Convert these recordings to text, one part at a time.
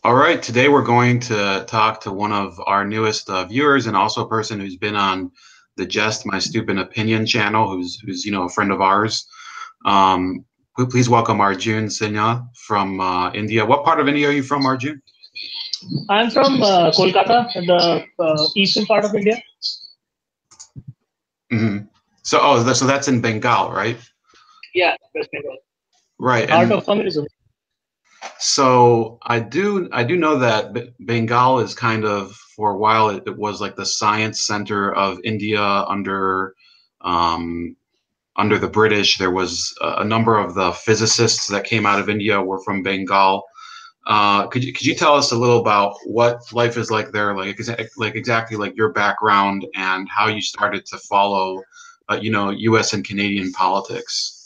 All right, today we're going to talk to one of our newest viewers and also a person who's been on the Jest My Stupid Opinion channel, who's a friend of ours. Please welcome Arjun Sinha from India. What part of India are you from, Arjun? I'm from Kolkata, the eastern part of India. Mm-hmm. So that's in Bengal, right? Yeah, West Bengal. Right. Heart of communism. So I do know that Bengal is kind of, for a while, it was like the science center of India under the British. There was a number of the physicists that came out of India were from Bengal. Could you tell us a little about what life is like there, like exactly like your background and how you started to follow, U.S. and Canadian politics?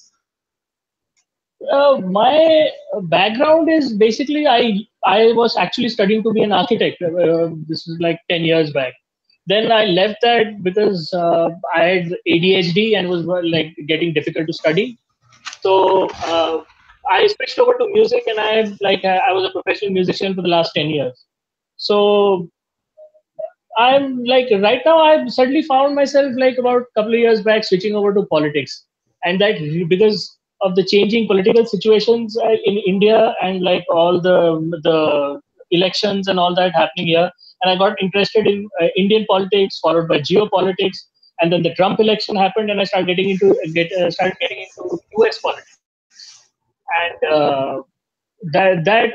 My background is basically I was actually studying to be an architect. This is like 10 years back. Then I left that because I had ADHD and was like getting difficult to study. So I switched over to music, and I was a professional musician for the last 10 years. So I'm like right now I've suddenly found myself like about a couple of years back switching over to politics, and that because of the changing political situations in India and like all the elections and all that happening here, and I got interested in Indian politics followed by geopolitics, and then the Trump election happened, and I started getting into US politics, and that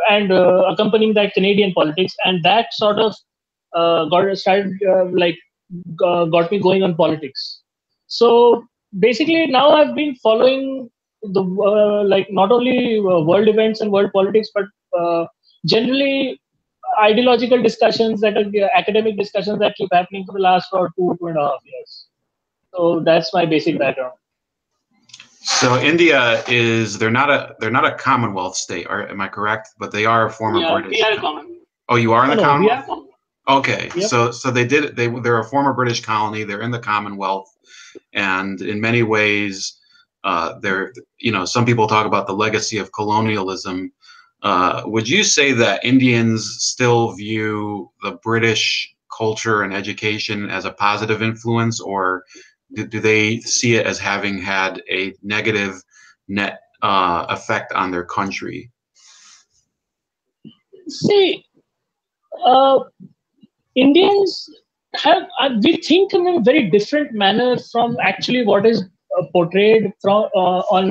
and accompanying that Canadian politics, and that sort of got me going on politics. So basically, now I've been following the like not only world events and world politics, but generally ideological discussions that are academic discussions that keep happening for the last for 2.5 years. So that's my basic background. So India they're not a Commonwealth state, am I correct? But they are a former British. We are a Commonwealth. Oh, you are in the Commonwealth? Okay, yep. So they're a former British colony. They're in the Commonwealth, and in many ways, they're some people talk about the legacy of colonialism. Would you say that Indians still view the British culture and education as a positive influence, or do they see it as having had a negative net effect on their country? See, Indians we think in a very different manner from actually what is portrayed from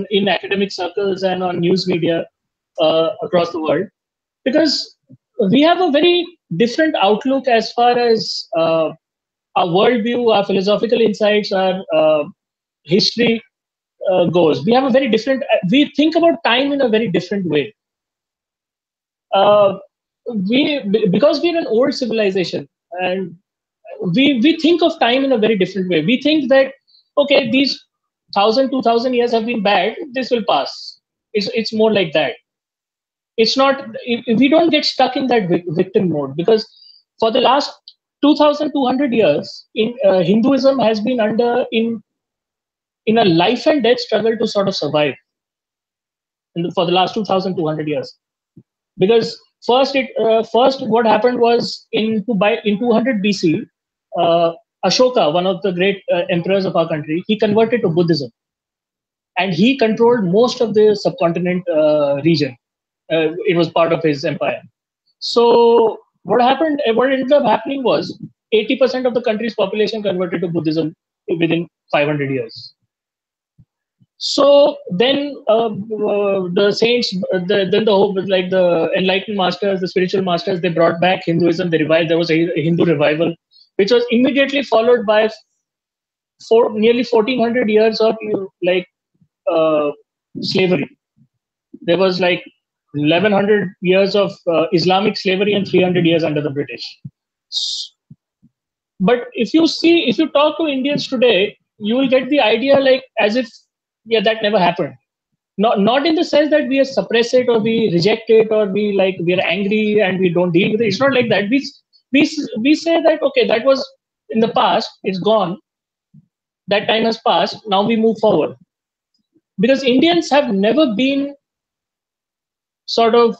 in academic circles and on news media across the world, because we have a very different outlook as far as our worldview, our philosophical insights, our history goes. We have a very different. We think about time in a very different way. Because we're an old civilization, and we think of time in a very different way. We think that okay, these 1,000-2,000 years have been bad. This will pass. It's more like that. It's not. We don't get stuck in that victim mode, because for the last 2,200 years, Hinduism has been in a life and death struggle to sort of survive for the last 2,200 years. Because first what happened was in 200 BC, Ashoka, one of the great emperors of our country, he converted to Buddhism, and he controlled most of the subcontinent region. It was part of his empire. So what ended up happening was 80% of the country's population converted to Buddhism within 500 years. So then the saints, then the enlightened masters, the spiritual masters, they brought back Hinduism. They revived. There was a Hindu revival, which was immediately followed by nearly 1,400 years of slavery. There was like 1,100 years of Islamic slavery and 300 years under the British. But if you talk to Indians today, you will get the idea like as if that never happened. Not in the sense that we suppress it or we reject it or we are angry and we don't deal with it. It's not like that. We say that okay, that was in the past. It's gone. That time has passed. Now we move forward. Because Indians have never been sort of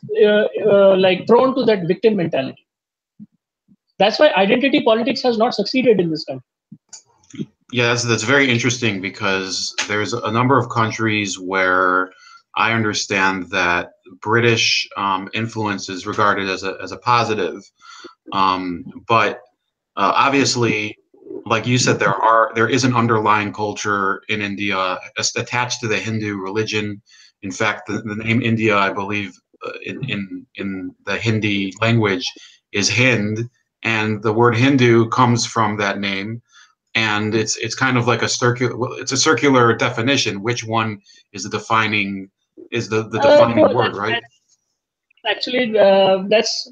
like thrown to that victim mentality. That's why identity politics has not succeeded in this country. Yeah, that's very interesting because there's a number of countries where I understand that British influence is regarded as a positive, but obviously, like you said, there is an underlying culture in India attached to the Hindu religion. In fact, the name India, I believe, in the Hindi language is Hind, and the word Hindu comes from that name. And it's kind of like it's a circular definition. Which one is the defining No, word, right? actually, that's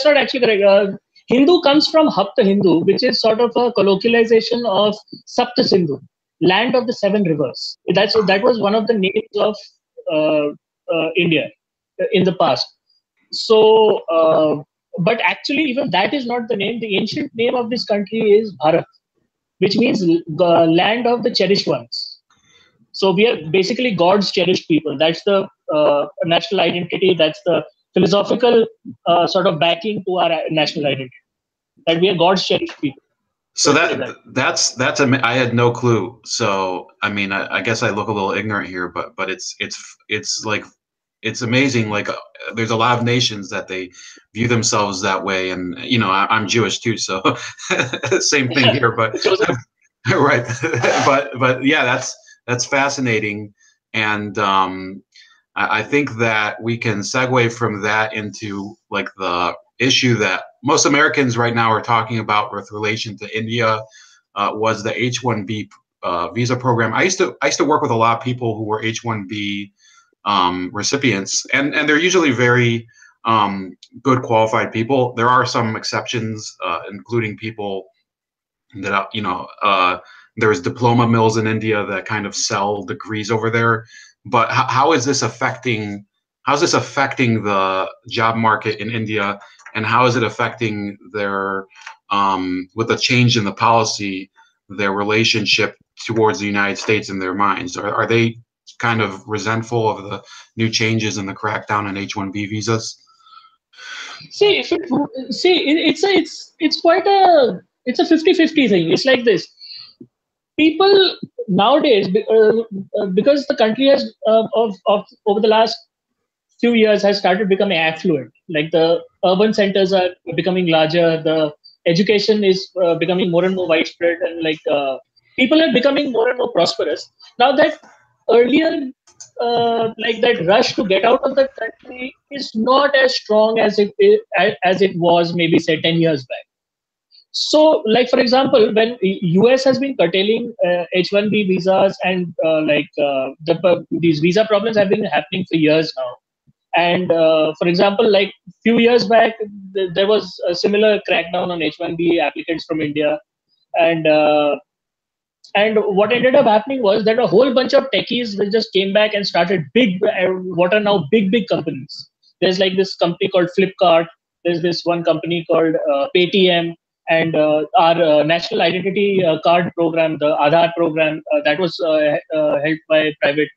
not actually correct. Hindu comes from Hapta Hindu, which is sort of a colloquialization of Sapta Sindhu, land of the seven rivers. That was one of the names of uh, India in the past. So, but actually, even that is not the name. The ancient name of this country is Bharat, which means land of the cherished ones. So we are basically God's cherished people. That's the national identity. That's the philosophical sort of backing to our national identity. That we are God's cherished people. So I had no clue. So I mean, I guess I look a little ignorant here, but it's like it's amazing. Like there's a lot of nations that they view themselves that way, and you know, I'm Jewish too, so same thing here. But right, but yeah, that's fascinating, and I think that we can segue from that into like the issue that most Americans right now are talking about with relation to India was the H-1B visa program. I used to work with a lot of people who were H-1B recipients, and they're usually very good qualified people. There are some exceptions, including people that there's diploma mills in India that kind of sell degrees over there. But how is this affecting? How's this affecting the job market in India, and how is it affecting their, with the change in the policy, their relationship towards the United States in their minds? Are they kind of resentful of the new changes in the crackdown on H-1B visas? See, it's quite it's a 50-50 thing. It's like this. People nowadays, because the country has of over the last few years has started becoming affluent. Like the urban centers are becoming larger. The education is becoming more and more widespread, and like people are becoming more and more prosperous. Now that earlier, like that rush to get out of the country is not as strong as it was maybe say 10 years back. So, like for example, when US has been curtailing H-1B visas and these visa problems have been happening for years now. And for example, like few years back, there was a similar crackdown on H-1B applicants from India, and what ended up happening was that a whole bunch of techies they just came back and started what are now big companies. There's like this company called Flipkart. There's this one company called Paytm, and our national identity card program, the Aadhaar program, that was held by private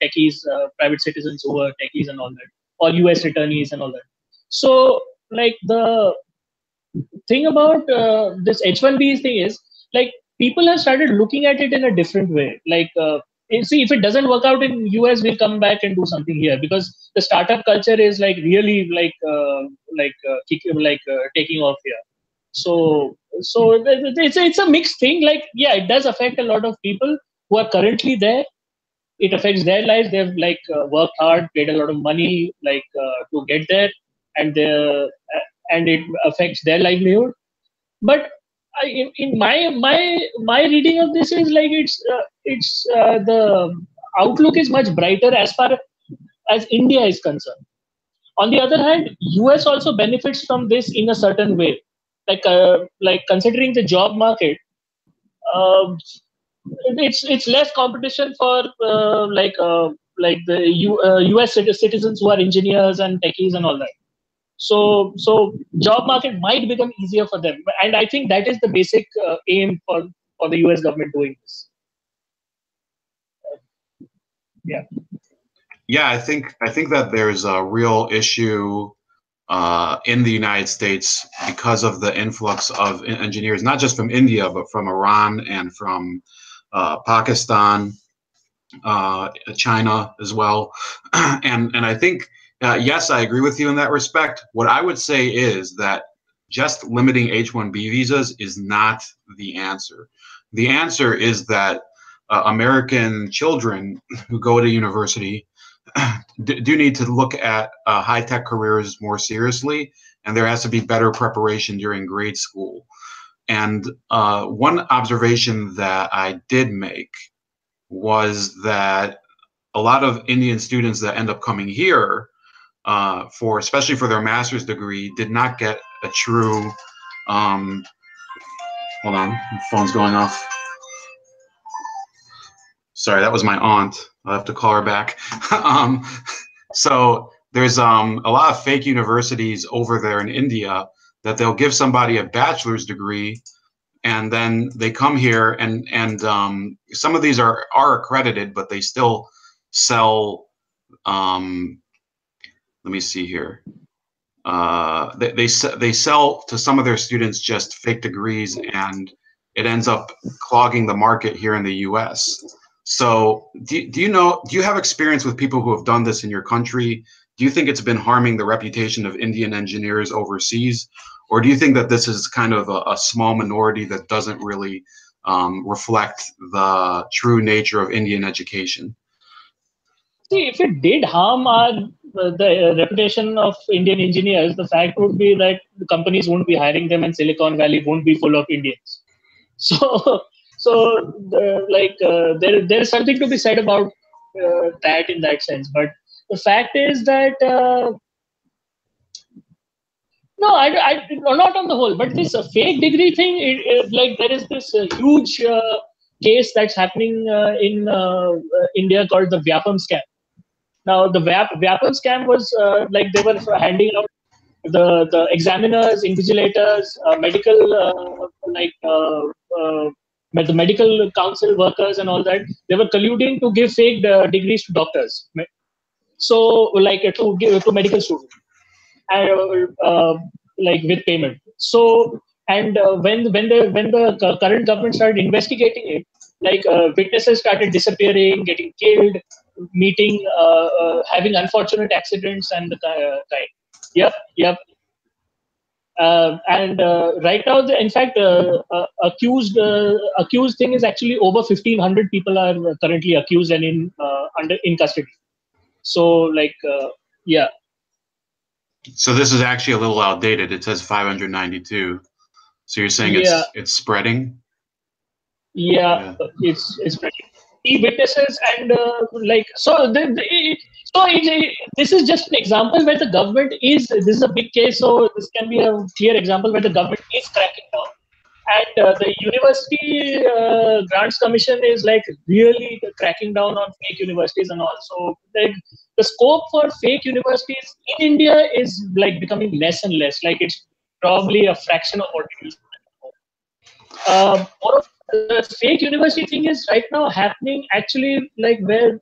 techies, private citizens who were techies and all that, or US attorneys and all that. So, like the thing about this H-1B thing is like people have started looking at it in a different way. Like, see, if it doesn't work out in US, we'll come back and do something here because the startup culture is like really taking off here. So it's a mixed thing. Like, yeah, it does affect a lot of people who are currently there. It affects their lives. They've like worked hard, paid a lot of money, like to get there, and it affects their livelihood. But in my reading of this is like the outlook is much brighter as far as India is concerned. On the other hand, US also benefits from this in a certain way, like considering the job market. It's less competition for US citizens who are engineers and techies and all that. So job market might become easier for them, and I think that is the basic aim for the US government doing this. Yeah. Yeah, I think that there's a real issue in the United States because of the influx of engineers, not just from India, but from Iran and from Pakistan, China as well. And I think, yes, I agree with you in that respect. What I would say is that just limiting H-1B visas is not the answer. The answer is that American children who go to university do need to look at high-tech careers more seriously, and there has to be better preparation during grade school. And one observation that I did make was that a lot of Indian students that end up coming here for, especially for their master's degree, did not get a true. Um, hold on, the phone's going off. Sorry, that was my aunt. I'll have to call her back. So there's a lot of fake universities over there in India that they'll give somebody a bachelor's degree, and then they come here, and some of these are accredited, but they still sell. Let me see here. They sell to some of their students just fake degrees, and it ends up clogging the market here in the U.S. So do you have experience with people who have done this in your country? Do you think it's been harming the reputation of Indian engineers overseas, or do you think that this is kind of a small minority that doesn't really reflect the true nature of Indian education? See, if it did harm the reputation of Indian engineers, the fact would be that the companies won't be hiring them, and Silicon Valley won't be full of Indians. So, there's something to be said about that in that sense. But the fact is that no, not on the whole. But this fake degree thing, like there is this huge case that's happening in India called the Vyapam scam. Now, the Vyapam scam was like they were handing out the examiners, invigilators, medical the medical council workers and all that. They were colluding to give fake degrees to doctors. So, like to give to medical students, and like with payment. So, and when the current government started investigating it, like witnesses started disappearing, getting killed, meeting, having unfortunate accidents and the kind. Yep, yep. And right now, in fact, accused thing is actually over 1,500 people are currently accused and in custody. So, like, yeah. So this is actually a little outdated. It says 592. So you're saying Yeah. it's spreading? Yeah, it's pretty. E-witnesses and like so. This is just an example where the government is. This is a big case, so this can be a clear example where the government is cracking down, and the University Grants Commission is like really cracking down on fake universities and all. So the scope for fake universities in India is like becoming less and less. Like it's probably a fraction of what it used to be. Moreover, the fake university thing is right now happening actually like where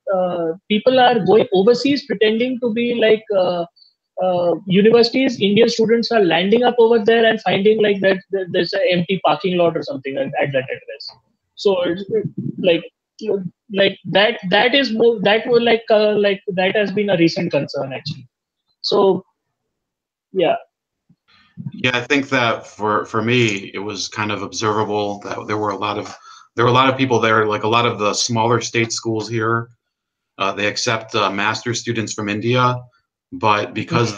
people are going overseas pretending to be like universities. Indian students are landing up over there and finding like that there's an empty parking lot or something at that address. So it's like that is more that was like that has been a recent concern actually. So yeah. Yeah, I think that for me, it was kind of observable that there were a lot of people there, like a lot of the smaller state schools here. They accept master's students from India, but because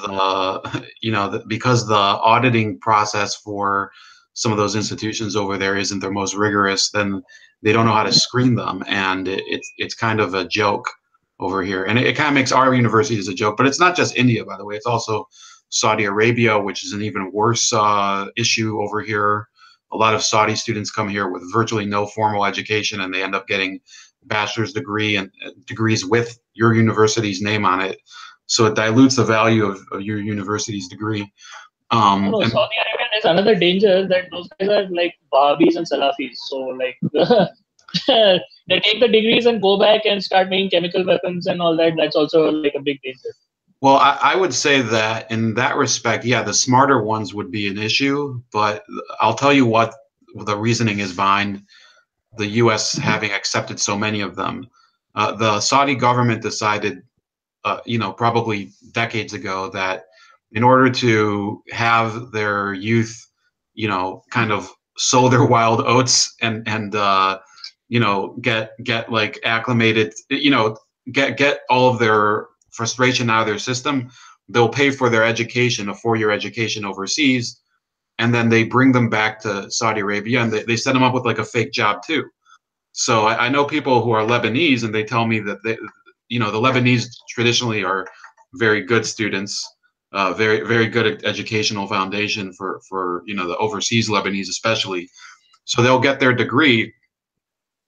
because the auditing process for some of those institutions over there isn't their most rigorous, then they don't know how to screen them, and it's kind of a joke over here, and it kind of makes our universities a joke. But it's not just India, by the way; it's also Saudi Arabia, which is an even worse issue over here. A lot of Saudi students come here with virtually no formal education, and they end up getting bachelor's degree and degrees with your university's name on it. So it dilutes the value of your university's degree. No, And Saudi Arabia is another danger that those guys are like Wahhabis and Salafis. So like They take the degrees and go back and start making chemical weapons and all that. That's also like a big danger. Well, I would say that in that respect, yeah, the smarter ones would be an issue, but I'll tell you what the reasoning is behind the U.S. having accepted so many of them. The Saudi government decided, probably decades ago, that in order to have their youth, kind of sow their wild oats and get like acclimated, get all of their frustration out of their system, they'll pay for their education, a 4-year education overseas, and then they bring them back to Saudi Arabia and they set them up with like a fake job too. So I know people who are Lebanese, and they tell me that the Lebanese traditionally are very good students, very very good educational foundation for the overseas Lebanese especially. So they'll get their degree,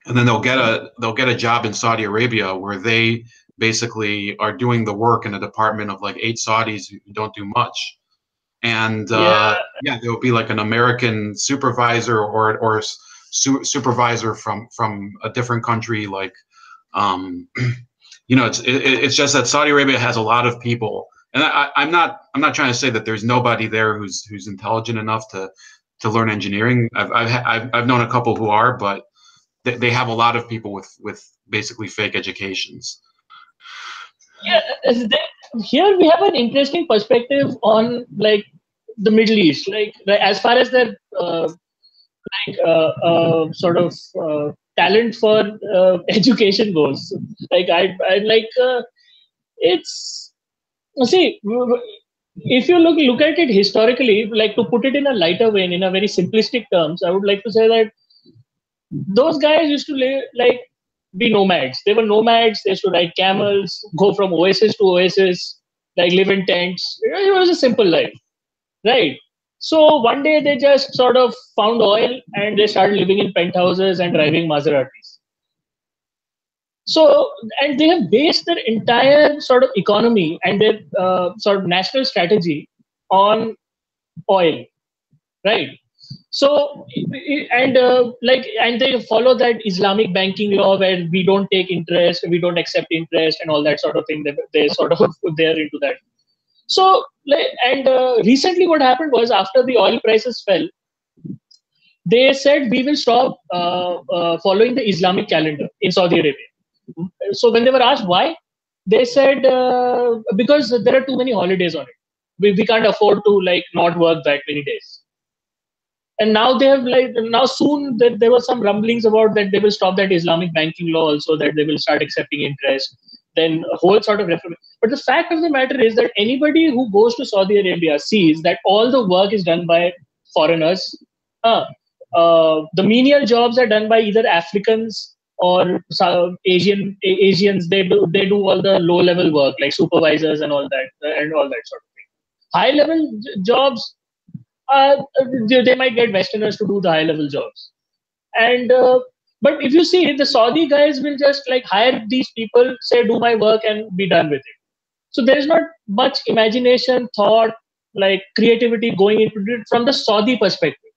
and then they'll get a job in Saudi Arabia where they basically are doing the work in a department of like 8 Saudis who don't do much. And Yeah, yeah, there will be like an American supervisor or supervisor from a different country. Like, it's just that Saudi Arabia has a lot of people, and I'm not trying to say that there's nobody there who's intelligent enough to learn engineering. I've known a couple who are, but they have a lot of people with basically fake educations. yeah. Here we have an interesting perspective on like the Middle East, like as far as their sort of talent for education goes. Like I like it's see if you look at it historically, like to put it in a lighter way, in a very simplistic terms, I would like to say that those guys used to live like be nomads. They were nomads. They used to ride camels, go from oasis to oasis, like live in tents. It was a simple life, right? So one day they just sort of found oil and they started living in penthouses and driving Maseratis. So, and they have based their entire sort of economy and their sort of national strategy on oil, right? So, and they follow that Islamic banking law where we don't take interest, we don't accept interest, and all that sort of thing. They sort of they're into that. So, recently, what happened was after the oil prices fell, they said we will stop following the Islamic calendar in Saudi Arabia. So when they were asked why, they said because there are too many holidays on it. We can't afford to like not work that many days. And now they have like now soon that there were some rumblings about that they will stop that Islamic banking law also, that they will start accepting interest. Then a whole sort of reform. But the fact of the matter is that anybody who goes to Saudi Arabia sees that all the work is done by foreigners. The menial jobs are done by either Africans or Asians. They do all the low level work like supervisors and all that sort of thing. High level jobs, they might get Westerners to do the high level jobs. And but if you see, the Saudi guys will just like hire these people, say do my work and be done with it. So there is not much imagination, thought, like creativity going into it from the Saudi perspective.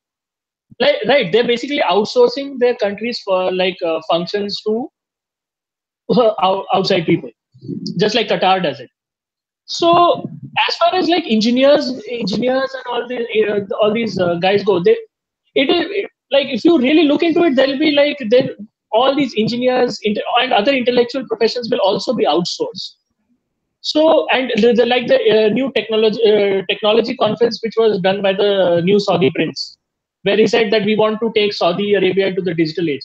Like right, they're basically outsourcing their countries for like functions to outside people, just like Qatar does it. So as far as like engineers and all these guys go, like if you really look into it, there'll be like then all these engineers and other intellectual professions will also be outsourced. So and like the new technology conference which was done by the new Saudi prince, where he said that we want to take Saudi Arabia into the digital age.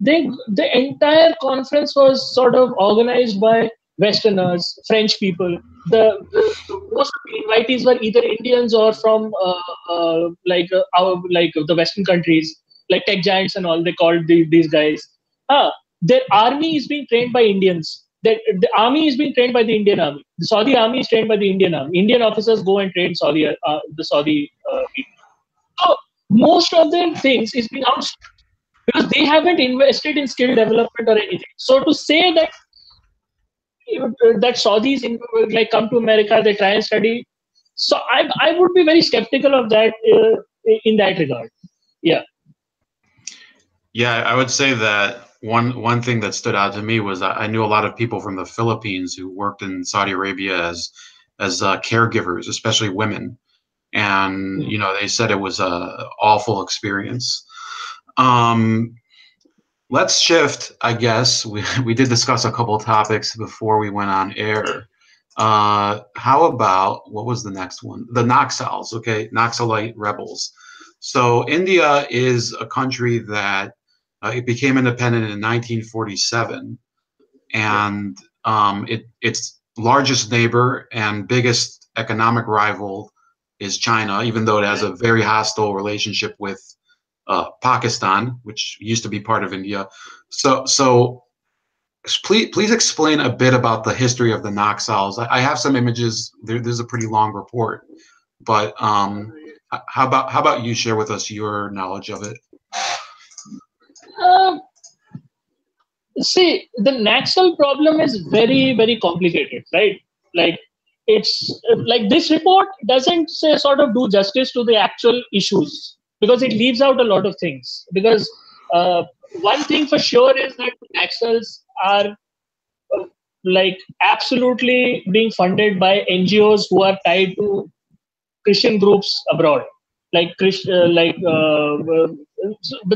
The entire conference was sort of organized by Westerners, French people. Most of the invitees were either Indians or from like the Western countries, like tech giants and all. They called these guys. Their army is being trained by Indians. The army is being trained by the Indian army. The Saudi army is trained by the Indian army. Indian officers go and train the Saudi people. So most of their things is being outsourced because they haven't invested in skill development or anything. So to say that Saudis like come to America, they try and study. So I would be very skeptical of that in that regard. Yeah. Yeah, I would say that one thing that stood out to me was I knew a lot of people from the Philippines who worked in Saudi Arabia as caregivers, especially women, and they said it was a awful experience. Um, let's shift. I guess we did discuss a couple of topics before we went on air. How about what was the next one? The Naxals, okay, Naxalite rebels. So India is a country that it became independent in 1947, and its largest neighbor and biggest economic rival is China, even though it has a very hostile relationship with Pakistan, which used to be part of India. So please explain a bit about the history of the Naxals. I have some images. There's a pretty long report, but how about you share with us your knowledge of it? Uh, See, the Naxal problem is very, very complicated, right? Like, it's like this report doesn't say sort of do justice to the actual issues because it leaves out a lot of things. Because one thing for sure is that Naxals are like absolutely being funded by NGOs who are tied to Christian groups abroad, like but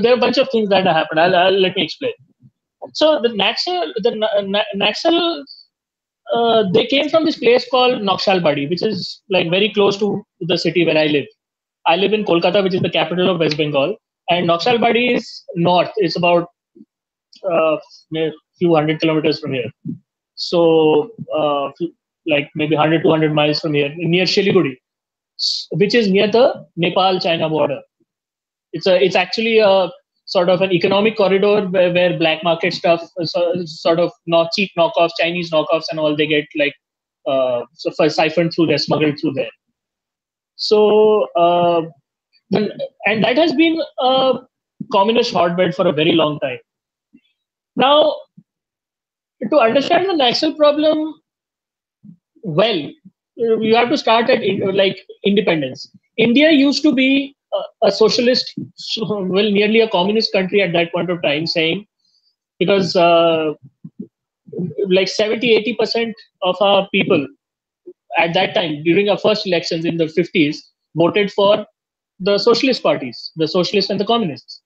there are a bunch of things that have happened. Let me explain. So the Naxal, they came from this place called Naxalbari, which is like very close to the city where I live. I live in Kolkata, which is the capital of West Bengal, and Naxalbari is north. It's about a few hundred kilometers from here. So, like maybe 100, 200 miles from here, near Shiliguri, which is near the Nepal-China border. It's actually a sort of an economic corridor where black market stuff, sort of not cheap knockoffs, Chinese knockoffs, and all they get like siphoned through there, smuggled through there. So and that has been a communist hotbed for a very long time. Now, to understand the Naxal problem well, you have to start at like independence. India used to be a socialist, well, nearly a communist country at that point of time, saying because like 70-80% of our people at that time during our first elections in the 50s voted for the socialist parties, the socialists and the communists,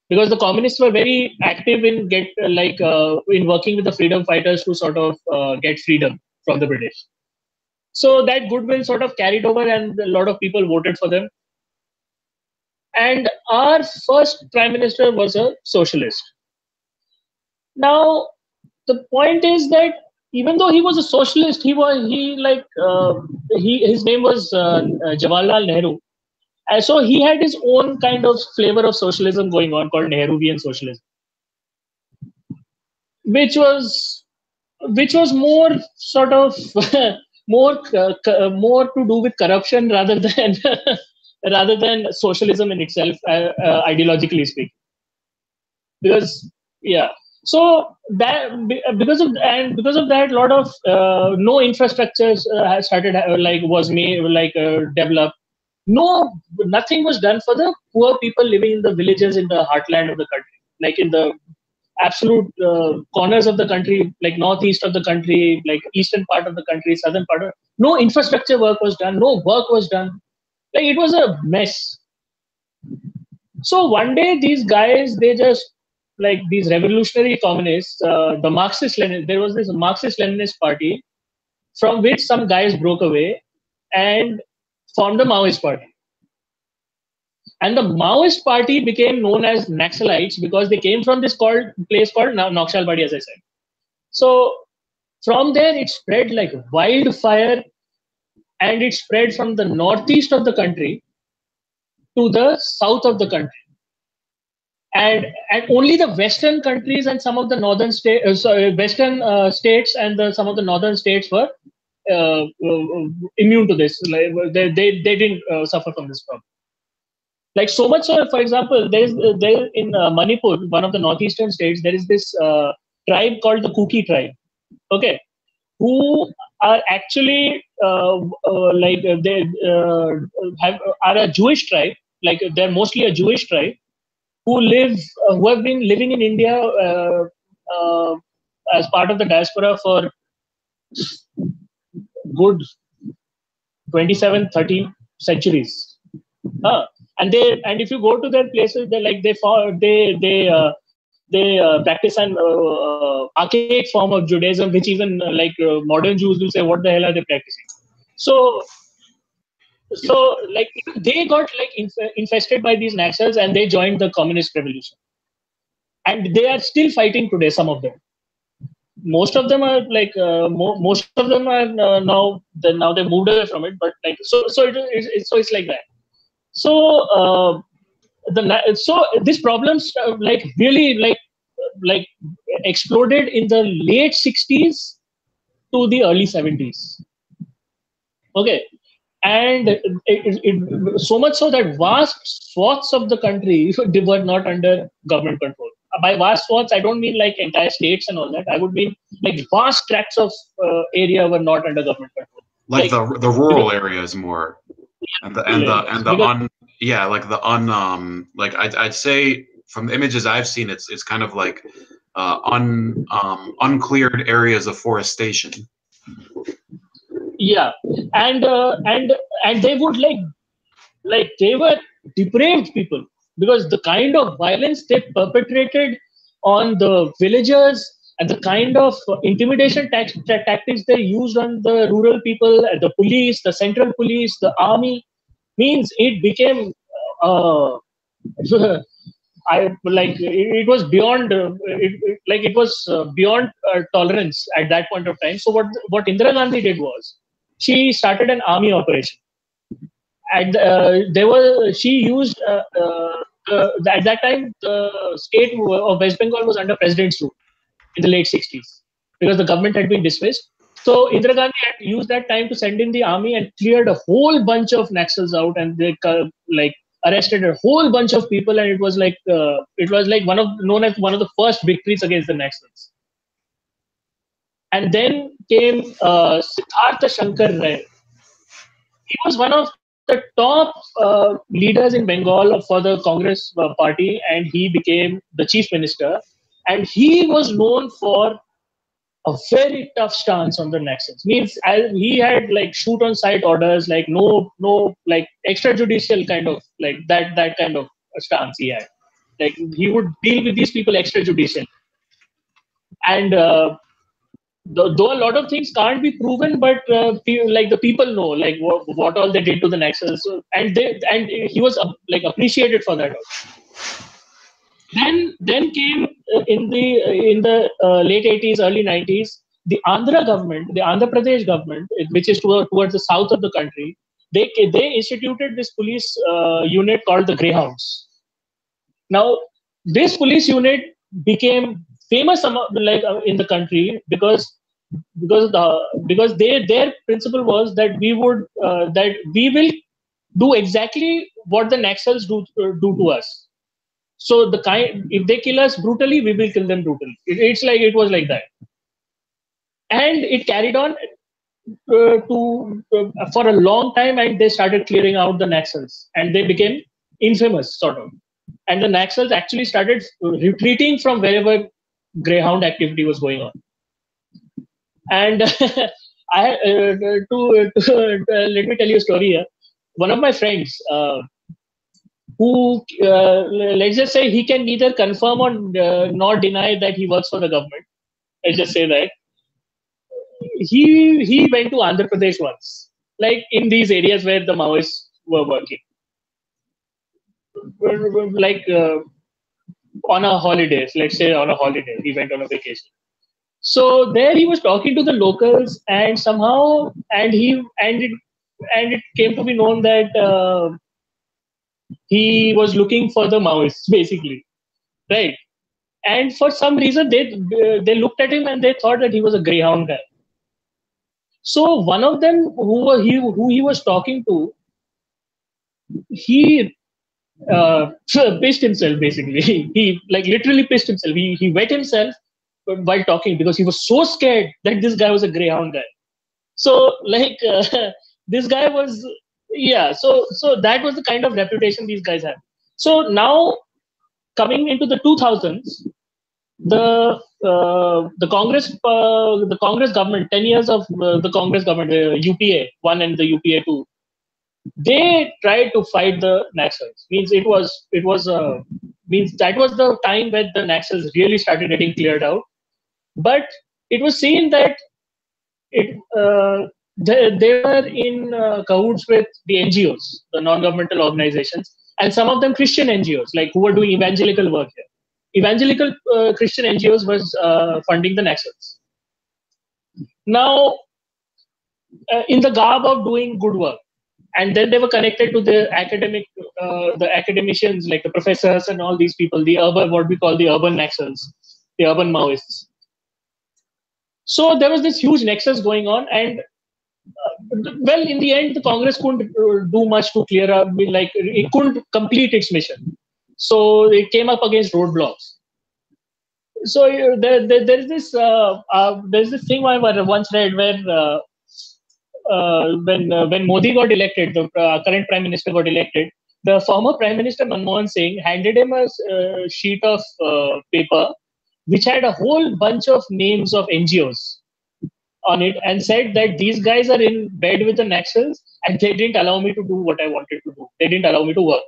because the communists were very active in in working with the freedom fighters to sort of get freedom from the British. So that goodwill sort of carried over, and a lot of people voted for them. And our first prime minister was a socialist. Now, the point is that even though he was a socialist, his name was Jawaharlal Nehru. And so he had his own kind of flavor of socialism going on called Nehruvian socialism, which was more sort of more to do with corruption rather than rather than socialism in itself, ideologically speaking. Because yeah, so that because of that, a lot of no infrastructures has started was made developed. Nothing was done for the poor people living in the villages in the heartland of the country, like in the absolute corners of the country, like northeast of the country, like eastern part of the country, southern part of. No infrastructure work was done. No work was done. Like it was a mess. So one day these guys, they just like these revolutionary communists, the Marxist Lenin. There was this Marxist Leninist party from which some guys broke away and formed the Maoist party. And the Maoist party became known as Naxalites because they came from this place called Naxalbari, as I said. So from there, it spread like wildfire, and it spread from the northeast of the country to the south of the country. And only the western countries and some of the northern western states and some of the northern states were immune to this. Like, they didn't suffer from this problem. Like so much so, for example, there in Manipur, one of the northeastern states, there is this tribe called the Kuki tribe. Okay, who are actually they are a Jewish tribe. Like they're mostly a Jewish tribe, who have been living in India as part of the diaspora for good 27, 13 centuries. And if you go to their places, they practice an archaic form of Judaism, which even modern Jews will say, "What the hell are they practicing?" So, like they got like infested by these Naxals, and they joined the communist revolution, and they are still fighting today. Some of them, most of them are most of them are now they moved away from it, but it's like that. So so this problems really like exploded in the late 60s to the early 70s. Okay. And so much so that vast swaths of the country they were not under government control. By vast swaths, I don't mean like entire states and all that. I would mean like vast tracts of area were not under government control. Like the rural areas more, and the like I'd say from the images I've seen, it's kind of like uncleared areas of forestation. Yeah, and they would like they were depraved people, because the kind of violence they perpetrated on the villagers and the kind of intimidation tactics they used on the rural people, the police, the central police, the army, means it became uh, I like it was beyond it was beyond tolerance at that point of time. So what Indira Gandhi did was she started an army operation, and she used at that time the state of West Bengal was under president's rule in the late 60s, because the government had been dismissed. So Indira Gandhi had used that time to send in the army and cleared a whole bunch of Naxals out, and they arrested a whole bunch of people, and it was like known as one of the first victories against the Naxals. And then came Siddhartha Shankar Ray. He was one of the top leaders in Bengal for the Congress party, and he became the chief minister. And he was known for a very tough stance on the Naxals. Means he had like shoot on sight orders, like no like extrajudicial kind of like that kind of stance he had. Like he would deal with these people extrajudicially. And though a lot of things can't be proven, but the people know like what all they did to the Naxals, and he was appreciated for that also. Then came in the late 80s, early 90s, the Andhra government, the Andhra Pradesh government, which is towards the south of the country. They instituted this police unit called the Greyhounds. Now, this police unit became famous in the country because their principle was that we will do exactly what the Naxals do to us. So if they kill us brutally, we will kill them brutally. It was like that, and it carried on for a long time, and they started clearing out the Naxals, and they became infamous sort of. And the Naxals actually started retreating from wherever Greyhound activity was going on. And let me tell you a story here. One of my friends, who let's just say he can neither confirm or nor deny that he works for the government. Let's just say that he went to Andhra Pradesh once, like in these areas where the Maoists were working, like on a holiday. Let's say on a holiday, he went on a vacation. So there he was talking to the locals, and somehow, and it came to be known that he was looking for the Maoists, basically, right? And for some reason, they looked at him and they thought that he was a Greyhound guy. So one of them, who he was talking to, he pissed himself. Basically, he like literally pissed himself. He wet himself while talking because he was so scared that this guy was a Greyhound guy. So this guy was, yeah. So that was the kind of reputation these guys had. So now coming into the 2000s, the Congress government, 10 years of the Congress government, UPA 1 and the UPA 2, they tried to fight the Naxals. Means that was the time when the Naxals really started getting cleared out. But it was seen that they were in cahoots with the NGOs, the non-governmental organizations, and some of them Christian NGOs, like who were doing evangelical work here. Evangelical Christian NGOs was funding the Naxals. Now, in the garb of doing good work, and then they were connected to the academicians, like the professors and all these people, the urban, what we call the urban Naxals, the urban Maoists. So there was this huge nexus going on, and well, in the end, the Congress couldn't do much to clear up. Like it couldn't complete its mission, so it came up against roadblocks. So there's this thing I once read where when Modi got elected, the current prime minister got elected, the former prime minister Manmohan Singh handed him a sheet of paper which had a whole bunch of names of NGOs on it, and said that these guys are in bed with the Naxals and they didn't allow me to do what I wanted to do. They didn't allow me to work.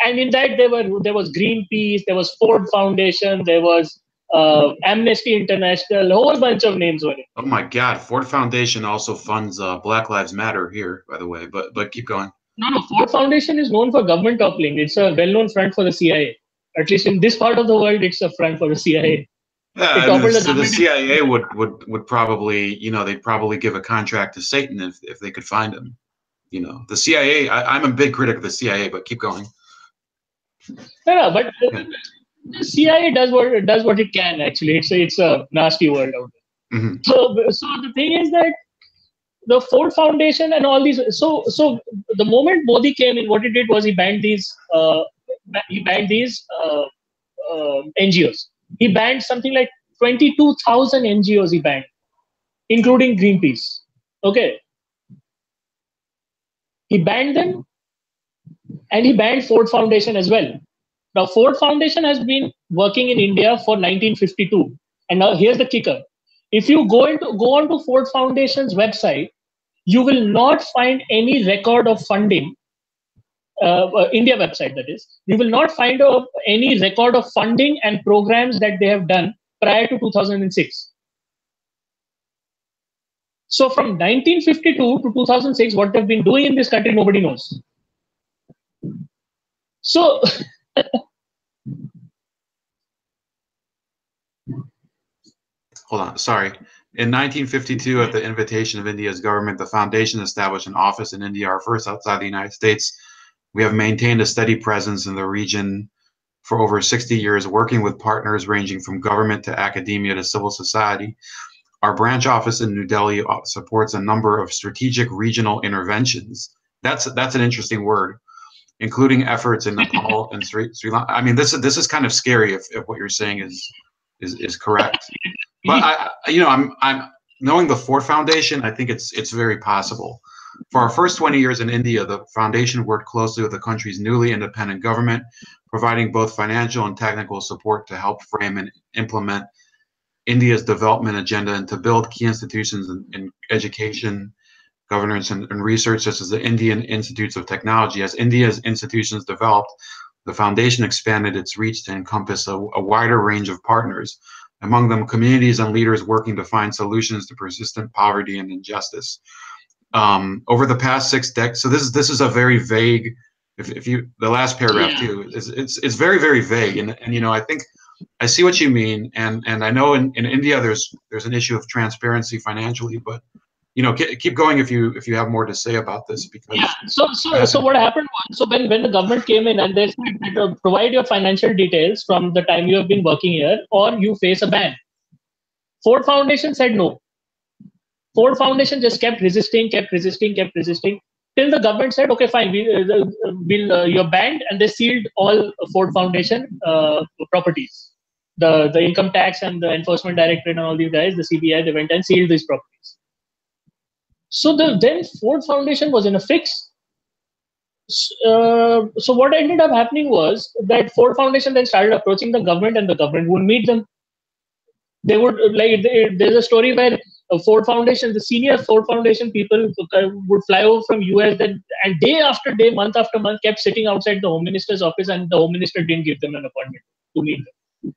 And in that there was Greenpeace, there was Ford Foundation, there was Amnesty International, a whole bunch of names on it. Oh my God! Ford Foundation also funds Black Lives Matter here, by the way. But keep going. No. Ford Foundation is known for government toppling. It's a well-known front for the CIA. At least in this part of the world, it's a front for the CIA. Yeah, so the CIA would probably, they'd probably give a contract to Satan if they could find him. The CIA. I'm a big critic of the CIA, but keep going. No, but the CIA does what it can. Actually, it's a nasty world out there. Mm-hmm. So the thing is that the Ford Foundation and all these. So the moment Modi came in, what he did was he banned these. NGOs. He banned something like 22,000 NGOs. He banned, including Greenpeace. Okay. He banned them, and he banned Ford Foundation as well. Now, Ford Foundation has been working in India for 1952, and now here's the kicker: if you go onto Ford Foundation's website, you will not find any record of funding. India website, that is, you will not find any record of funding and programs that they have done prior to 2006. So from 1952 to 2006, what they've been doing in this country, nobody knows. So hold on, sorry. In 1952, at the invitation of India's government, the foundation established an office in India, our first outside the United States. We have maintained a steady presence in the region for over 60 years, working with partners ranging from government to academia to civil society. Our branch office in New Delhi supports a number of strategic regional interventions. That's an interesting word, including efforts in Nepal and Sri Lanka. I mean, this is kind of scary if what you're saying is correct. But I'm knowing the Ford Foundation, I think it's very possible. For our first 20 years in India, the foundation worked closely with the country's newly independent government, providing both financial and technical support to help frame and implement India's development agenda and to build key institutions in education, governance, and research, such as the Indian Institutes of Technology. As India's institutions developed, the foundation expanded its reach to encompass a wider range of partners, among them communities and leaders working to find solutions to persistent poverty and injustice. Over the past 6 decades, so this is a very vague. If you the last paragraph too, it's very, very vague, and I think I see what you mean, and I know in India there's an issue of transparency financially, but keep going if you have more to say about this, because So what happened was, when the government came in and they said, provide your financial details from the time you have been working here or you face a ban. Ford Foundation said no. Ford Foundation just kept resisting till the government said, okay, fine, you're banned, and they sealed all Ford Foundation properties. The income tax and the enforcement directorate and all these guys, the CBI, they went and sealed these properties. So then Ford Foundation was in a fix. So what ended up happening was that Ford Foundation then started approaching the government, and the government would meet them. They would there's a story where Ford Foundation, the senior Ford Foundation people would fly over from US, and day after day, month after month, kept sitting outside the Home Minister's office, and the Home Minister didn't give them an appointment to meet them.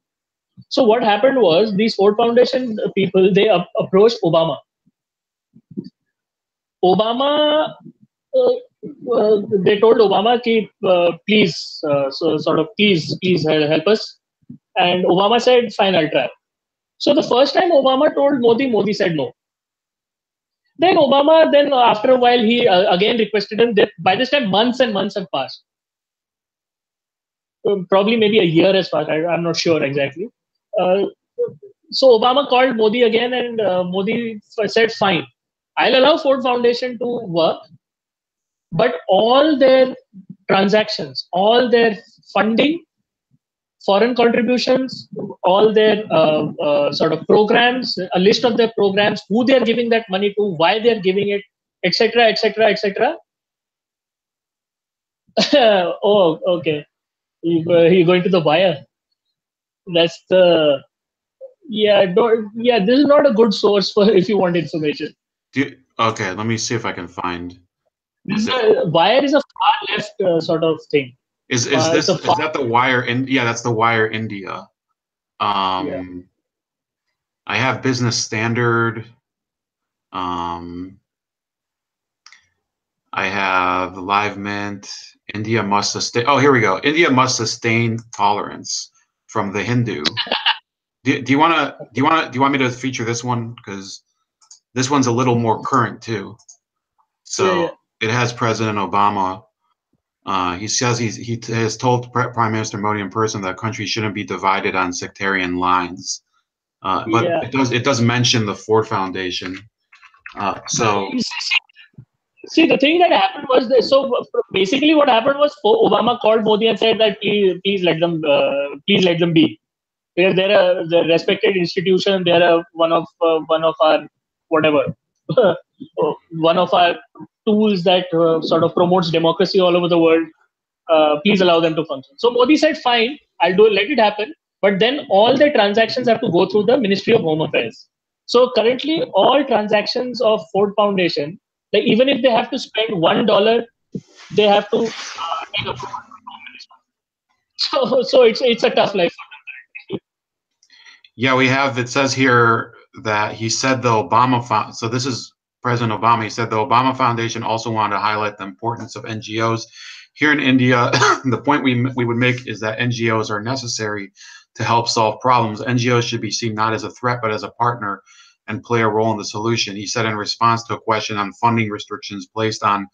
So what happened was these Ford Foundation people, they approached Obama. Obama, they told Obama, please, please help us. And Obama said, fine, I'll try. So the first time Obama told Modi, Modi said no. Then Obama, then after a while, he again requested him. By this time, months and months have passed. Probably maybe a year has passed. I'm not sure exactly. So Obama called Modi again, and Modi said, fine, I'll allow Ford Foundation to work, but all their transactions, all their funding, foreign contributions, all their sort of programs, a list of their programs, who they're giving that money to, why they're giving it, etc., etc., etc. Oh, okay. You're going to the wire. That's the yeah. This is not a good source for if you want information. Okay, let me see if I can find. Wire is a far left sort of thing. Is that the Wire? Yeah, that's the Wire India. Yeah. I have Business Standard. I have Live Mint. India must sustain. Oh, here we go. India must sustain tolerance from the Hindu. Do you want me to feature this one, because this one's a little more current too? So It has President Obama. He says he has told Prime Minister Modi in person that countries shouldn't be divided on sectarian lines. But it does mention the Ford Foundation. So see, the thing that happened was basically what happened was Obama called Modi and said that please let them be. They're a respected institution. They're one of our whatever one of our tools that sort of promotes democracy all over the world. Please allow them to function. So Modi said, fine, I'll let it happen. But then all the transactions have to go through the Ministry of Home Affairs. So currently, all transactions of Ford Foundation, like even if they have to spend $1, they have to take approval from the Minister. So it's a tough life for them. Yeah, it says here that he said the Obama, so this is President Obama, he said the Obama Foundation also wanted to highlight the importance of NGOs. Here in India, the point we would make is that NGOs are necessary to help solve problems. NGOs should be seen not as a threat, but as a partner and play a role in the solution. He said in response to a question on funding restrictions placed on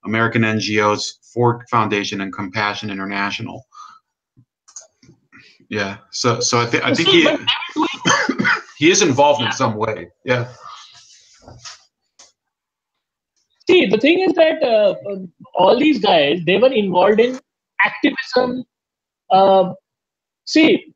American NGOs, Ford Foundation, and Compassion International. Yeah, so I think he is involved in some way. Yeah. See, the thing is that all these guys, they were involved in activism. See,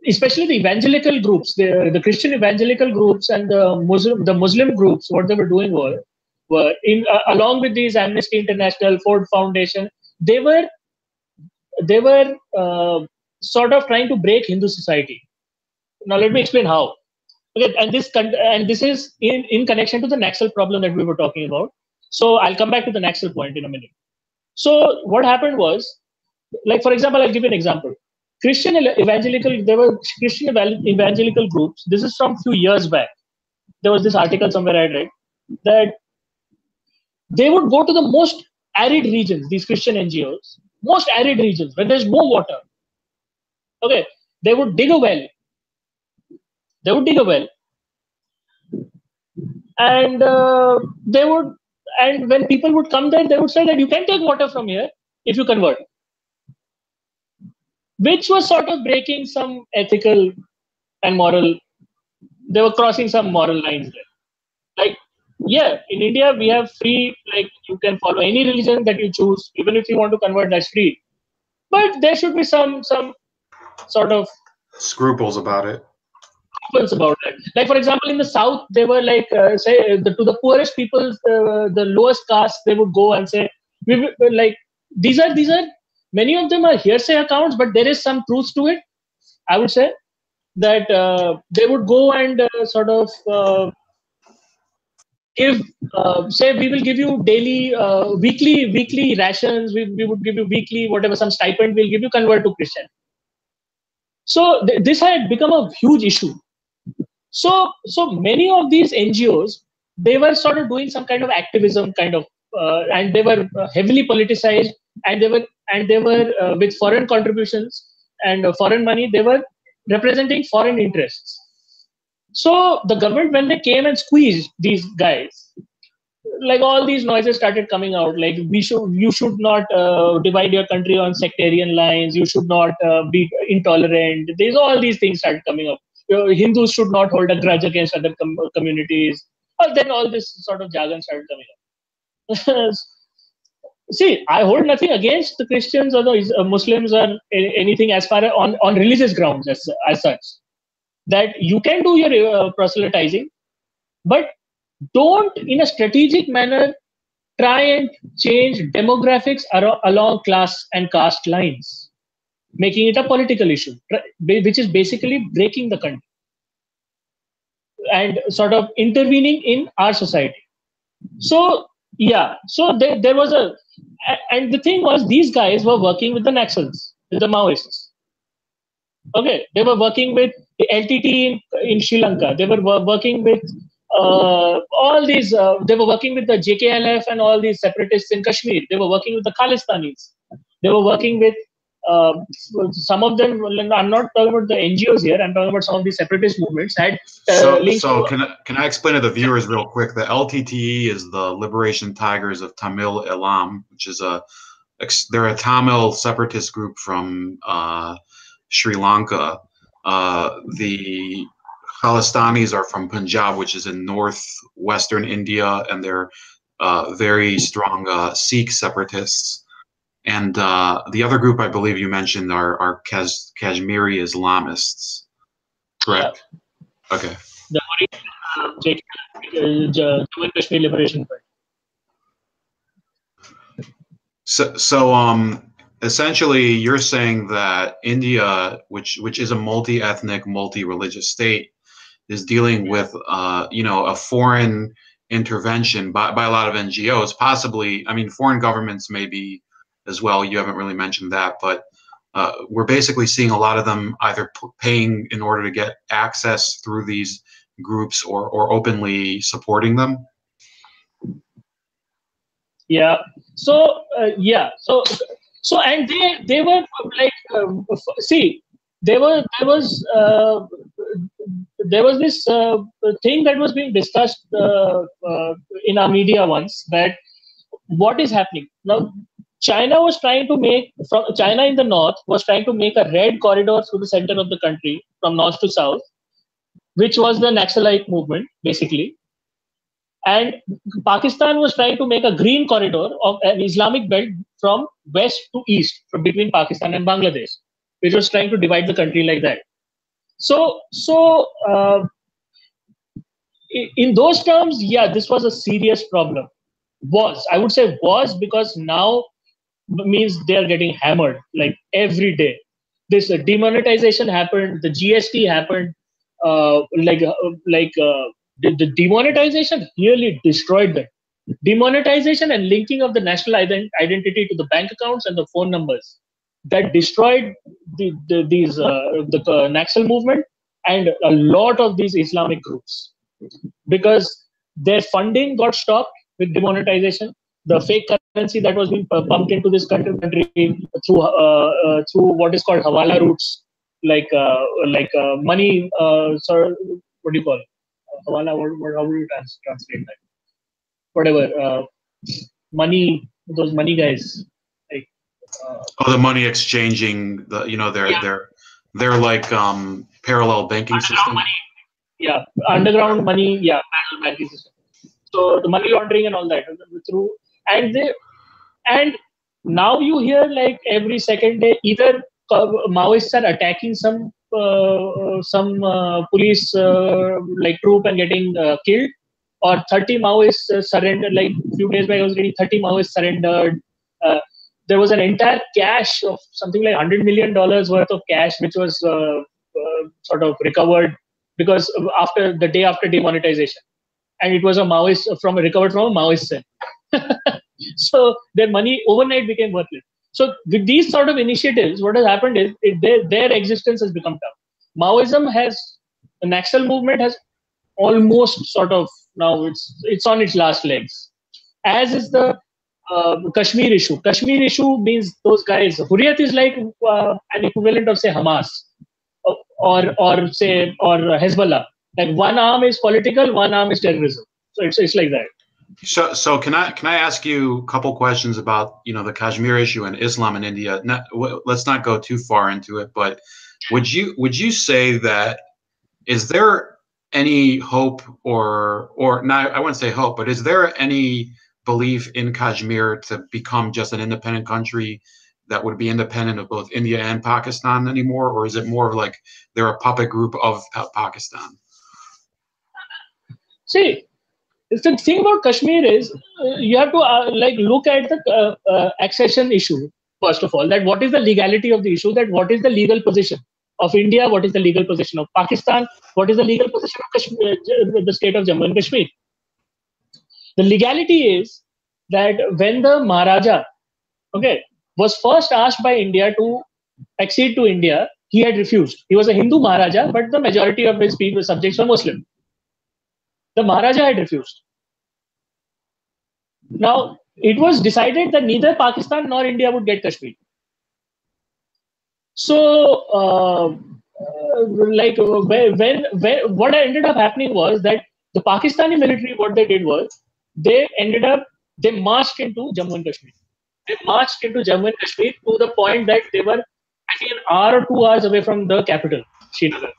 especially the evangelical groups, the Christian evangelical groups and the Muslim groups, what they were doing were in along with these Amnesty International, Ford Foundation, they were sort of trying to break Hindu society. Now let me explain how. Okay, and this is in connection to the Naxal problem that we were talking about. So I'll come back to the Naxal point in a minute. So what happened was, like for example, I'll give you an example. There were Christian evangelical groups. This is from a few years back. There was this article somewhere I read that they would go to the most arid regions, these Christian NGOs, most arid regions where there's no water. Okay, they would dig a well. And and when people would come there, they would say that you can take water from here if you convert, which was sort of breaking some ethical and moral. They were crossing some moral lines there. Like, yeah, in India we have free, like you can follow any religion that you choose, even if you want to convert, that's free. But there should be some sort of scruples about it. About it. Like for example, in the South, they were like to the poorest people, the lowest caste, they would go and say, like these are many of them are hearsay accounts, but there is some truth to it. I would say that they would go and sort of give say we will give you daily weekly rations, we would give you weekly whatever, some stipend we'll give you, convert to Christian. So this had become a huge issue. So many of these NGOs, they were sort of doing some kind of activism kind of and they were heavily politicized, and they were with foreign contributions and foreign money, they were representing foreign interests. So the government, when they came and squeezed these guys, like all these noises started coming out, like you should not divide your country on sectarian lines, you should not be intolerant, there's all these things started coming up. Hindus should not hold a grudge against other communities. Then all this sort of jargon started coming up. See, I hold nothing against the Christians or the Muslims or anything as far as on religious grounds as such, that you can do your proselytizing, but don't in a strategic manner try and change demographics along class and caste lines, making it a political issue, which is basically breaking the country and sort of intervening in our society. So yeah, so there was and the thing was, these guys were working with the Naxals, with the Maoists. Okay, they were working with the LTT in Sri Lanka. They were working with all these. They were working with the JKLF and all these separatists in Kashmir. They were working with the Khalistanis. They were working with some of them. I'm not talking about the NGOs here. I'm talking about some of these separatist movements. Had so can I explain to the viewers real quick? The LTTE is the Liberation Tigers of Tamil Eelam, which is they're a Tamil separatist group from Sri Lanka. The Khalistanis are from Punjab, which is in northwestern India, and they're very strong Sikh separatists. And the other group I believe you mentioned are Kashmiri Islamists, correct? Yeah. Okay. The Jammu Kashmir Liberation Front. So essentially, you're saying that India, which is a multi-ethnic, multi-religious state, is dealing with a foreign intervention by a lot of NGOs, possibly. I mean, foreign governments maybe as well. You haven't really mentioned that, but we're basically seeing a lot of them either paying in order to get access through these groups or openly supporting them. Yeah. So So and they were like see, there was this thing that was being discussed in our media once, that what is happening now. China in the north was trying to make a red corridor through the center of the country from north to south, which was the Naxalite movement basically. And Pakistan was trying to make a green corridor of an Islamic belt from west to east, from between Pakistan and Bangladesh, which was trying to divide the country like that. So in those terms, yeah, this was a serious problem. I would say because now means they are getting hammered like every day. This demonetization happened, the GST happened, the demonetization really destroyed them. Demonetization and linking of the national identity to the bank accounts and the phone numbers, that destroyed the Naxal movement and a lot of these Islamic groups, because their funding got stopped with demonetization. The fake currency that was being pumped into this country through what is called hawala routes, like money. What do you call it? Hawala. How do you translate that? Whatever. Money. Those money guys. Like. The money exchanging. They're like parallel banking system. Money. Yeah, underground money. Yeah, parallel banking system. So the money laundering and all that through, and now you hear like every second day either Maoists are attacking some police like troop and getting killed, or 30 Maoists surrendered. Like a few days back, I was reading 30 Maoists surrendered. there was an entire cache of something like $100 million worth of cash, which was sort of recovered because after the day after demonetization, and it was a Maoist recovered from a Maoist cell. So their money overnight became worthless. So with these sort of initiatives, what has happened is their existence has become tough. Maoism the Naxal movement has almost sort of now it's on its last legs, as is the Kashmir issue. Kashmir issue means those guys. Hurriyat is like an equivalent of say Hamas or Hezbollah. Like one arm is political, one arm is terrorism. So it's like that. So can I ask you a couple questions about the Kashmir issue and Islam in India? Let's not go too far into it, but would you say that is there any hope or not? I wouldn't say hope, but is there any belief in Kashmir to become just an independent country that would be independent of both India and Pakistan anymore, or is it more like they're a puppet group of Pakistan? See, the thing about Kashmir is you have to look at the accession issue first of all. That what is the legality of the issue? That what is the legal position of India? What is the legal position of Pakistan? What is the legal position of Kashmir, the state of Jammu and Kashmir? The legality is that when the Maharaja, was first asked by India to accede to India, he had refused. He was a Hindu Maharaja, but the majority of his people subjects were Muslim. The Maharaja had refused. Now, it was decided that neither Pakistan nor India would get Kashmir. So, what ended up happening was that the Pakistani military, what they did was, they marched into Jammu and Kashmir. They marched into Jammu and Kashmir to the point that they were actually an hour or 2 hours away from the capital, Srinagar.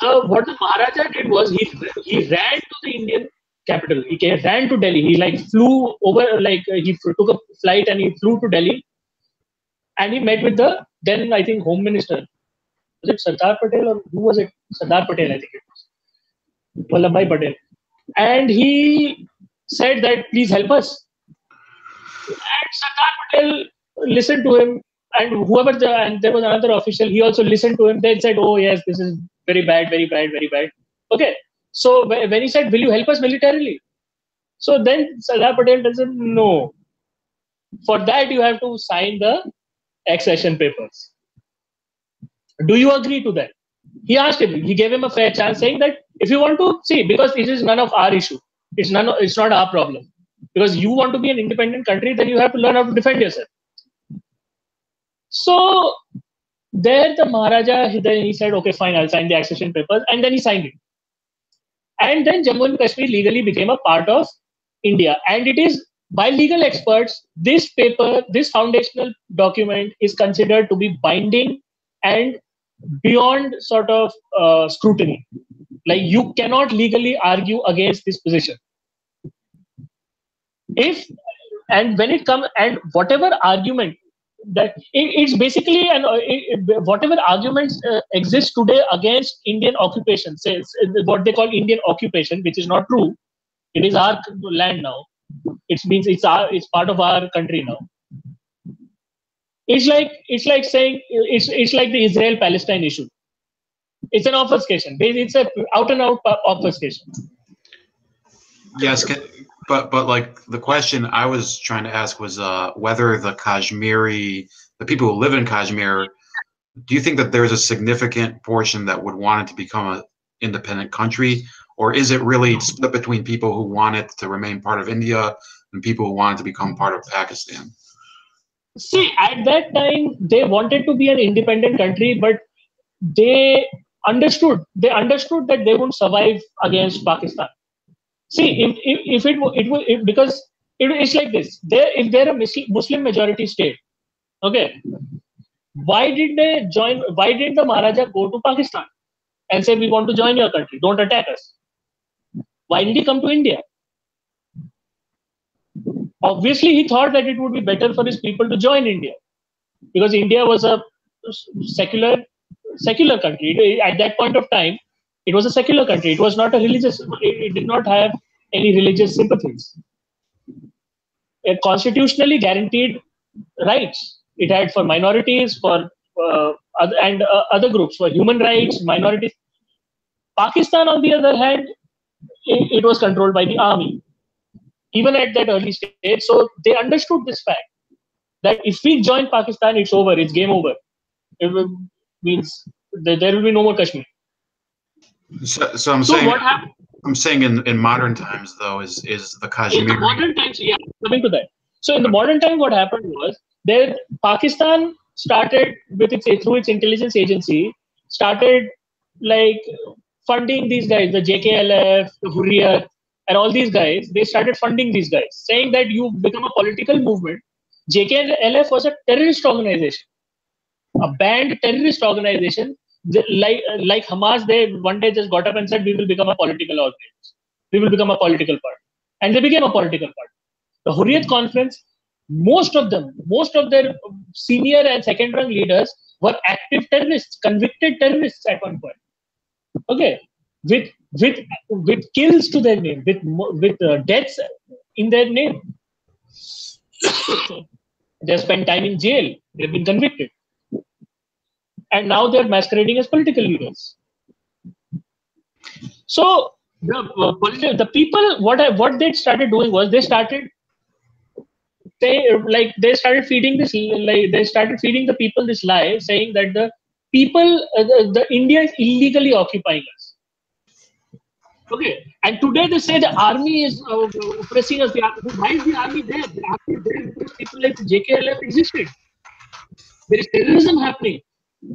What the Maharaja did was he ran to the Indian capital. He ran to Delhi. He flew over, he took a flight and he flew to Delhi, and he met with the then I think Home Minister. Was it Sardar Patel or who was it? Sardar Patel, I think it was. Vallabhbhai Patel. And he said that please help us. And Sardar Patel listened to him, and and there was another official, he also listened to him. They said, oh yes, this is very bad, very bad, very bad. Okay. So when he said, will you help us militarily? So then Sardar Patel said, no. For that, you have to sign the accession papers. Do you agree to that? He asked him, he gave him a fair chance, saying that if you want to see, because it is none of our issue, it's not our problem. Because you want to be an independent country, then you have to learn how to defend yourself. So there the Maharaja, then he said, okay, fine, I'll sign the accession papers. And then he signed it. And then Jammu and Kashmir legally became a part of India. And it is, by legal experts, this paper, this foundational document is considered to be binding and beyond sort of scrutiny. Like you cannot legally argue against this position. When it comes, and whatever argument that it's basically whatever arguments exist today against Indian occupation, say what they call Indian occupation, which is not true. It is our land now. It means it's part of our country now. It's like saying it's like the Israel-Palestine issue. It's an obfuscation. It's a out and out obfuscation. Yes, but like the question I was trying to ask was whether the people who live in Kashmir, do you think that there's a significant portion that would want it to become an independent country, or is it really split between people who want it to remain part of India and people who want it to become part of Pakistan? See, at that time, they wanted to be an independent country, but they understood that they won't survive against Pakistan. See, because it's like this. If they're a Muslim majority state, okay, why did they join? Why did the Maharaja go to Pakistan and say, we want to join your country, don't attack us? Why did he come to India? Obviously, he thought that it would be better for his people to join India, because India was a secular country. At that point of time, it was a secular country. It was not a religious. It did not have any religious sympathies. constitutionally guaranteed rights. It had for minorities, for other groups, for human rights, minorities. Pakistan, on the other hand, it was controlled by the army, even at that early stage. So they understood this fact that if we join Pakistan, it's over, it's game over. It means there will be no more Kashmir. So I'm saying, what happened? I'm saying in modern times, though, is the Kashmir. In the modern times, yeah, coming to that. So in the modern time, what happened was there Pakistan started with through its intelligence agency, started like funding these guys, the JKLF, the Hurriyat, and all these guys. They started funding these guys, saying that you become a political movement. JKLF was a terrorist organization, a banned terrorist organization. Like Hamas, they one day just got up and said, "We will become a political organization. We will become a political party," and they became a political party. The Hurriyat Conference, most of their senior and second-rang leaders were active terrorists, convicted terrorists at one point. Okay, with with kills to their name, with deaths in their name. They spent time in jail. They've been convicted, and now they're masquerading as political leaders. So the people, what they started doing was they started feeding the people this lie, saying that the people, the India is illegally occupying us. Okay, and today they say the army is oppressing us. Why is the army there? The army is there because people like JKLF existed. There is terrorism happening.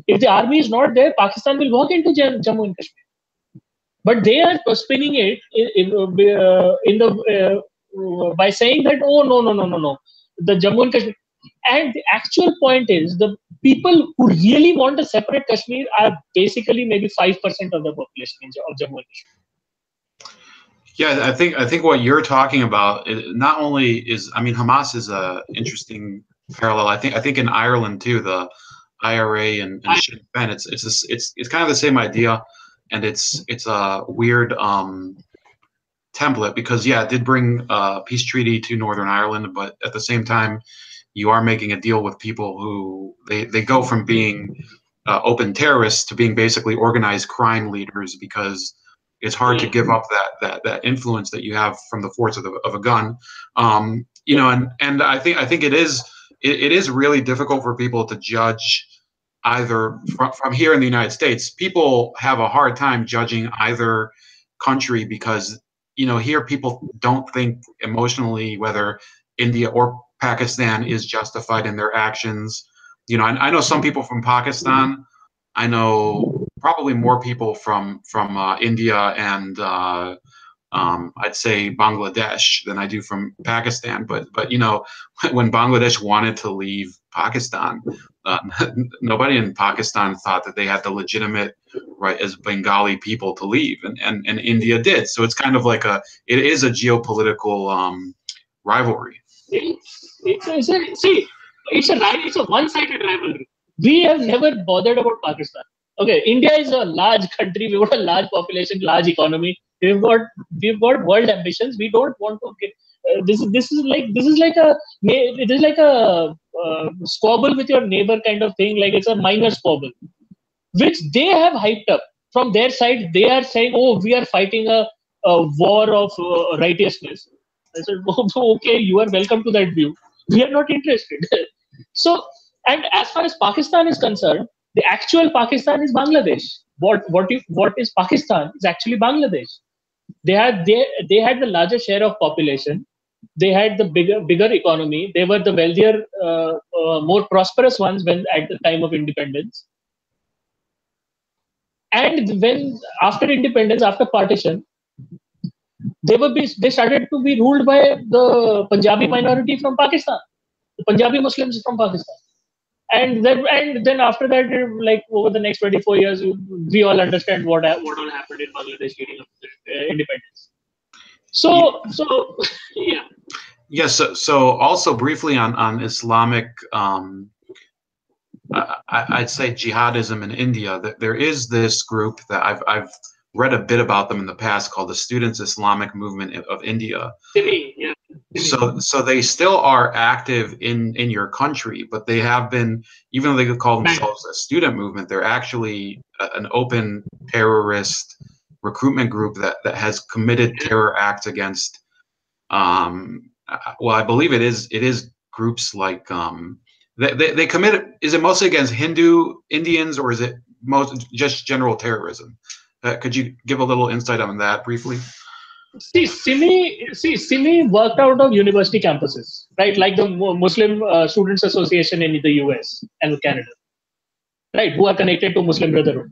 If the army is not there, Pakistan will walk into Jammu and Kashmir. But they are spinning it by saying that, oh, no, the Jammu and Kashmir. And the actual point is, the people who really want a separate Kashmir are basically maybe 5% of the population of Jammu and Kashmir. Yeah, I think what you're talking about not only is, I mean, Hamas is a interesting parallel. I think in Ireland too, the IRA and Sinn Féin, it's kind of the same idea, and it's a weird template because it did bring a peace treaty to Northern Ireland, but at the same time, you are making a deal with people who they go from being open terrorists to being basically organized crime leaders because it's hard to give up that influence that you have from the force of a gun, and I think it is really difficult for people to judge either from here in the United States. People have a hard time judging either country because here people don't think emotionally whether India or Pakistan is justified in their actions. I know some people from Pakistan. I know probably more people from India and I'd say Bangladesh than I do from Pakistan. But when Bangladesh wanted to leave Pakistan, nobody in Pakistan thought that they had the legitimate right as Bengali people to leave, and India did. So it's kind of like it is a geopolitical rivalry. It's a one-sided rivalry. We have never bothered about Pakistan. Okay, India is a large country. We've got a large population, large economy. We've got world ambitions. We don't want to get this is like a squabble with your neighbor kind of thing. Like it's a minor squabble, which they have hyped up from their side. They are saying, "Oh, we are fighting a war of righteousness." I said, "Okay, you are welcome to that view. We are not interested." So, and as far as Pakistan is concerned, the actual Pakistan is Bangladesh. What is Pakistan is actually Bangladesh. They had the larger share of population. They had the bigger economy. They were the wealthier, more prosperous ones when at the time of independence. And when after independence, after partition, they started to be ruled by the Punjabi minority from Pakistan, the Punjabi Muslims from Pakistan. And then after that, like over the next 24 years, we all understand what all happened in Bangladesh during independence. So yeah. Yes. So also briefly on Islamic, I'd say jihadism in India. There is this group that I've read a bit about them in the past called the Students Islamic Movement of India. Yeah. So they still are active in your country, but they have been, even though they could call themselves a student movement, they're actually an open terrorist recruitment group that has committed terror acts against. Well, I believe it is groups like they commit. Is it mostly against Hindu Indians, or is it most just general terrorism? Could you give a little insight on that briefly? Simi worked out of university campuses, right? Like the Muslim Students Association in the US and Canada, right? Who are connected to Muslim Brotherhood.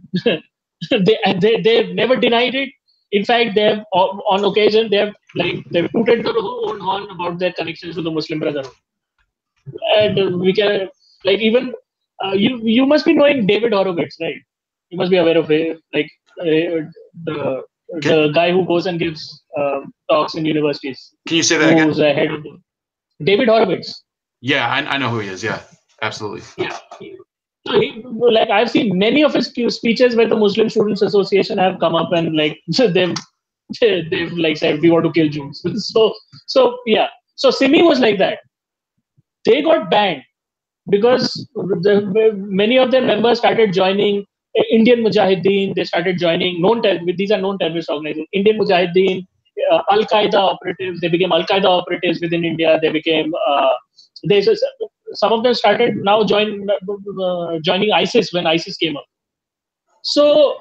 They've never denied it. In fact, they have on occasion they've tooted their own horn about their connections to the Muslim Brotherhood. And we can even you must be knowing David Horowitz, right? You must be aware of it, like the guy who goes and gives talks in universities. Can you say that again? Who's ahead of David Horowitz. Yeah, I know who he is. Yeah, absolutely. Yeah. So like I've seen many of his speeches where the Muslim Students Association have come up and like they've like said we want to kill Jews. So yeah. So Simi was like that. They got banned because many of their members started joining Indian Mujahideen. They started joining these are known terrorist organizations. Indian Mujahideen, Al Qaeda operatives. They became Al Qaeda operatives within India. They became some of them started now joining ISIS when ISIS came up. So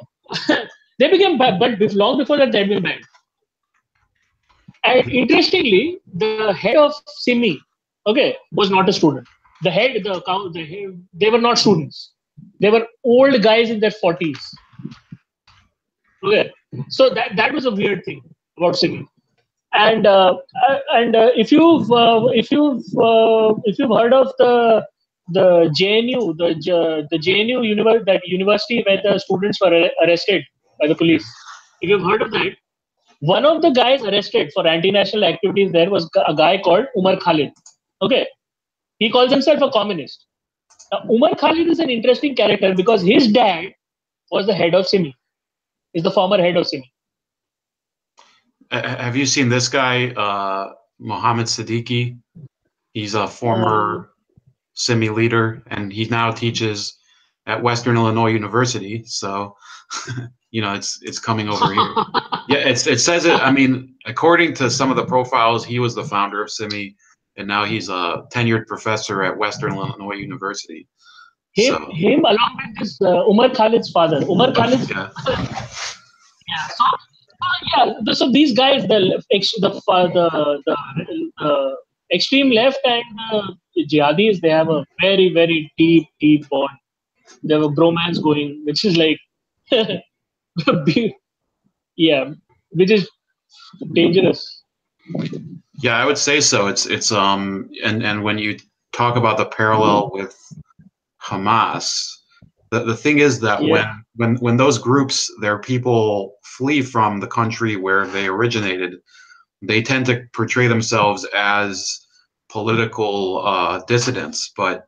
they became banned, but long before that they had been banned. And interestingly, the head of Simi, was not a student. The head, they were not students. They were old guys in their 40s. Okay, so that was a weird thing about Simi. And if you've heard of the JNU, the JNU university where the students were arrested by the police, if you've heard of that, one of the guys arrested for anti-national activities there was a guy called Umar Khalid. Okay, he calls himself a communist. Now, Umar Khalid is an interesting character because his dad was the head of Simi. Is the former head of Simi. Have you seen this guy, Mohammed Siddiqui? He's a former Simi leader, and he now teaches at Western Illinois University. So, it's coming over here. Yeah, it says it. I mean, according to some of the profiles, he was the founder of Simi, and now he's a tenured professor at Western Illinois University. Him along with this Umar Khalid's father. Umar Khalid's. Yeah. Yeah. So these guys, the extreme left and the jihadis, they have a very, very deep bond. They have a bromance going, which is like, which is dangerous. Yeah, I would say so. It's and when you talk about the parallel with Hamas, the thing is that when those groups, their people flee from the country where they originated, they tend to portray themselves as political dissidents. But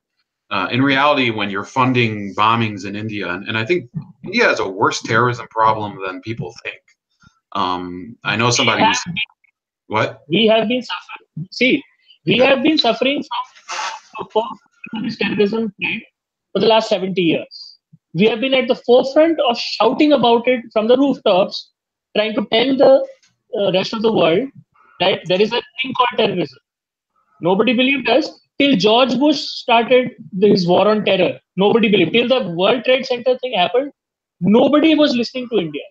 in reality, when you're funding bombings in India, and I think India has a worse terrorism problem than people think. I know somebody. What? We have been suffering. See, we have been suffering from this terrorism for the last 70 years. We have been at the forefront of shouting about it from the rooftops, trying to tell the rest of the world that there is a thing called terrorism. Nobody believed us till George Bush started his war on terror. Nobody believed. Till the World Trade Center thing happened, nobody was listening to India.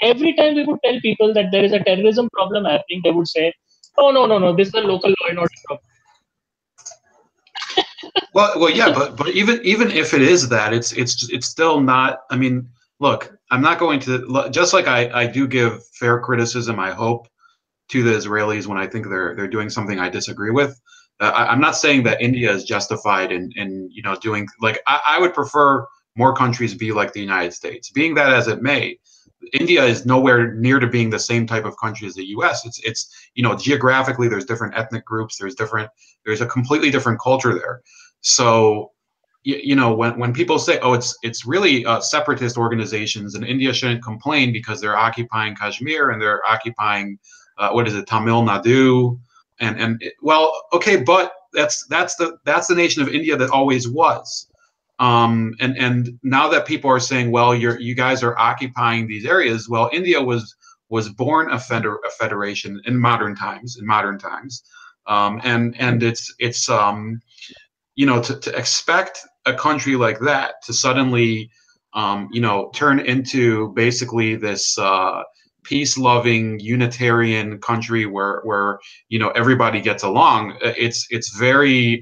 Every time we would tell people that there is a terrorism problem happening, they would say, "Oh no, this is a local law and order problem." Well, yeah, but even if it is that, it's still not. I mean, look, I'm not going to, just like I do give fair criticism, I hope, to the Israelis when I think they're doing something I disagree with. I'm not saying that India is justified in doing, like, I would prefer more countries be like the United States. Being that as it may, India is nowhere near to being the same type of country as the U.S. It's geographically there's different ethnic groups, there's a completely different culture there. So when people say, oh, it's really separatist organizations and India shouldn't complain because they're occupying Kashmir and they're occupying Tamil Nadu, Well, okay, but that's the nation of India that always was. And now that people are saying, well, you guys are occupying these areas, well, India was born a federation in modern times, and it's to expect a country like that to suddenly turn into basically this peace-loving Unitarian country where everybody gets along. It's very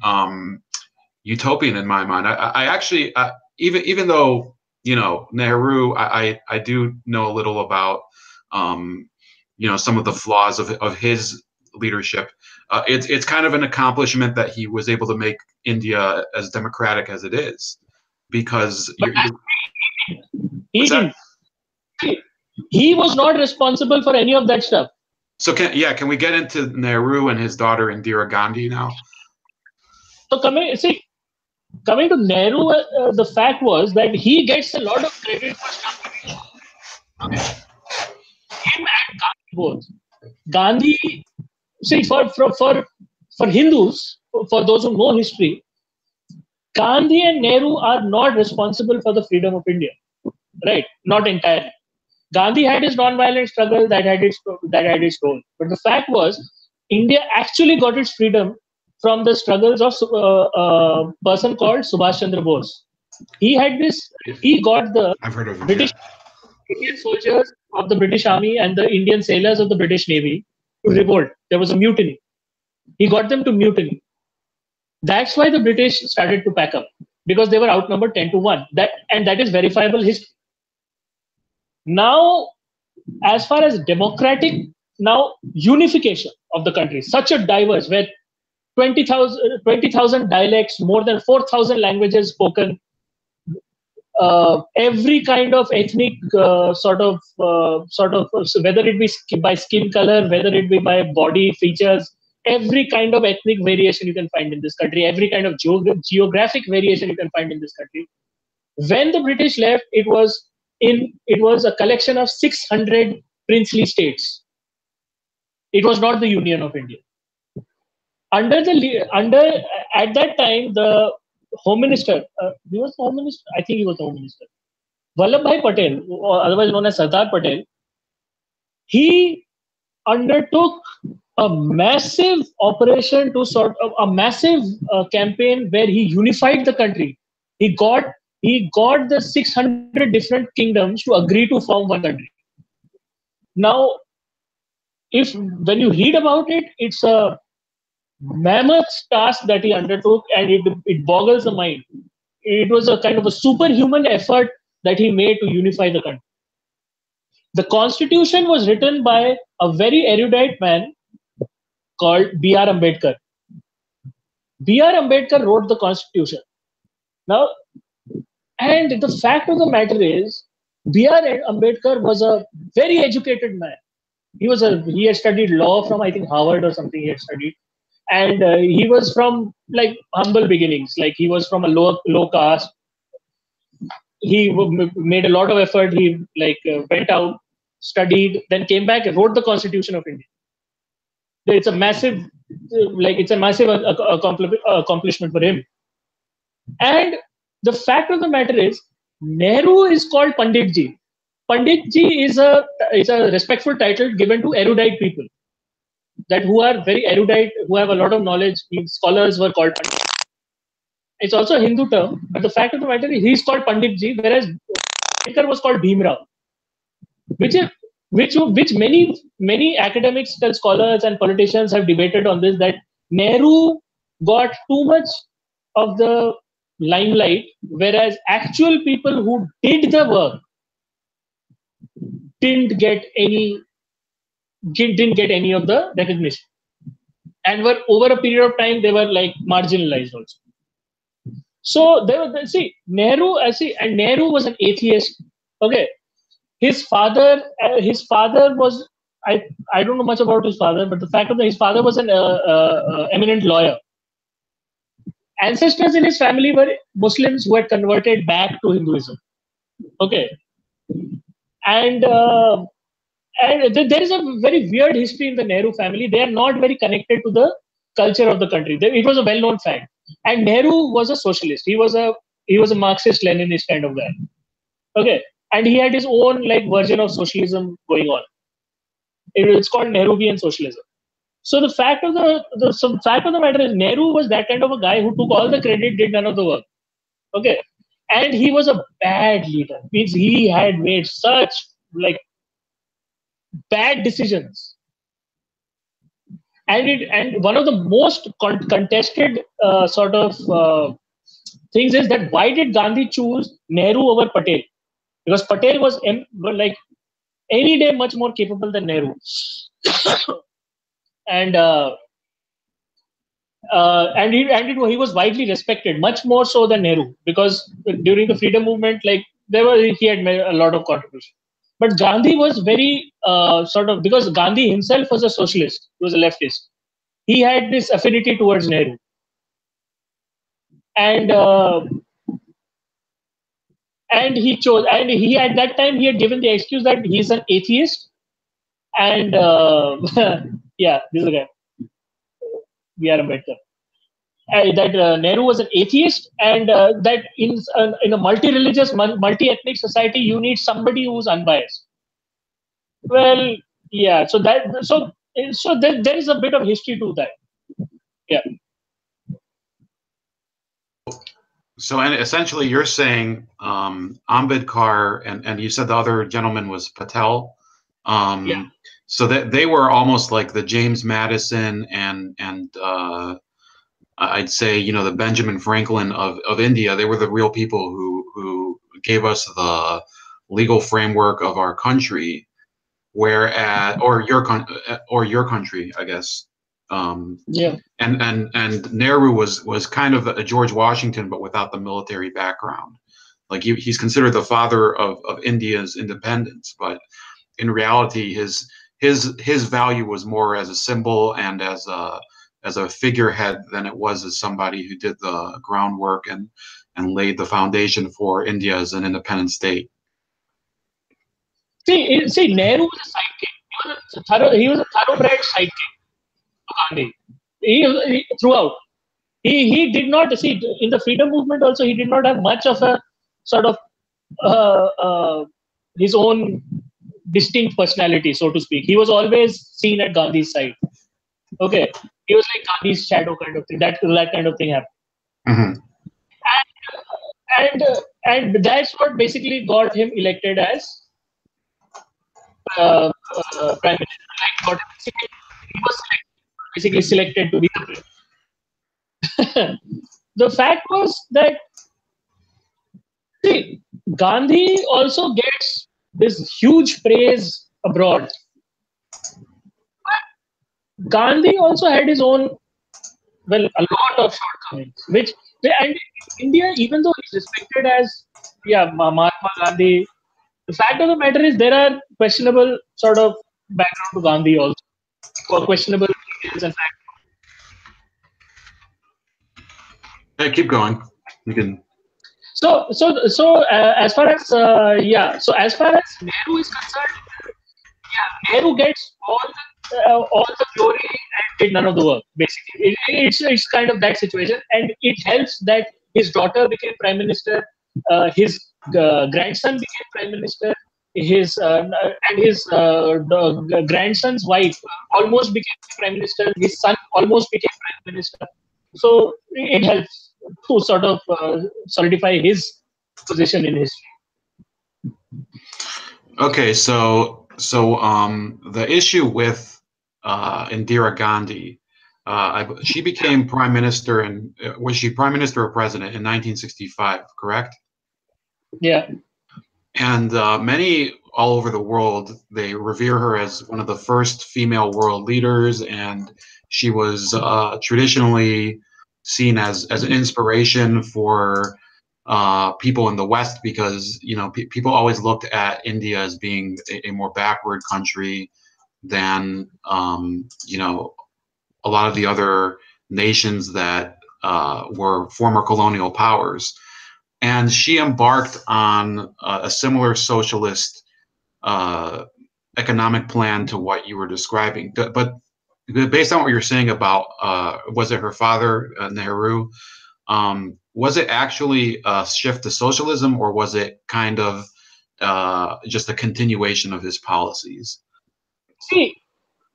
utopian in my mind. I actually even though Nehru, I do know a little about some of the flaws of his leadership. It's kind of an accomplishment that he was able to make India as democratic as it is, because he didn't. He was not responsible for any of that stuff. So can we get into Nehru and his daughter Indira Gandhi now? So coming to Nehru, the fact was that he gets a lot of credit for stuff. Okay. Him and Gandhi both. Gandhi, for Hindus, for those who know history, Gandhi and Nehru are not responsible for the freedom of India, right? Not entirely. Gandhi had his non-violent struggle that had its role, but the fact was, India actually got its freedom from the struggles of a person called Subhash Chandra Bose. He got the British Indian soldiers of the British Army and the Indian sailors of the British Navy to revolt. There was a mutiny. He got them to mutiny. That's why the British started to pack up, because they were outnumbered 10-1. That is verifiable history. Now, as far as unification of the country, such a diverse, where 20,000 dialects, more than 4,000 languages spoken, every kind of ethnic whether it be by skin color, whether it be by body features, every kind of ethnic variation you can find in this country, every kind of geographic variation you can find in this country. When the British left, it was a collection of 600 princely states. It was not the Union of India. At that time, the Home Minister, he was the Home Minister. I think he was the Home Minister. Vallabhbhai Patel, or otherwise known as Sardar Patel, he undertook a massive operation a massive campaign where he unified the country. He got the 600 different kingdoms to agree to form one country. Now, when you read about it, it's a mammoth task that he undertook, and it boggles the mind. It was a kind of a superhuman effort that he made to unify the country. The constitution was written by a very erudite man called B.R. Ambedkar. B.R. Ambedkar wrote the constitution. Now, and the fact of the matter is, B.R. Ambedkar was a very educated man. He had studied law from, I think, Harvard or something. He had studied, and he was from like humble beginnings. Like he was from a low caste. He made a lot of effort. He went out, studied, then came back and wrote the Constitution of India. It's a massive accomplishment for him. And the fact of the matter is, Nehru is called Pandit Ji. Pandit Ji is a respectful title given to erudite people, who are very erudite, who have a lot of knowledge. Scholars were called Pandit. It's also a Hindu term, but the fact of the matter is, he's called Pandit Ji, whereas Ambedkar was called Bhimrao, which many academics, scholars, and politicians have debated on this, that Nehru got too much of the limelight, whereas actual people who did the work didn't get any of the recognition, and were over a period of time they were marginalized also. So Nehru was an atheist. Okay, his father was, I don't know much about his father, but the fact of his father was an eminent lawyer. Ancestors in his family were Muslims who had converted back to Hinduism. Okay, and And there is a very weird history in the Nehru family. They are not very connected to the culture of the country. It was a well-known fact. And Nehru was a socialist. He was a Marxist Leninist kind of guy. Okay, and he had his own like version of socialism going on. It's called Nehruvian socialism. So the fact of the matter is Nehru was that kind of a guy who took all the credit, did none of the work. Okay, and he was a bad leader. Means he had made such like bad decisions, and one of the most contested sort of things is that why did Gandhi choose Nehru over Patel? Because Patel was like any day much more capable than Nehru, and he was widely respected, much more so than Nehru, because during the freedom movement, like he had made a lot of contribution. But Gandhi was very sort of, because Gandhi himself was a socialist, he was a leftist. He had this affinity towards Nehru, and he chose, and he at that time he had given the excuse that he's an atheist, and yeah, this is the guy. We are Ambedkar. That Nehru was an atheist, and that in a multi-religious, multi-ethnic society, you need somebody who's unbiased. Well, yeah. So there is a bit of history to that. Yeah. So, and essentially, you're saying Ambedkar, and you said the other gentleman was Patel. Yeah. So that they were almost like the James Madison and I'd say, the Benjamin Franklin of India. They were the real people who gave us the legal framework of our country, whereas or your country, I guess. Yeah. And Nehru was kind of a George Washington, but without the military background. Like he's considered the father of India's independence, but in reality, his value was more as a symbol and as a figurehead than it was as somebody who did the groundwork and laid the foundation for India as an independent state. See, Nehru was a sidekick. He was a thoroughbred sidekick to Gandhi. Throughout. He did not see in the freedom movement also. He did not have much of a sort of uh, uh, his own distinct personality, so to speak. He was always seen at Gandhi's side. Okay, he was like Gandhi's shadow kind of thing. That kind of thing happened. Mm-hmm. And that's what basically got him elected as prime minister. Like he was basically selected to be the president. The fact was that, see, Gandhi also gets this huge praise abroad. But Gandhi also had his own, well, a lot of shortcomings. And India, even though he's respected as, yeah, Mahatma Gandhi, the fact of the matter is there are questionable sort of background to Gandhi also, or questionable details and facts. Hey, keep going. You can. So as far as as far as Nehru is concerned, yeah, Nehru gets all the glory and did none of the work. Basically, it's kind of that situation, and it helps that his daughter became prime minister, his grandson became prime minister, his grandson's wife almost became prime minister. His son almost became prime minister. So it helps to sort of solidify his position in history. Okay, so the issue with Indira Gandhi, she became prime minister, and was she prime minister or president in 1965? Correct. Yeah. And many all over the world, they revere her as one of the first female world leaders, and she was traditionally seen as an inspiration for people in the West, because people always looked at India as being a more backward country than a lot of the other nations that were former colonial powers. And she embarked on a similar socialist economic plan to what you were describing. But based on what you're saying about, was it her father, Nehru? Was it actually a shift to socialism, or was it kind of just a continuation of his policies? See,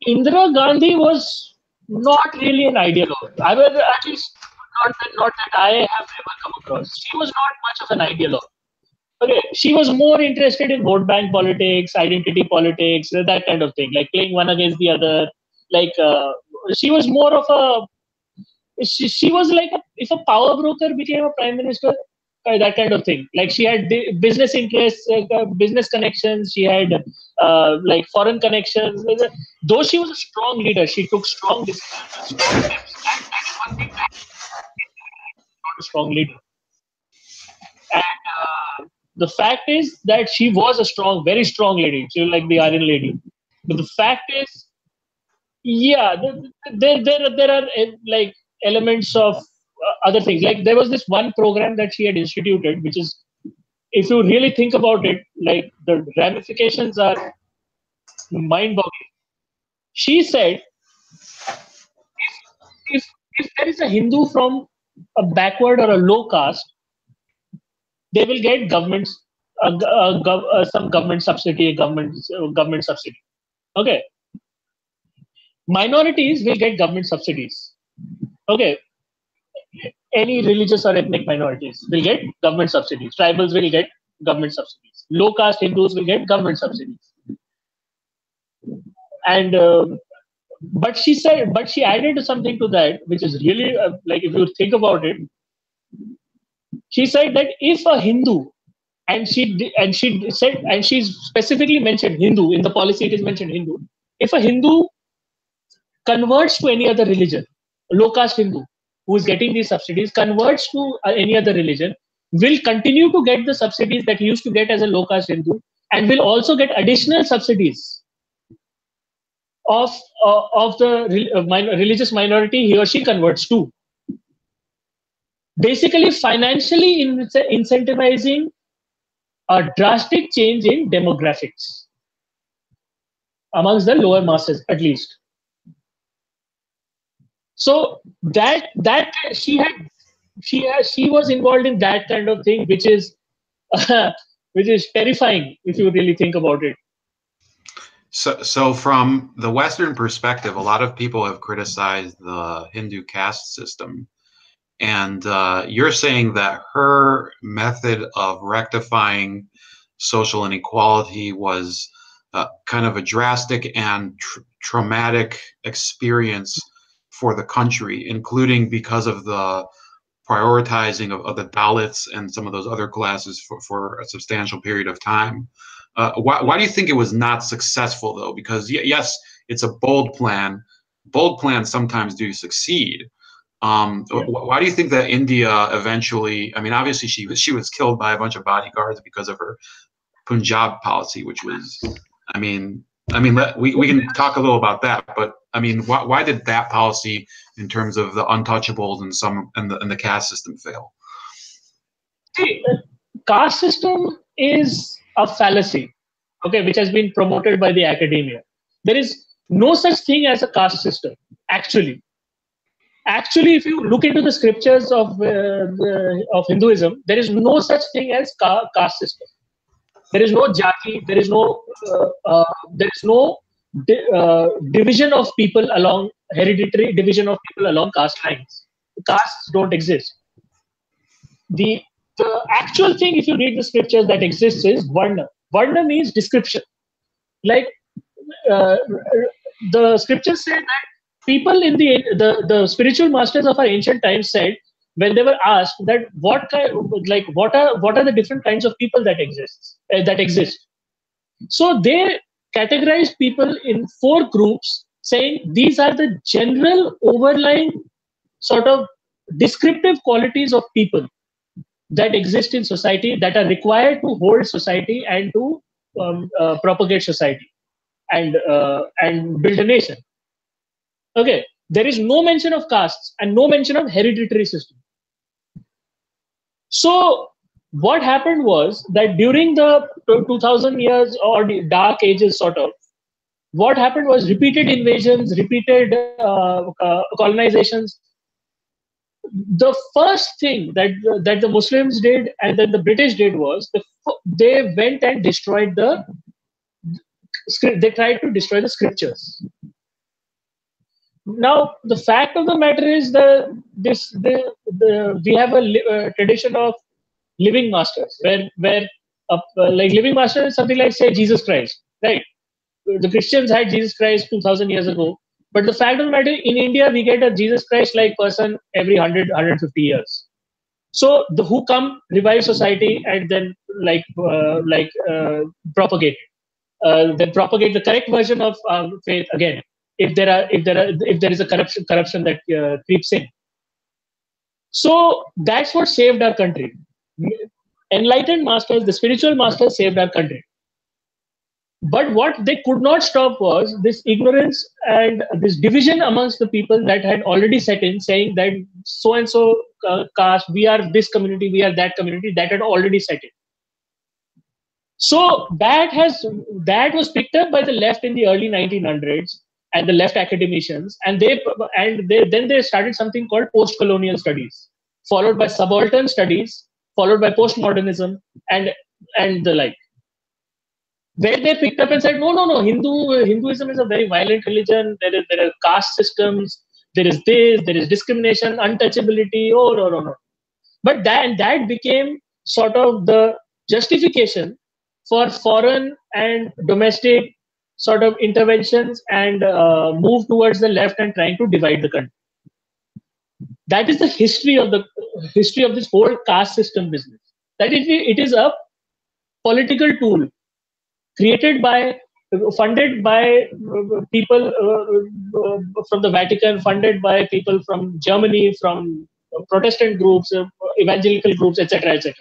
Indira Gandhi was not really an ideologue. I mean, at least not that I have ever come across. She was not much of an ideologue. Okay, she was more interested in vote bank politics, identity politics, that kind of thing, like playing one against the other. Like she was more of a. She was like if a power broker became a prime minister, that kind of thing. Like she had business interests, business connections. She had like foreign connections. Though she was a strong leader, she took strong decisions, strong steps. That is one thing that not a strong leader. And the fact is that she was a strong, very strong lady. She was like the Iron Lady. But the fact is, yeah, there are like elements of other things. Like there was this one program that she had instituted, which is, if you really think about it, like the ramifications are mind-boggling. She said, if there is a Hindu from a backward or a low caste, they will get some government subsidy, government subsidy. Okay, minorities will get government subsidies. Okay, any religious or ethnic minorities will get government subsidies. Tribals will get government subsidies. Low caste Hindus will get government subsidies. And but she added something to that, which is really like if you think about it, she said that if a Hindu, and she specifically mentioned Hindu in the policy. It is mentioned Hindu. If a Hindu converts to any other religion, low caste Hindu who is getting these subsidies converts to any other religion, will continue to get the subsidies that he used to get as a low caste Hindu, and will also get additional subsidies of the religious minority he or she converts to. Basically, financially incentivizing a drastic change in demographics amongst the lower masses, at least. So that she was involved in that kind of thing, which is which is terrifying if you really think about it. So from the Western perspective, a lot of people have criticized the Hindu caste system. And you're saying that her method of rectifying social inequality was kind of a drastic and traumatic experience for the country, including because of the prioritizing of the Dalits and some of those other classes for a substantial period of time. Why do you think it was not successful, though? Because yes, it's a bold plan. Bold plans sometimes do succeed. Why do you think that India eventually? I mean, obviously she was killed by a bunch of bodyguards because of her Punjab policy, which was, we can talk a little about that, but I mean, why did that policy, in terms of the untouchables and the caste system, fail? See, caste system is a fallacy, okay, which has been promoted by the academia. There is no such thing as a caste system, actually. Actually, if you look into the scriptures of Hinduism, there is no such thing as caste system. There is no jati. There is no division of people along hereditary division of people along caste lines. Castes don't exist. The actual thing, if you read the scriptures, that exists is varna. Varna means description. Like the scriptures say that people in the spiritual masters of our ancient times said, when they were asked that what are the different kinds of people that exist. So they categorized people in 4 groups, saying these are the general overlying sort of descriptive qualities of people that exist in society, that are required to hold society and to propagate society and build a nation. Okay, there is no mention of castes and no mention of hereditary system. So what happened was that during the 2000 years or the dark ages, sort of, what happened was repeated invasions, repeated colonizations. The first thing that the Muslims did and then the British did was they went and destroyed the script. They tried to destroy the scriptures. Now, the fact of the matter is we have a tradition of living masters, where like living master is something like, say, Jesus Christ, right? The Christians had Jesus Christ 2,000 years ago, but the fact of the matter, in India, we get a Jesus Christ like person every 150 years. So the who come revive society and then propagate then propagate the correct version of faith again. If there is a corruption that creeps in. So that's what saved our country. Enlightened masters, the spiritual masters, saved our country. But what they could not stop was this ignorance and this division amongst the people that had already set in, saying that so and so caste, we are this community, we are that community, that had already set in. So that was picked up by the left in the early 1900s and the left academicians, and then they started something called post-colonial studies, followed by subaltern studies, followed by postmodernism, and the like. Where they picked up and said, no, Hinduism is a very violent religion. There are caste systems. There is this. There is discrimination, untouchability. Oh no. But that became sort of the justification for foreign and domestic sort of interventions and move towards the left and trying to divide the country. That is the history of this whole caste system business. That it is a political tool funded by people from the Vatican, funded by people from Germany, from Protestant groups, evangelical groups, etc., etc.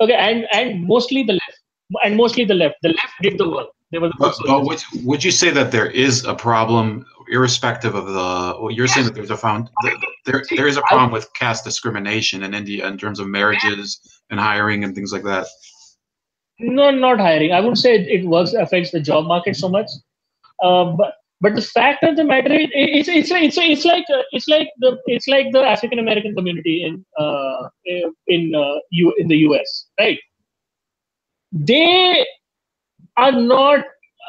Okay, and mostly the left, The left did the work. They were the but would you say that there is a problem, irrespective of the? Well, you're saying that there is a problem with caste discrimination in India in terms of marriages and hiring and things like that. No, not hiring. I wouldn't say it affects the job market so much. But the fact of the matter is, it's like the African American community in the US, right? They are not.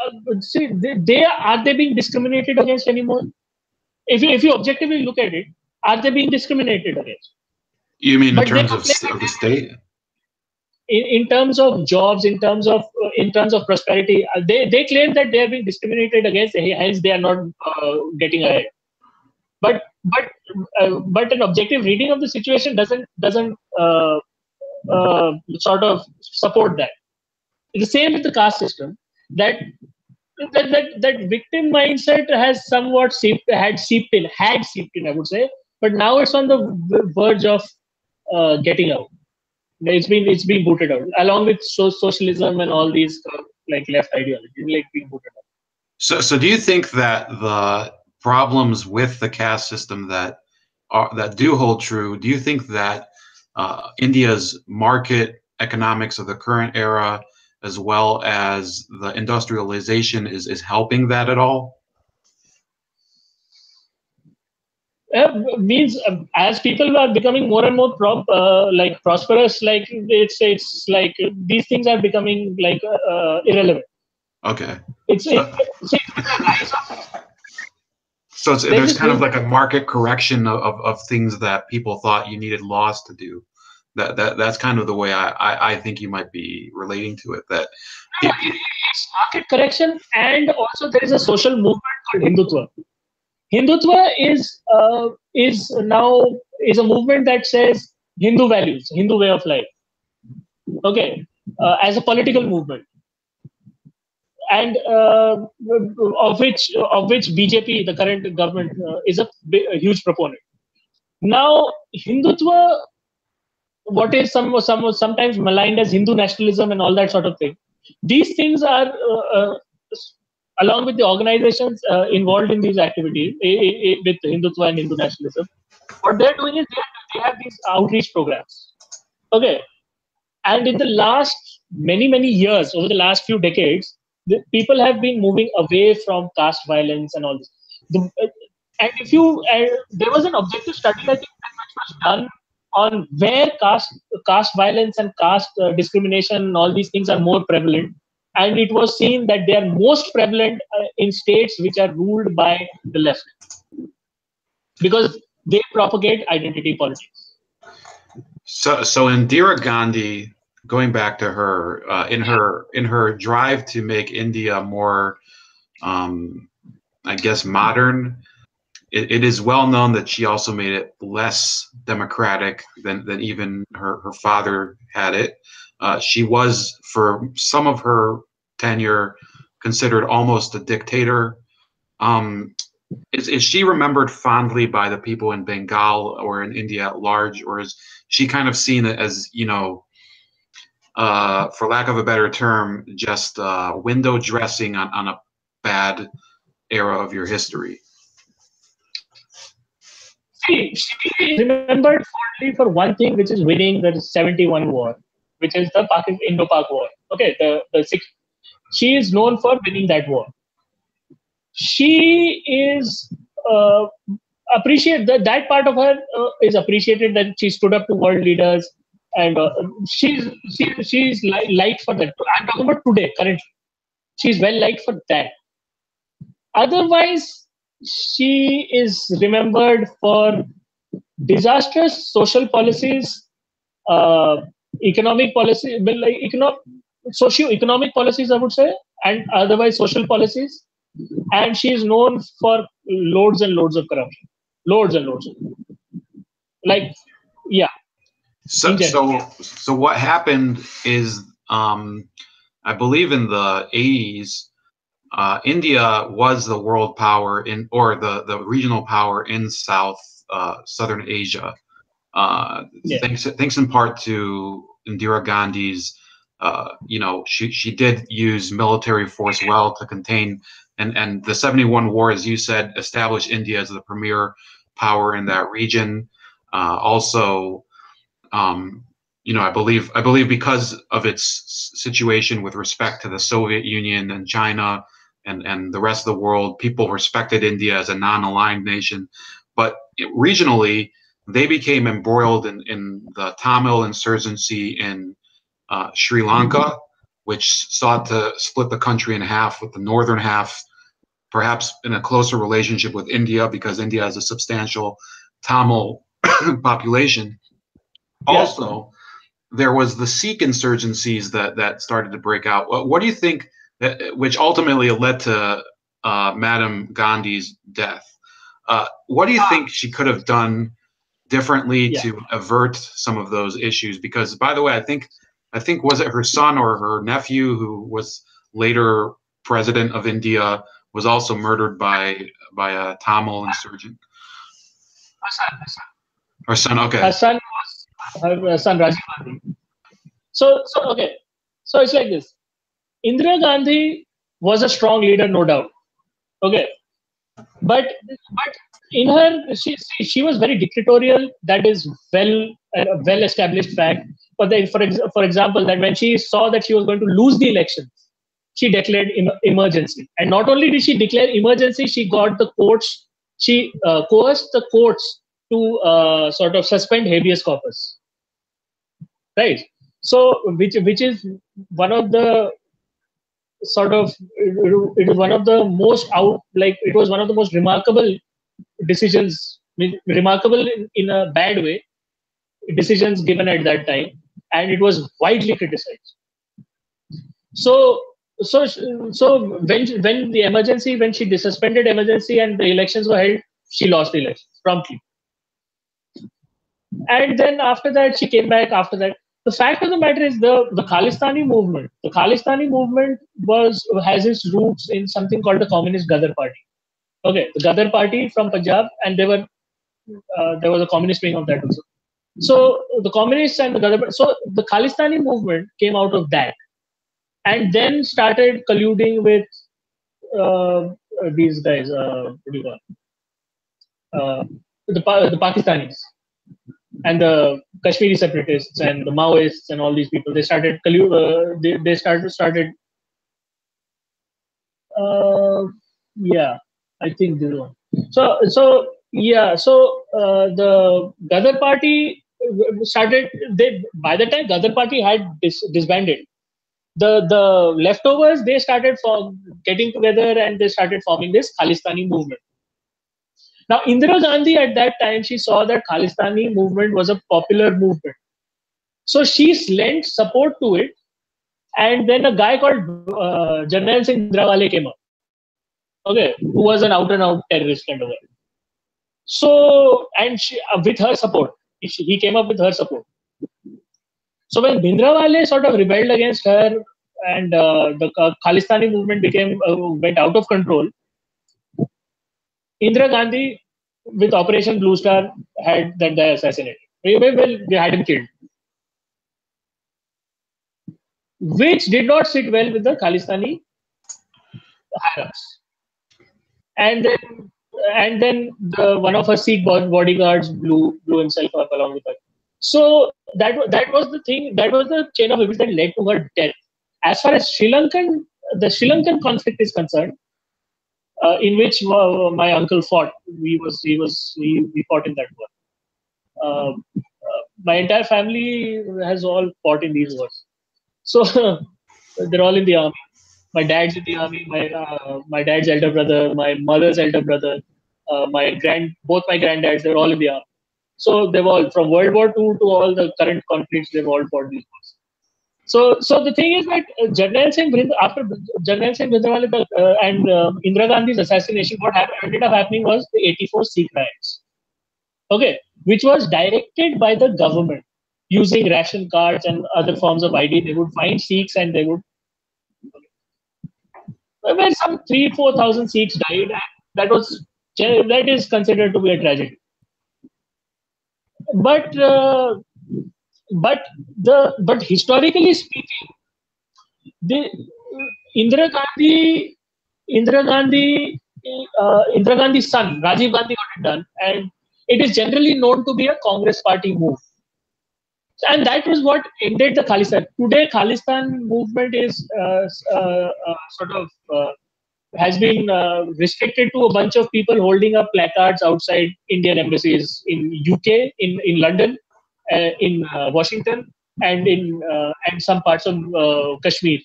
Are they being discriminated against anymore? If you objectively look at it, are they being discriminated against? You mean in terms of the state? In terms of jobs, in terms of prosperity, they claim that they are being discriminated against, hence they are not getting ahead. But an objective reading of the situation doesn't sort of support that. It's the same with the caste system. That victim mindset has somewhat seeped in, I would say, but now it's on the verge of getting out. It's been booted out, along with socialism and all these like left ideologies, like being booted out. So do you think that the problems with the caste system that do hold true? Do you think that India's market economics of the current era, as well as the industrialization, is helping that at all? Means as people are becoming more and more prosperous, like it's like these things are becoming like irrelevant. Okay. So there's kind of like a market correction of things that people thought you needed laws to do. That's kind of the way I think you might be relating to it. That it's market correction, and also there is a social movement called Hindutva. Hindutva is a movement that says Hindu values, Hindu way of life. Okay, as a political movement, and of which BJP, the current government, is a huge proponent. Now, Hindutva, what is sometimes maligned as Hindu nationalism and all that sort of thing. These things are, along with the organizations involved in these activities with Hindutva and Hindu nationalism, what they're doing is they have these outreach programs. Okay. And in the last many years, over the last few decades, people have been moving away from caste violence and all this. And if you, there was an objective study, I think, which was done on where caste violence and caste discrimination and all these things are more prevalent. And it was seen that they are most prevalent in states which are ruled by the left, because they propagate identity politics. So Indira Gandhi, going back to her, in her drive to make India more, I guess, modern, it is well known that she also made it less democratic than even her father had it. She was, for some of her tenure, considered almost a dictator. Is she remembered fondly by the people in Bengal or in India at large, or is she kind of seen as, for lack of a better term, just window dressing on a bad era of your history? See, she is remembered fondly for one thing, which is winning the 71 war, which is the Indo-Pak war. Okay, the six. She is known for winning that war. She is appreciate that part of her is appreciated, that she stood up to world leaders, and she's liked for that. I'm talking about today, currently. She's well liked for that. Otherwise, she is remembered for disastrous social policies, economic policy, socio-economic policies, I would say, and otherwise social policies. And she is known for loads and loads of corruption, loads and loads. Like, yeah. So what happened is, I believe in the 80s, India was the world power or the regional power in Southern Asia. Thanks in part to Indira Gandhi's, she did use military force well to contain, and the 71 war, as you said, established India as the premier power in that region. Also, I believe because of its situation with respect to the Soviet Union and China and the rest of the world, people respected India as a non-aligned nation. But regionally, they became embroiled in the Tamil insurgency in Sri Lanka, which sought to split the country in half, with the northern half perhaps in a closer relationship with India, because India has a substantial Tamil population. Yeah. Also, there was the Sikh insurgencies that started to break out. What do you think, which ultimately led to Madam Gandhi's death? What do you think she could have done differently to avert some of those issues? Because, by the way, I think was it her son or her nephew, who was later president of India, was also murdered by a Tamil insurgent? Her son. Okay. Her son was her son Rajiv Gandhi. So okay. So it's like this. Indira Gandhi was a strong leader, no doubt. Okay. But in her, she was very dictatorial. That is well established fact. But for example, that when she saw that she was going to lose the elections, she declared emergency. And not only did she declare emergency, she got the courts. She coerced the courts to sort of suspend habeas corpus. Right. So which is one of the sort of, it is one of the most it was one of the most remarkable decisions, remarkable in a bad way, decisions given at that time, and it was widely criticized. So when the emergency, when she suspended emergency and the elections were held, she lost the elections promptly. And then after that, she came back after that. The fact of the matter is the Khalistani movement. The Khalistani movement has its roots in something called the Communist Ghadar Party. Okay, the Ghadar Party from Punjab, and there was a communist wing of that also. So the communists and the Ghadar, so the Khalistani movement came out of that, and then started colluding with these guys. What do you call the Pakistanis and the Kashmiri separatists and the Maoists and all these people. They started Yeah, I think this one. The Ghadar party started. They by the time Ghadar party had disbanded, the leftovers they started getting together and they started forming this Khalistani movement. Now Indira Gandhi at that time she saw that Khalistani movement was a popular movement, so she lent support to it. And then a guy called Jarnail Singh Bhindranwale came up. Okay, who was an out and out terrorist kind of guy. So, and she, with her support, he came up with her support. So when Bhindranwale sort of rebelled against her and the Khalistani movement went out of control, Indira Gandhi with Operation Blue Star had that guy assassinated. Well, they had him killed, which did not sit well with the Khalistani higher-ups. And then one of her Sikh bodyguards blew himself up along with her. So that was the thing. That was the chain of events that led to her death. As far as the Sri Lankan conflict is concerned, in which my uncle fought, we fought in that war. My entire family has all fought in these wars. So they're all in the army. My dad's in the army. My dad's elder brother, my mother's elder brother, both my granddads, they're all in the army. So they've all, from World War II to all the current conflicts, they've all fought these wars. So the thing is that after Jarnail Singh Bhindranwale and Indira Gandhi's assassination, what ended up happening was the 84 Sikh riots. Okay, which was directed by the government using ration cards and other forms of ID. They would find Sikhs and they would. Well, some 3,000-4,000 Sikhs died. That is considered to be a tragedy. But historically speaking, Indira Gandhi's son Rajiv Gandhi got it done, and it is generally known to be a Congress party move. And that was what ended the Khalistan. Today, Khalistan movement is has been restricted to a bunch of people holding up placards outside Indian embassies in UK, in London, in Washington, and in and some parts of Kashmir.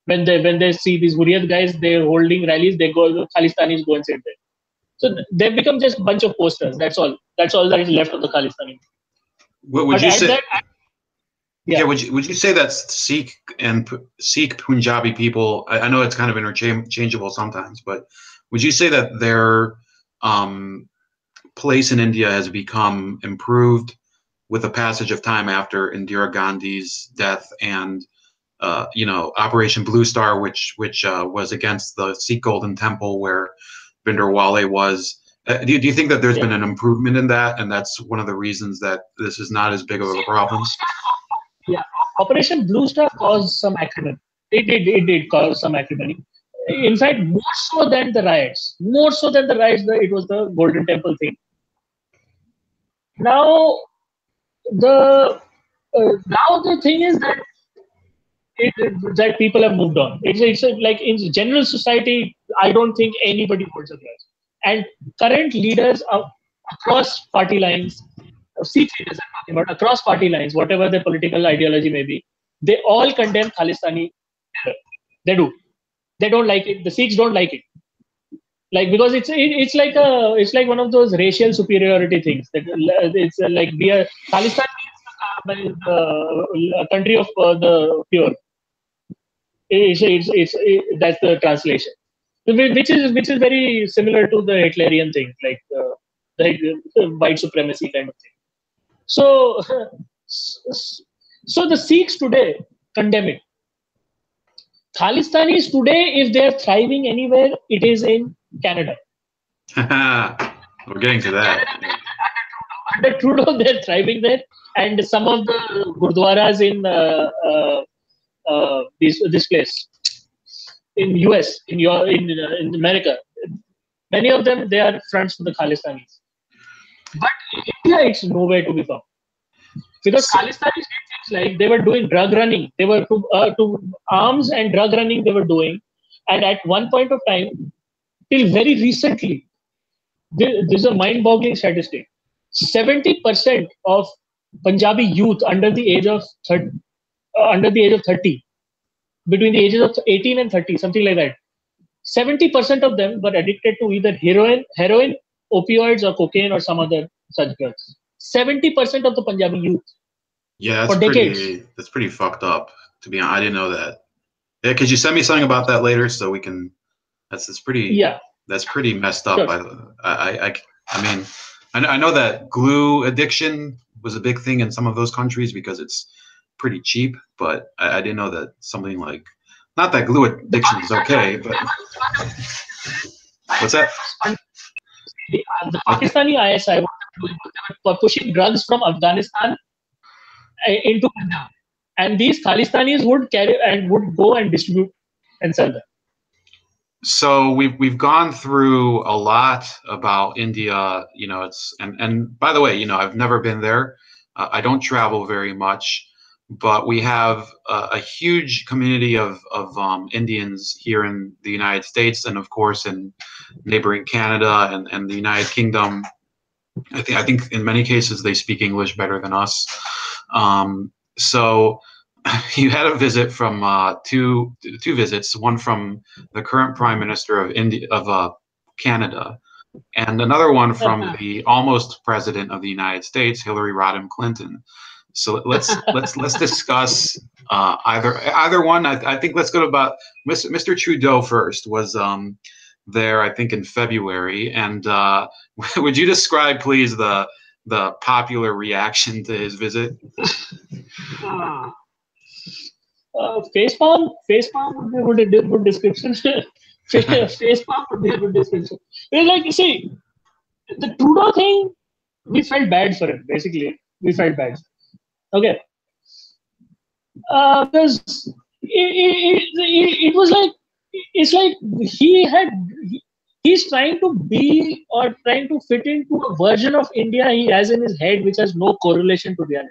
When they see these Hurriyat guys, they're holding rallies. They go, the Khalistanis go and sit there. So they become just a bunch of posters. That's all. That's all that is left of the Khalistani. Would you say? Yeah. Would you say that Sikh Punjabi people? I know it's kind of interchangeable sometimes, but would you say that their place in India has become improved with the passage of time after Indira Gandhi's death and Operation Blue Star, which was against the Sikh Golden Temple where Bhindranwale was? Do you think that there's been an improvement in that, and that's one of the reasons that this is not as big of a problem? Yeah, Operation Blue Star caused some acrimony. It did cause some acrimony. In fact, more so than the riots. It was the Golden Temple thing. Now, the thing is that that people have moved on. It's like in general society, I don't think anybody holds a grudge. And current leaders across party lines, Sikh leaders I'm talking about, across party lines, whatever their political ideology may be, they all condemn Khalistani terror. They do. They don't like it. The Sikhs don't like it. Like, because it's like one of those racial superiority things. That it's like Khalistan means the country of the pure. That's the translation, which is very similar to the Hitlerian thing, like the white supremacy kind of thing. So the Sikhs today condemn it. Khalistanis today, if they are thriving anywhere, it is in Canada. We're getting to that. Under Trudeau, they're thriving there, and some of the gurdwaras in this place in US, in America, many of them, they are fronts for the Khalistanis. But in India, it's nowhere to be found. Because Khalistanis did things like they were doing drug running. They were to arms and drug running they were doing. And at one point of time, till very recently, this is a mind-boggling statistic. 70% of Punjabi youth under the age of 30, between the ages of 18 and 30, something like that. 70% of them were addicted to either heroin, opioids, or cocaine or some other such drugs. 70% of the Punjabi youth. Yeah, for decades. That's pretty fucked up. To be honest, I didn't know that. Yeah, could you send me something about that later so we can? That's pretty. Yeah. That's pretty messed up. Sure. I mean, I know that glue addiction was a big thing in some of those countries because it's pretty cheap, but I didn't know that something like, not that glue addiction is okay, but what's that? The Pakistani ISI were pushing drugs from Afghanistan into Punjab, and these Khalistanis would carry and would go and distribute and sell them. So we've gone through a lot about India. You know, it's and by the way, you know, I've never been there. I don't travel very much, but we have a huge community of Indians here in the United States, and of course in neighboring Canada and the United Kingdom. I think in many cases they speak English better than us. So you had a visit from two visits, one from the current Prime Minister of Canada, and another one from the almost President of the United States, Hillary Rodham Clinton. So let's discuss either one. I think let's go to about Mr. Trudeau first. Was there, I think, in February, and would you describe, please, the popular reaction to his visit? Facepalm would be a good description. Facepalm would be a good description. It's like, you see, the Trudeau thing, we felt bad for him. Basically, we felt bad. Okay, because it was like, it's like he's trying to be or trying to fit into a version of India he has in his head, which has no correlation to reality.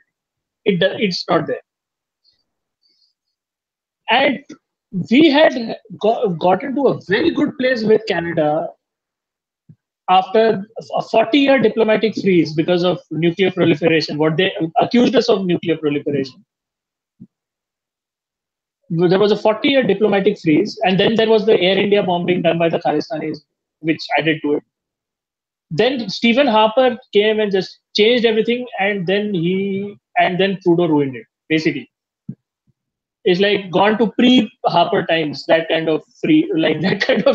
It's not there. And we had gotten to a very good place with Canada after a 40-year diplomatic freeze because of nuclear proliferation, what they accused us of nuclear proliferation. There was a 40-year diplomatic freeze, and then there was the Air India bombing done by the Khalistanis, which added to it. Then Stephen Harper came and just changed everything, and then Trudeau ruined it, basically. It's like gone to pre-Harper times. That kind of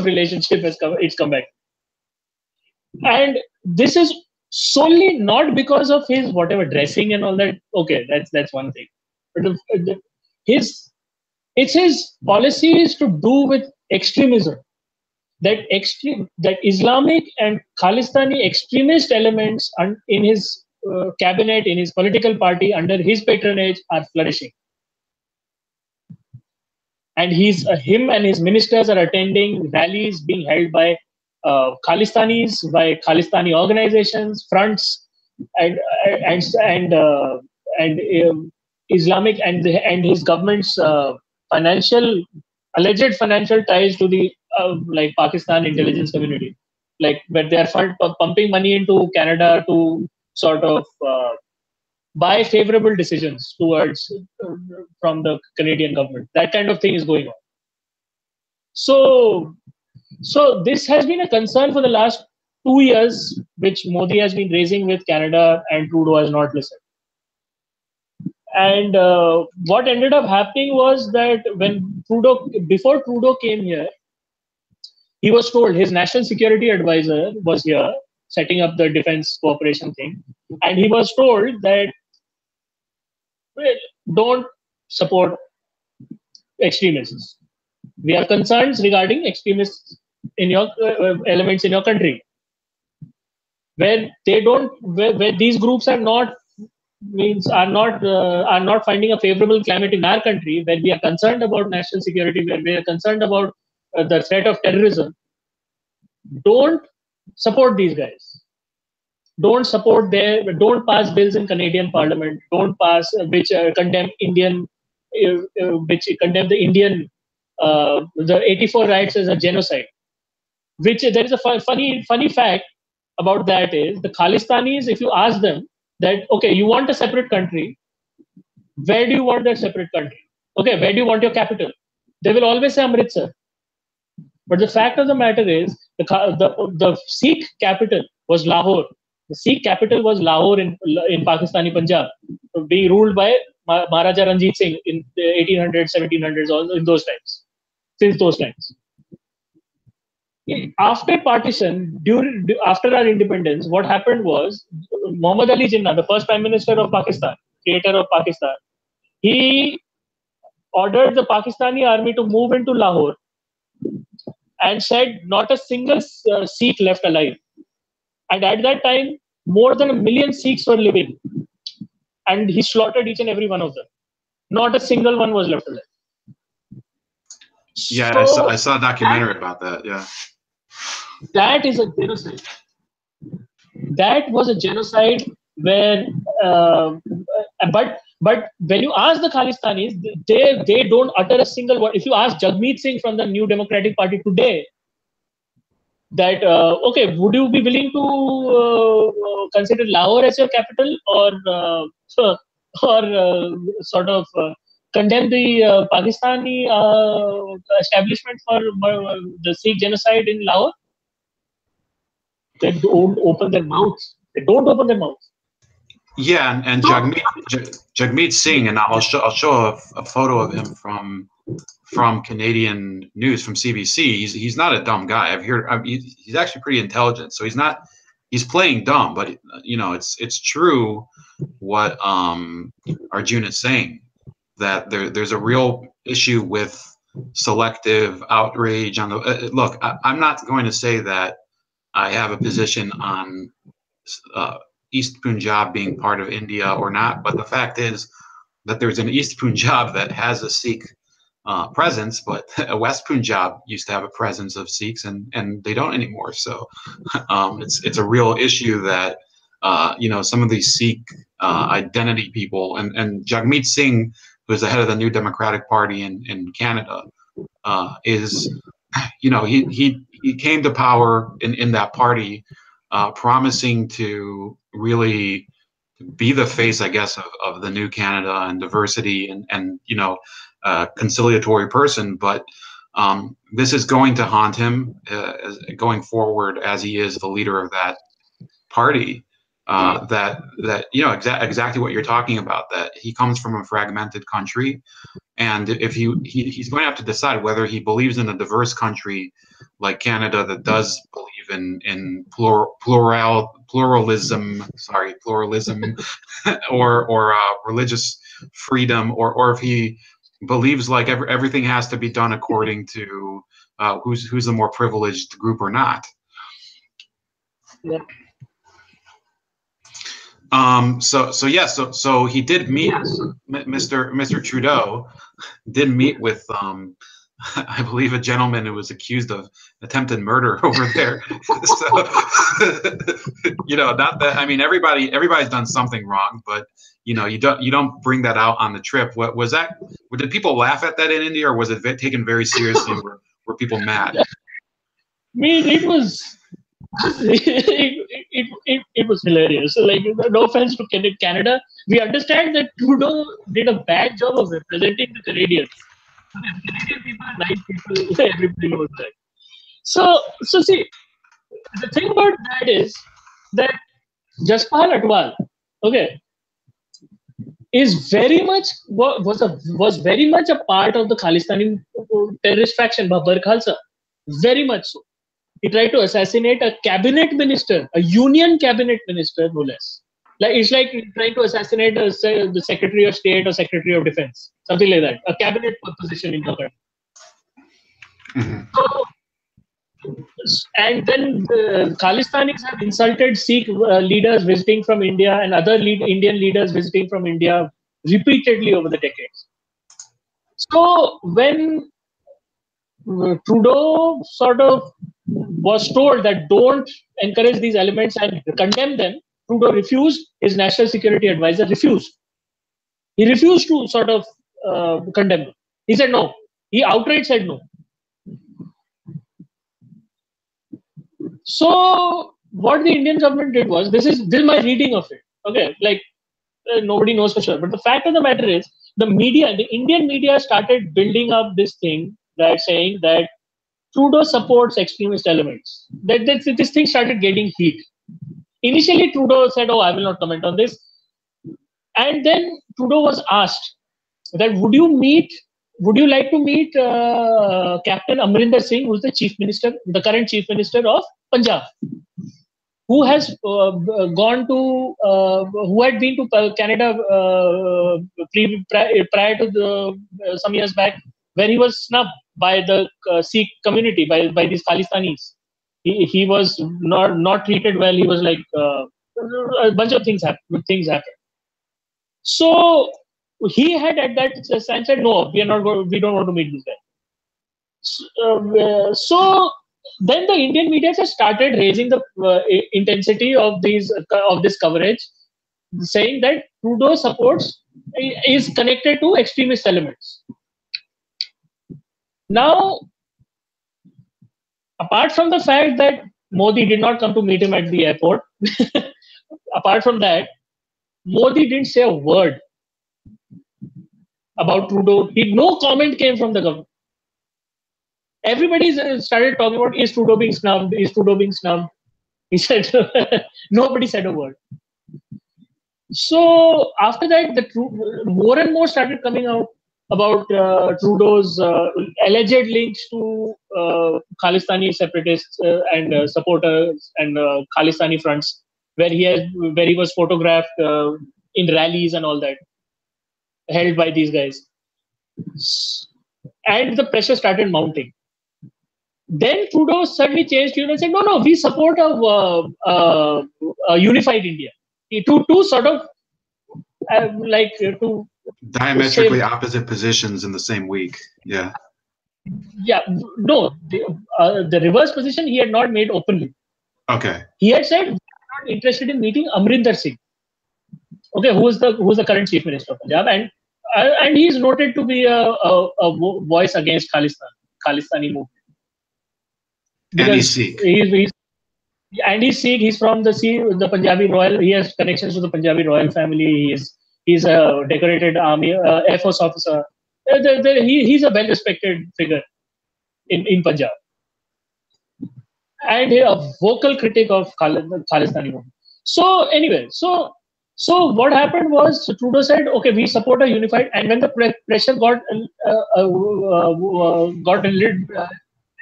relationship it's come back. And this is solely not because of his whatever dressing and all that. Okay, that's one thing. But it's his policies to do with extremism. That Islamic and Khalistani extremist elements in his cabinet, in his political party, under his patronage, are flourishing. And him and his ministers are attending rallies being held by Khalistanis, by Khalistani organizations, fronts, and Islamic and his government's alleged financial ties to the like Pakistan intelligence community, like where they are pumping money into Canada to sort of buy favorable decisions towards from the Canadian government. That kind of thing is going on. So this has been a concern for the last 2 years, which Modi has been raising with Canada, and Trudeau has not listened. And what ended up happening was that before Trudeau came here, he was told, his national security advisor was here setting up the defense cooperation thing, and he was told that, well, don't support extremists. We have concerns regarding extremists in your elements in your country, where these groups are not finding a favorable climate in our country, where we are concerned about national security, where we are concerned about the threat of terrorism. Don't support these guys. Don't pass bills in Canadian Parliament. Don't pass which condemn the Indian the 84 riots as a genocide. Which there is a funny fact about that is the Khalistanis, if you ask them that, okay, you want a separate country, where do you want that separate country? Okay, where do you want your capital? They will always say Amritsar. But the fact of the matter is, the Sikh capital was Lahore. The Sikh capital was Lahore in Pakistani Punjab, being ruled by Maharaja Ranjit Singh in the 1800s, 1700s, all in those times, since those times. After partition, after our independence, what happened was Muhammad Ali Jinnah, the first Prime Minister of Pakistan, creator of Pakistan, he ordered the Pakistani army to move into Lahore and said not a single Sikh left alive. And at that time, more than 1 million Sikhs were living. And he slaughtered each and every one of them. Not a single one was left alive. Yeah, so, I saw a documentary about that, yeah. That is a genocide. That was a genocide where, but when you ask the Khalistanis, they don't utter a single word. If you ask Jagmeet Singh from the New Democratic Party today, that okay, would you be willing to consider Lahore as your capital, or sort of condemn the Pakistani establishment for the Sikh genocide in Lahore? They don't open their mouths. They don't open their mouths. Yeah, and Jagmeet Singh, and I'll show a photo of him from Canadian news, from CBC. He's not a dumb guy. He's actually pretty intelligent. So he's playing dumb, but you know it's true what Arjun is saying, that there's a real issue with selective outrage on the look. I'm not going to say that I have a position on East Punjab being part of India or not, but the fact is that there's an East Punjab that has a Sikh presence, but West Punjab used to have a presence of Sikhs, and they don't anymore. So it's a real issue that some of these Sikh identity people, and Jagmeet Singh, who's the head of the New Democratic Party in Canada, is he came to power in that party, promising to really be the face, I guess, of the new Canada and diversity and conciliatory person. But this is going to haunt him going forward, as he is the leader of that party. Exactly what you're talking about, that he comes from a fragmented country, and if he's going to have to decide whether he believes in a diverse country like Canada that does believe in pluralism, or religious freedom, or if he believes like everything has to be done according to who's the more privileged group or not. Yeah. So he did meet Mr. Trudeau, did meet with I believe a gentleman who was accused of attempted murder over there. So not that, I mean, everybody's done something wrong, but you don't bring that out on the trip. What was that? Did people laugh at that in India, or was it taken very seriously? Were people mad? I mean, it was. it was hilarious. Like, no offense to Canada, we understand that Trudeau did a bad job of representing the Canadians. Canadian people are nice people. Everybody knows that. So see, the thing about that is that Jaspal Atwal, okay, is very much was very much a part of the Khalistani terrorist faction, Babbar Khalsa, very much so. He tried to assassinate a cabinet minister, a union cabinet minister, no less. Like, it's like trying to assassinate the Secretary of State or Secretary of Defense, something like that, a cabinet position in the country. Mm-hmm. And then the Khalistanis have insulted Sikh leaders visiting from India and other Indian leaders visiting from India repeatedly over the decades. So when Trudeau sort of was told that don't encourage these elements and condemn them, Trudeau refused. His national security advisor refused. He refused to sort of condemn them. He said, no, He outright said no. So what the Indian government did was, this is my reading of it. Okay, like nobody knows for sure, but the fact of the matter is, the Indian media started building up this thing that saying that Trudeau supports extremist elements. That this thing started getting heat. Initially, Trudeau said, "Oh, I will not comment on this," and then Trudeau was asked that, would you like to meet Captain Amrinder Singh, who's the current chief minister of Punjab, who has who had been to Canada prior to some years back, where he was snubbed by the Sikh community, by these Khalistanis. He was not treated well. He was like a bunch of things happened. So he had at that time said, no, we don't want to meet this guy. So then the Indian media just started raising the intensity of this coverage, saying that Trudeau supports is connected to extremist elements. Now, apart from the fact that Modi did not come to meet him at the airport, apart from that, Modi didn't say a word about Trudeau. No comment came from the government. Everybody started talking about, is Trudeau being snubbed? Is Trudeau being snubbed? He said, nobody said a word. So after that, more and more started coming out about Trudeau's alleged links to Khalistani separatists and supporters and Khalistani fronts, where he was photographed in rallies and all that, held by these guys. And the pressure started mounting. Then Trudeau suddenly changed tune and said, no, we support a unified India. To sort of to diametrically opposite positions in the same week. Yeah. Yeah. No, the reverse position he had not made openly. Okay. He had said, we are not interested in meeting Amrinder Singh. Okay, who's the current chief minister of Punjab, and he is noted to be a voice against Khalistani movement. Because and he's Sikh. He's Sikh. He's from the Punjabi royal. He has connections to the Punjabi royal family. He's a decorated army Air Force officer. He's a well-respected figure in Punjab, and a vocal critic of Khalistani movement. So anyway, so what happened was, Trudeau said, okay, we support a unified, and when the pressure got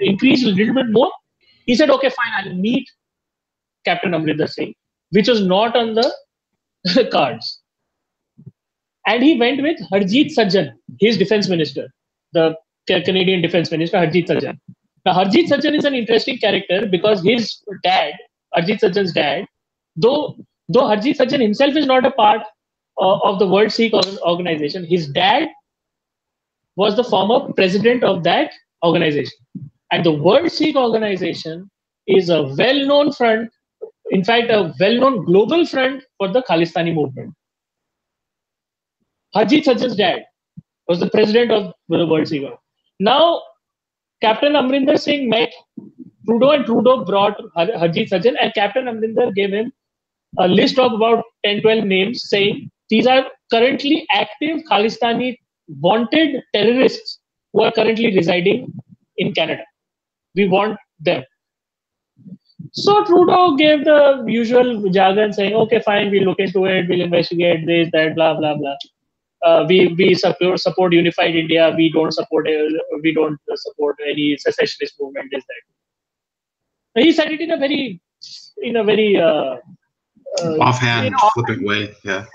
increased a little bit more, he said, okay, fine, I'll meet Captain Amrinder Singh, which was not on the cards. And he went with Harjit Sajjan, his defense minister, the Canadian defense minister, Harjit Sajjan. Now, Harjit Sajjan is an interesting character because his dad, Harjit Sajjan's dad, though Harjit Sajjan himself is not a part of the World Sikh organization, his dad was the former president of that organization. And the World Sikh organization is a well-known front, in fact, a well-known global front for the Khalistani movement. Harjit Sajjan's dad was the president of the World Sikh. Now, Captain Amrinder Singh met Trudeau, and Trudeau brought Harjit Sajjan, and Captain Amrinder gave him a list of about 10-12 names, saying these are currently active Khalistani wanted terrorists who are currently residing in Canada. We want them. So Trudeau gave the usual jargon, saying, okay, fine, we'll look into it, we'll investigate this, that, blah, blah, blah. We support unified India. We don't support any secessionist movement. Is that? He said it in a very offhand, flippant way. Yeah.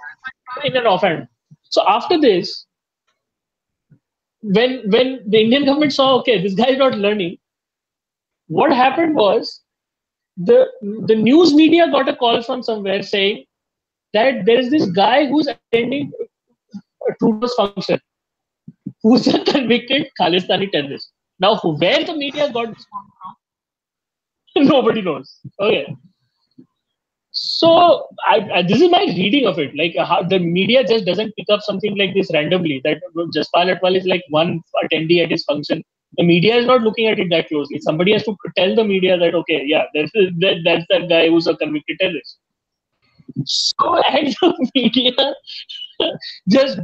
In an offhand. So after this, when the Indian government saw, okay, this guy is not learning, what happened was the news media got a call from somewhere saying that there is this guy who's attending Trudeau's function, who's a convicted Khalistani terrorist. Now, where the media got this from, nobody knows. Okay. So this is my reading of it. Like how the media just doesn't pick up something like this randomly. That Jaspal Atwal is like one attendee at his function. The media is not looking at it that closely. Somebody has to tell the media that okay, yeah, that's that guy who's a convicted terrorist. So and the media just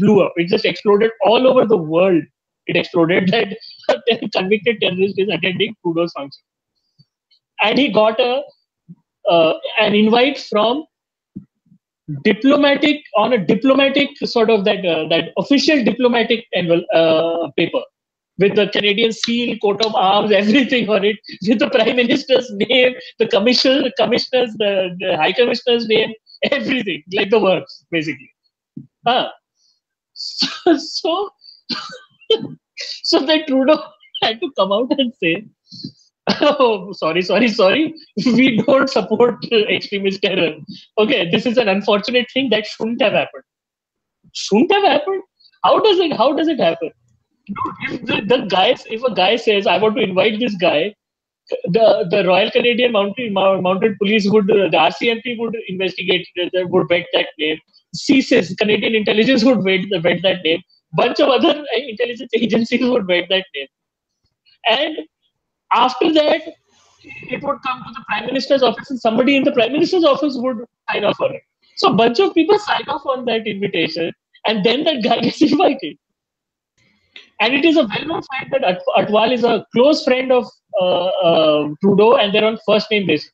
blew up. It just exploded all over the world. It exploded that a convicted terrorist is attending Trudeau's function, and he got an invite from diplomatic sort of that official diplomatic paper with the Canadian seal, coat of arms, everything on it, with the Prime Minister's name, the commissioner's, the High Commissioner's name, everything, like the works, basically. Huh. So, so that Trudeau had to come out and say, "Oh, sorry. We don't support extremist terror. Okay, this is an unfortunate thing that shouldn't have happened. Shouldn't have happened. How does it happen? If a guy says, I want to invite this guy, the Royal Canadian Mounted Police the RCMP would investigate, would vet that name. CSIS, Canadian Intelligence would vet that name. Bunch of other intelligence agencies would vet that name. And after that, it would come to the Prime Minister's office and somebody in the Prime Minister's office would sign off on it. So a bunch of people sign off on that invitation and then that guy gets invited. And it is a well-known fact that Atwal is a close friend of Trudeau and they're on first name basis.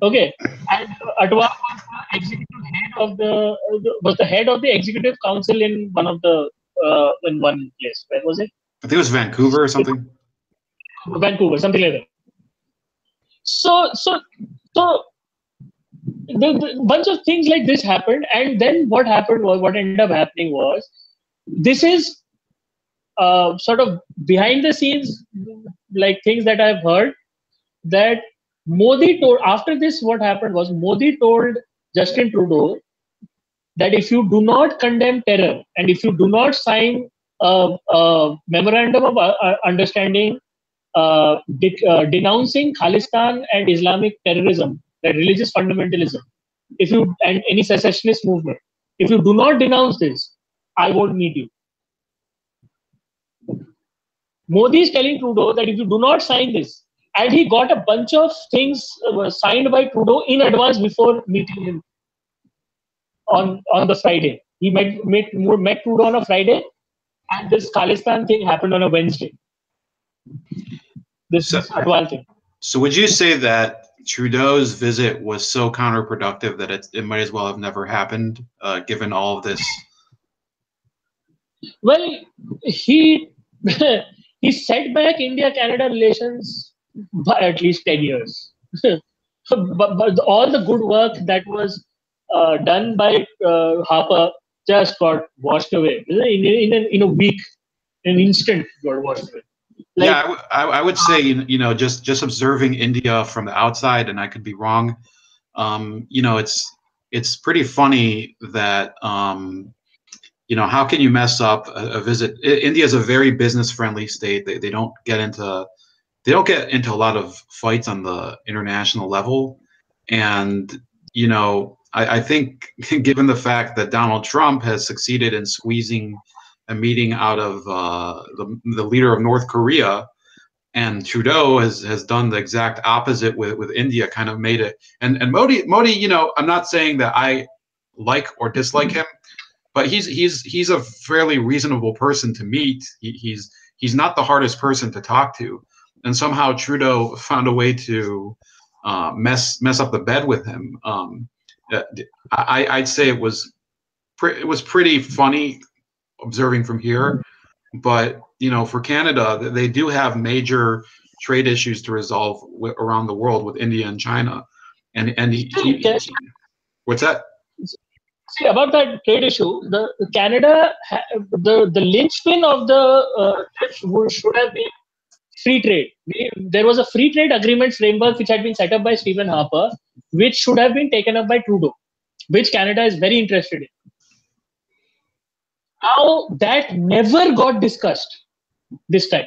Okay, and Atwal was the executive head of the head of the executive council in in one place. Where was it? I think it was Vancouver or something. Vancouver, something like that. So the bunch of things like this happened, and then what ended up happening was, this is sort of behind the scenes, like things that I've heard, that Modi told, after this, what happened was Modi told Justin Trudeau that if you do not condemn terror and if you do not sign a memorandum of understanding denouncing Khalistan and Islamic terrorism, that religious fundamentalism, and any secessionist movement, if you do not denounce this, I won't need you. Modi is telling Trudeau that if you do not sign this, and he got a bunch of things signed by Trudeau in advance before meeting him on the Friday. He met Trudeau on a Friday, and this Khalistan thing happened on a Wednesday. This Atwal thing. So would you say that Trudeau's visit was so counterproductive that it might as well have never happened, given all of this? Well, he set back India-Canada relations by at least 10 years. but all the good work that was done by Harper just got washed away in a week, in an instant got washed away. Like, yeah, I would say, just observing India from the outside, and I could be wrong. It's pretty funny that how can you mess up a visit? India is a very business-friendly state. They don't get into a lot of fights on the international level, and I think given the fact that Donald Trump has succeeded in squeezing a meeting out of the leader of North Korea, and Trudeau has done the exact opposite with India, kind of made it. And Modi, I'm not saying that I like or dislike him, but he's a fairly reasonable person to meet. He's not the hardest person to talk to, and somehow Trudeau found a way to mess up the bed with him. I'd say it was pretty funny observing from here, but for Canada, they do have major trade issues to resolve around the world with India and China, and what's that? See, about that trade issue, Canada, the linchpin of the should have been free trade. There was a free trade agreement framework which had been set up by Stephen Harper, which should have been taken up by Trudeau, which Canada is very interested in. Now, that never got discussed this time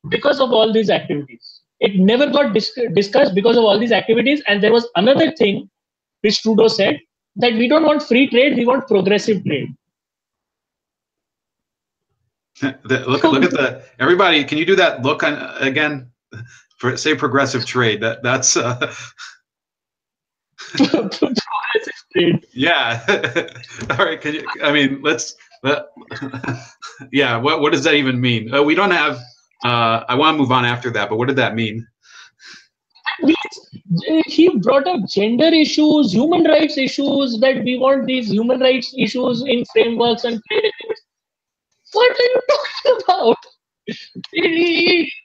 because of all these activities. It never got discussed because of all these activities. And there was another thing which Trudeau said, that we don't want free trade, we want progressive trade. Look at the everybody. Can you do that look on again? Say progressive trade. That's Progressive trade. yeah. All right. Can you? I mean, let's. Yeah. What does that even mean? We don't have. I want to move on after that, but what did that mean? He brought up gender issues, human rights issues, that we want these human rights issues in frameworks and trade agreements. What are you talking about?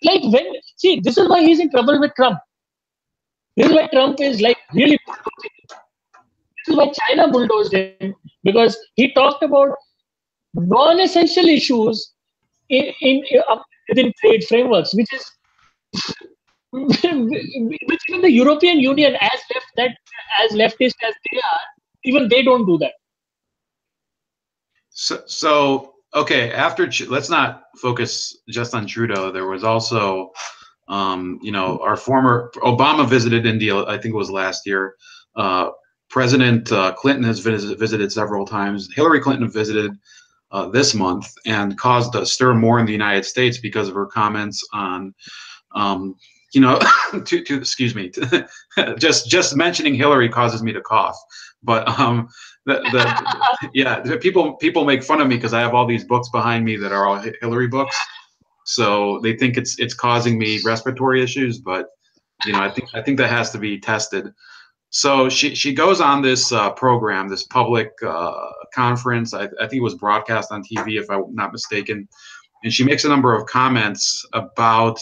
Like when, see, this is why he's in trouble with Trump. This is why Trump is like really bulldozing. This is why China bulldozed him, because he talked about non-essential issues within trade frameworks, which is which even the European Union, as leftist as they are, even they don't do that. So okay, let's not focus just on Trudeau. There was also, our former Obama visited India. I think it was last year. President Clinton has visited several times. Hillary Clinton visited this month and caused a stir more in the United States because of her comments on, excuse me, just mentioning Hillary causes me to cough. But people make fun of me because I have all these books behind me that are all Hillary books, so they think it's causing me respiratory issues. But I think that has to be tested. So she goes on this program, this public conference. I think it was broadcast on TV, if I'm not mistaken, and she makes a number of comments about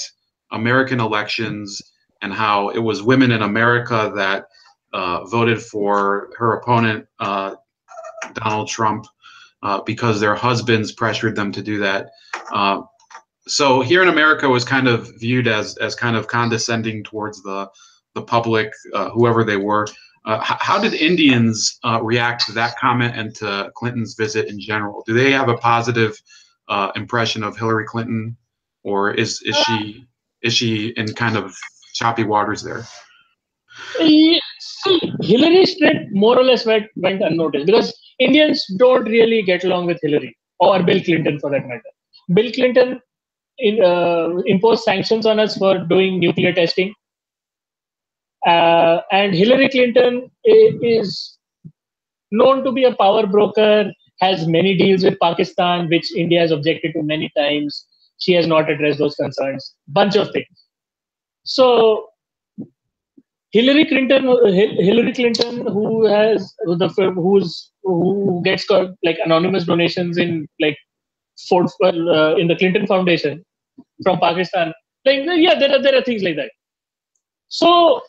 American elections and how it was women in America that voted for her opponent, Donald Trump, because their husbands pressured them to do that. So here in America was kind of viewed as kind of condescending towards the public, whoever they were. How did Indians react to that comment and to Clinton's visit in general? Do they have a positive impression of Hillary Clinton, or is she in kind of choppy waters there? Hillary's trip more or less went unnoticed because Indians don't really get along with Hillary or Bill Clinton for that matter. Bill Clinton imposed sanctions on us for doing nuclear testing. And Hillary Clinton is known to be a power broker, has many deals with Pakistan, which India has objected to many times. She has not addressed those concerns. Bunch of things. So Hillary Clinton, who gets like anonymous donations in like in the Clinton Foundation from Pakistan. Like there are things like that. So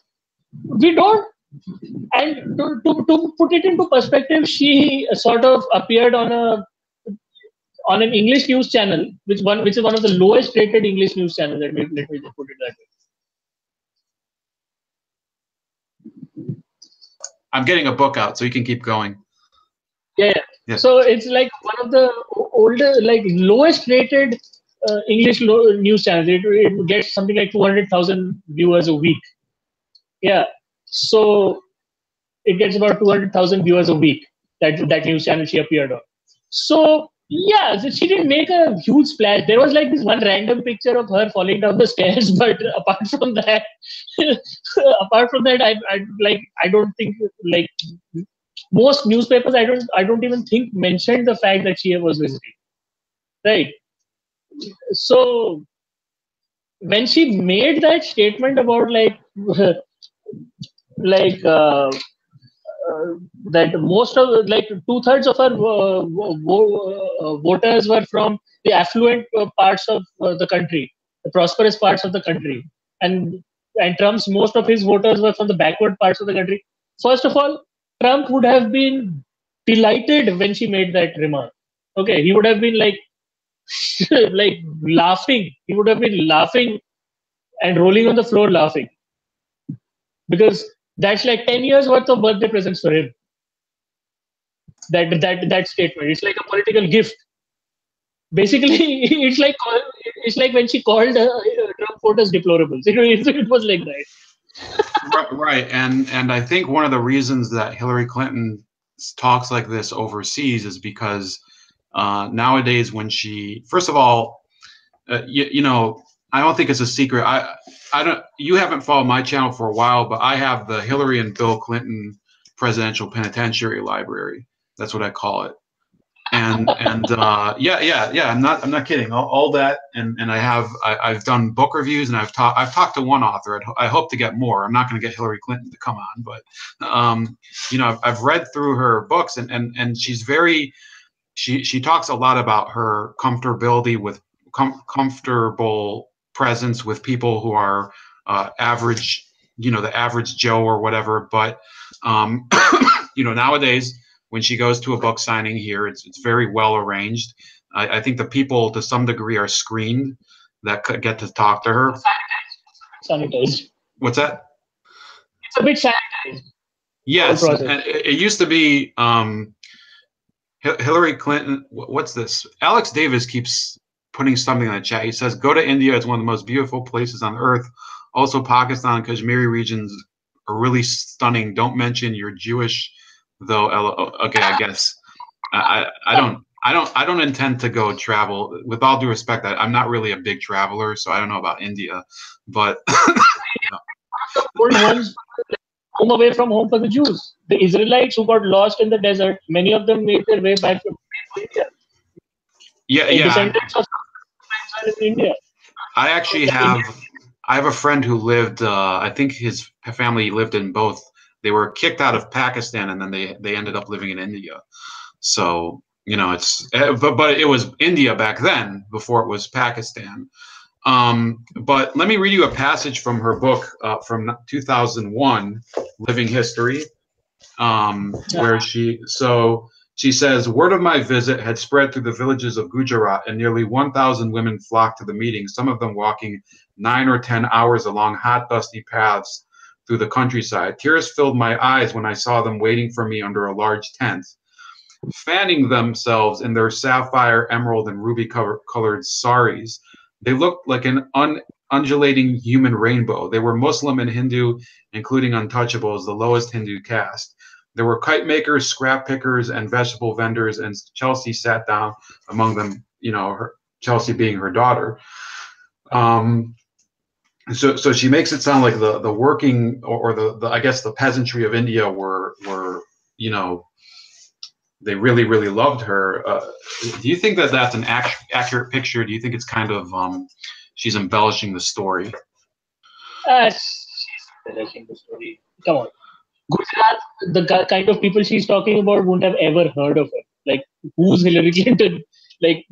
we don't. And to put it into perspective, she sort of appeared on an English news channel, which is one of the lowest rated English news channels. Let me just put it that way. I'm getting a book out, so you can keep going. Yeah. So it's like one of the older, like lowest rated English news channels. It gets something like 200,000 viewers a week. Yeah. So it gets about 200,000 viewers a week. That news channel she appeared on. So yeah, she didn't make a huge splash. There was like this one random picture of her falling down the stairs, but apart from that, I don't think like most newspapers. I don't even think mentioned the fact that she was visiting. Right. So when she made that statement about that most of like 2/3 of her voters were from the affluent parts of the country, the prosperous parts of the country, and Trump's most of his voters were from the backward parts of the country. First of all, Trump would have been delighted when she made that remark. Okay, he would have been like like laughing. He would have been laughing and rolling on the floor laughing, because that's like 10 years worth of birthday presents for him. That statement, it's like a political gift. Basically, it's like when she called Trump quote as deplorables. It was like that. Right, and I think one of the reasons that Hillary Clinton talks like this overseas is because nowadays, when she, first of all, you know, I don't think it's a secret. I don't. You haven't followed my channel for a while, but I have the Hillary and Bill Clinton Presidential Penitentiary Library. That's what I call it. And yeah. I'm not kidding. All that, and I've done book reviews, and I've talked to one author. I hope to get more. I'm not going to get Hillary Clinton to come on, but you know, I've read through her books, and she's very, she talks a lot about her comfortability with comfortable presence with people who are average, you know, the average Joe or whatever. But you know, nowadays, when she goes to a book signing here, it's very well arranged. I think the people to some degree are screened that could get to talk to her. Sanitized. What's that? It's a bit sanitized. Yes, and it used to be Hillary Clinton. What's this? Alex Davis keeps putting something in the chat. He says, "Go to India. It's one of the most beautiful places on earth. Also, Pakistan and Kashmiri regions are really stunning. Don't mention you're Jewish, though." Okay, I guess I don't intend to go travel. With all due respect, I'm not really a big traveler, so I don't know about India, but. Old ones, home away from home for the Jews. The Israelites who got lost in the desert, many of them made their way back to India. Yeah. Descendants of in India. I actually have a friend who lived. I think his family lived in both. They were kicked out of Pakistan, and then they ended up living in India. So you know, it's but it was India back then before it was Pakistan. But let me read you a passage from her book from 2001, Living History, where she says, "Word of my visit had spread through the villages of Gujarat, and nearly 1,000 women flocked to the meeting, some of them walking 9 or 10 hours along hot, dusty paths through the countryside. Tears filled my eyes when I saw them waiting for me under a large tent, fanning themselves in their sapphire, emerald, and ruby-colored saris. They looked like an undulating human rainbow. They were Muslim and Hindu, including untouchables, the lowest Hindu caste. There were kite makers, scrap pickers, and vegetable vendors, and Chelsea sat down among them, you know, Chelsea being her daughter. So she makes it sound like the working or the I guess the peasantry of India were you know, they really, really loved her. Do you think that that's an accurate picture? Do you think it's kind of she's embellishing the story? She's embellishing the story. Come on. Gujarat, the kind of people she's talking about wouldn't have ever heard of her. Like, who's Hillary Clinton? Like,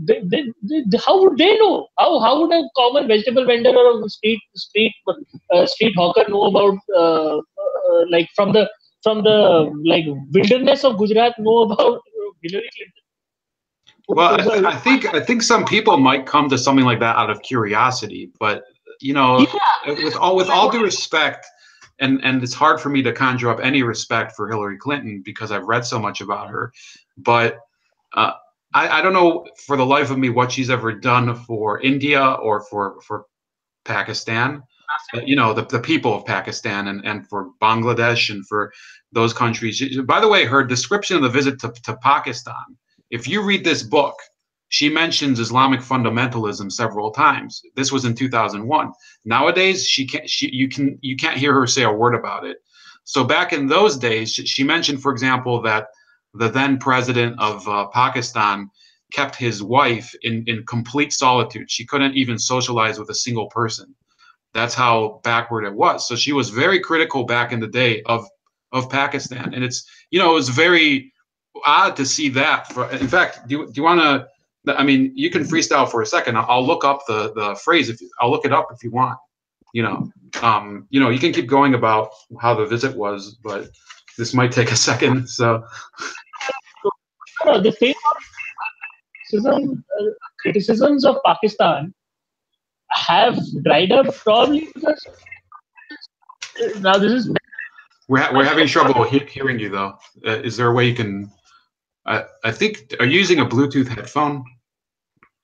how would they know? How would a common vegetable vendor or a street hawker know about like from the like wilderness of Gujarat know about Hillary Clinton? Well, I think some people might come to something like that out of curiosity, but you know, with all due respect, and it's hard for me to conjure up any respect for Hillary Clinton because I've read so much about her, but I don't know for the life of me what she's ever done for India or for Pakistan. You know, the people of Pakistan and for Bangladesh and for those countries. By the way, her description of the visit to Pakistan, if you read this book, she mentions Islamic fundamentalism several times. This was in 2001. Nowadays, you can't hear her say a word about it. So back in those days, she mentioned, for example, that the then president of Pakistan kept his wife in complete solitude. She couldn't even socialize with a single person. That's how backward it was. So she was very critical back in the day of Pakistan, and it's, you know, it was very odd to see that. In fact, do you want to? I mean, you can freestyle for a second. I'll look up the phrase I'll look it up if you want. You know, you can keep going about how the visit was, but this might take a second. So the same criticisms of Pakistan have dried up probably because now this is. We're having trouble hearing you though. Is there a way you can? I think, are you using a Bluetooth headphone?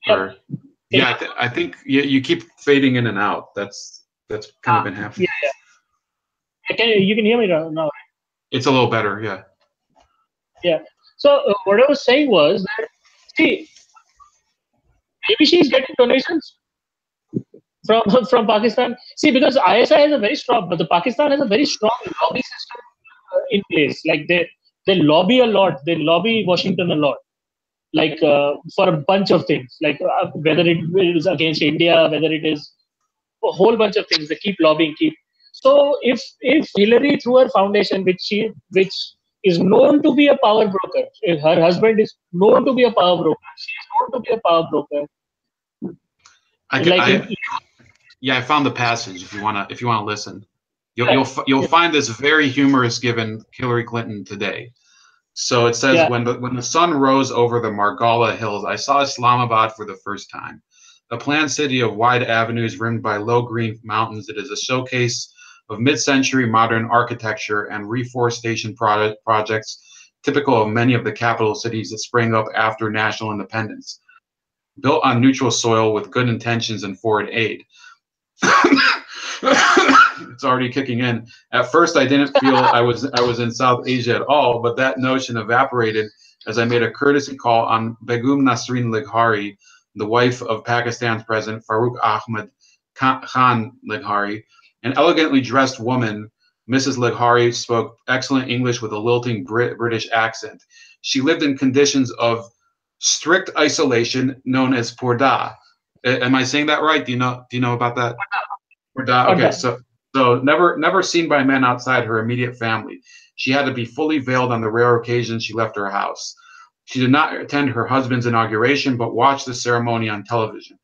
Or, Yeah, I think you keep fading in and out. That's kind of been happening. Yeah, you can hear me now. It's a little better, yeah. Yeah. So what I was saying was that, see, maybe she's getting donations from from Pakistan. See, because ISI has a very strong, but the Pakistan has a very strong lobby system in place. Like they lobby a lot. They lobby Washington a lot. Like for a bunch of things. Like whether it is against India, whether it is a whole bunch of things. They keep lobbying. So if Hillary through her foundation, which is known to be a power broker, if her husband is known to be a power broker, she is known to be a power broker. I found the passage. If you wanna listen, you'll find this very humorous given Hillary Clinton today. So it says, when the sun rose over the Margalla Hills, I saw Islamabad for the first time. A planned city of wide avenues rimmed by low green mountains, it is a showcase of mid-century modern architecture and reforestation projects typical of many of the capital cities that sprang up after national independence. Built on neutral soil with good intentions and foreign aid. It's already kicking in. At first, I didn't feel I was in South Asia at all, but that notion evaporated as I made a courtesy call on Begum Nasrin Lighari, the wife of Pakistan's President Farooq Ahmad Khan Lighari, an elegantly dressed woman. Mrs. Lighari spoke excellent English with a lilting British accent. She lived in conditions of strict isolation known as porda. Am I saying that right? Do you know about that? Porda. Okay, so never seen by men outside her immediate family. She had to be fully veiled on the rare occasions she left her house. She did not attend her husband's inauguration, but watched the ceremony on television.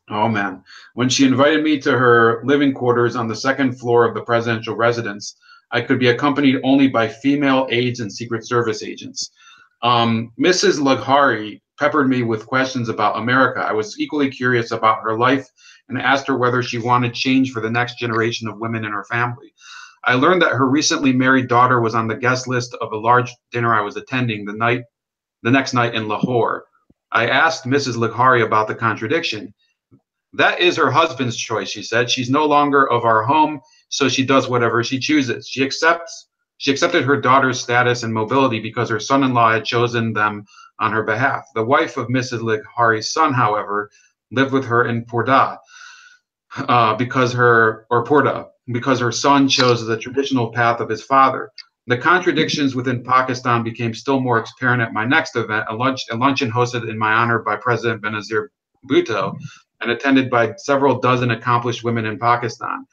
Oh man. When she invited me to her living quarters on the second floor of the presidential residence, I could be accompanied only by female aides and Secret Service agents. Mrs. Lighari peppered me with questions about America. I was equally curious about her life and asked her whether she wanted change for the next generation of women in her family. I learned that her recently married daughter was on the guest list of a large dinner I was attending the next night in Lahore. I asked Mrs. Lighari about the contradiction. That is her husband's choice, she said. She's no longer of our home, so she does whatever she chooses. She accepted her daughter's status and mobility because her son-in-law had chosen them on her behalf. The wife of Mrs. Lighari's son, however, lived with her in Porda because her son chose the traditional path of his father. The contradictions within Pakistan became still more apparent at my next event, a luncheon hosted in my honor by President Benazir Bhutto and attended by several dozen accomplished women in Pakistan.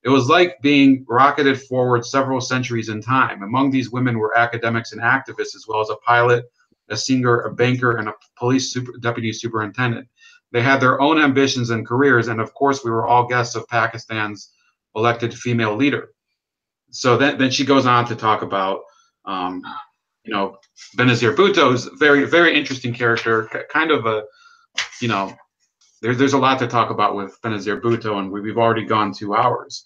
It was like being rocketed forward several centuries in time. Among these women were academics and activists, as well as a pilot, a singer, a banker, and a police deputy superintendent. They had their own ambitions and careers, and of course, we were all guests of Pakistan's elected female leader. So then she goes on to talk about, Benazir Bhutto's very, very interesting character, kind of a, there's a lot to talk about with Benazir Bhutto, and we've already gone 2 hours.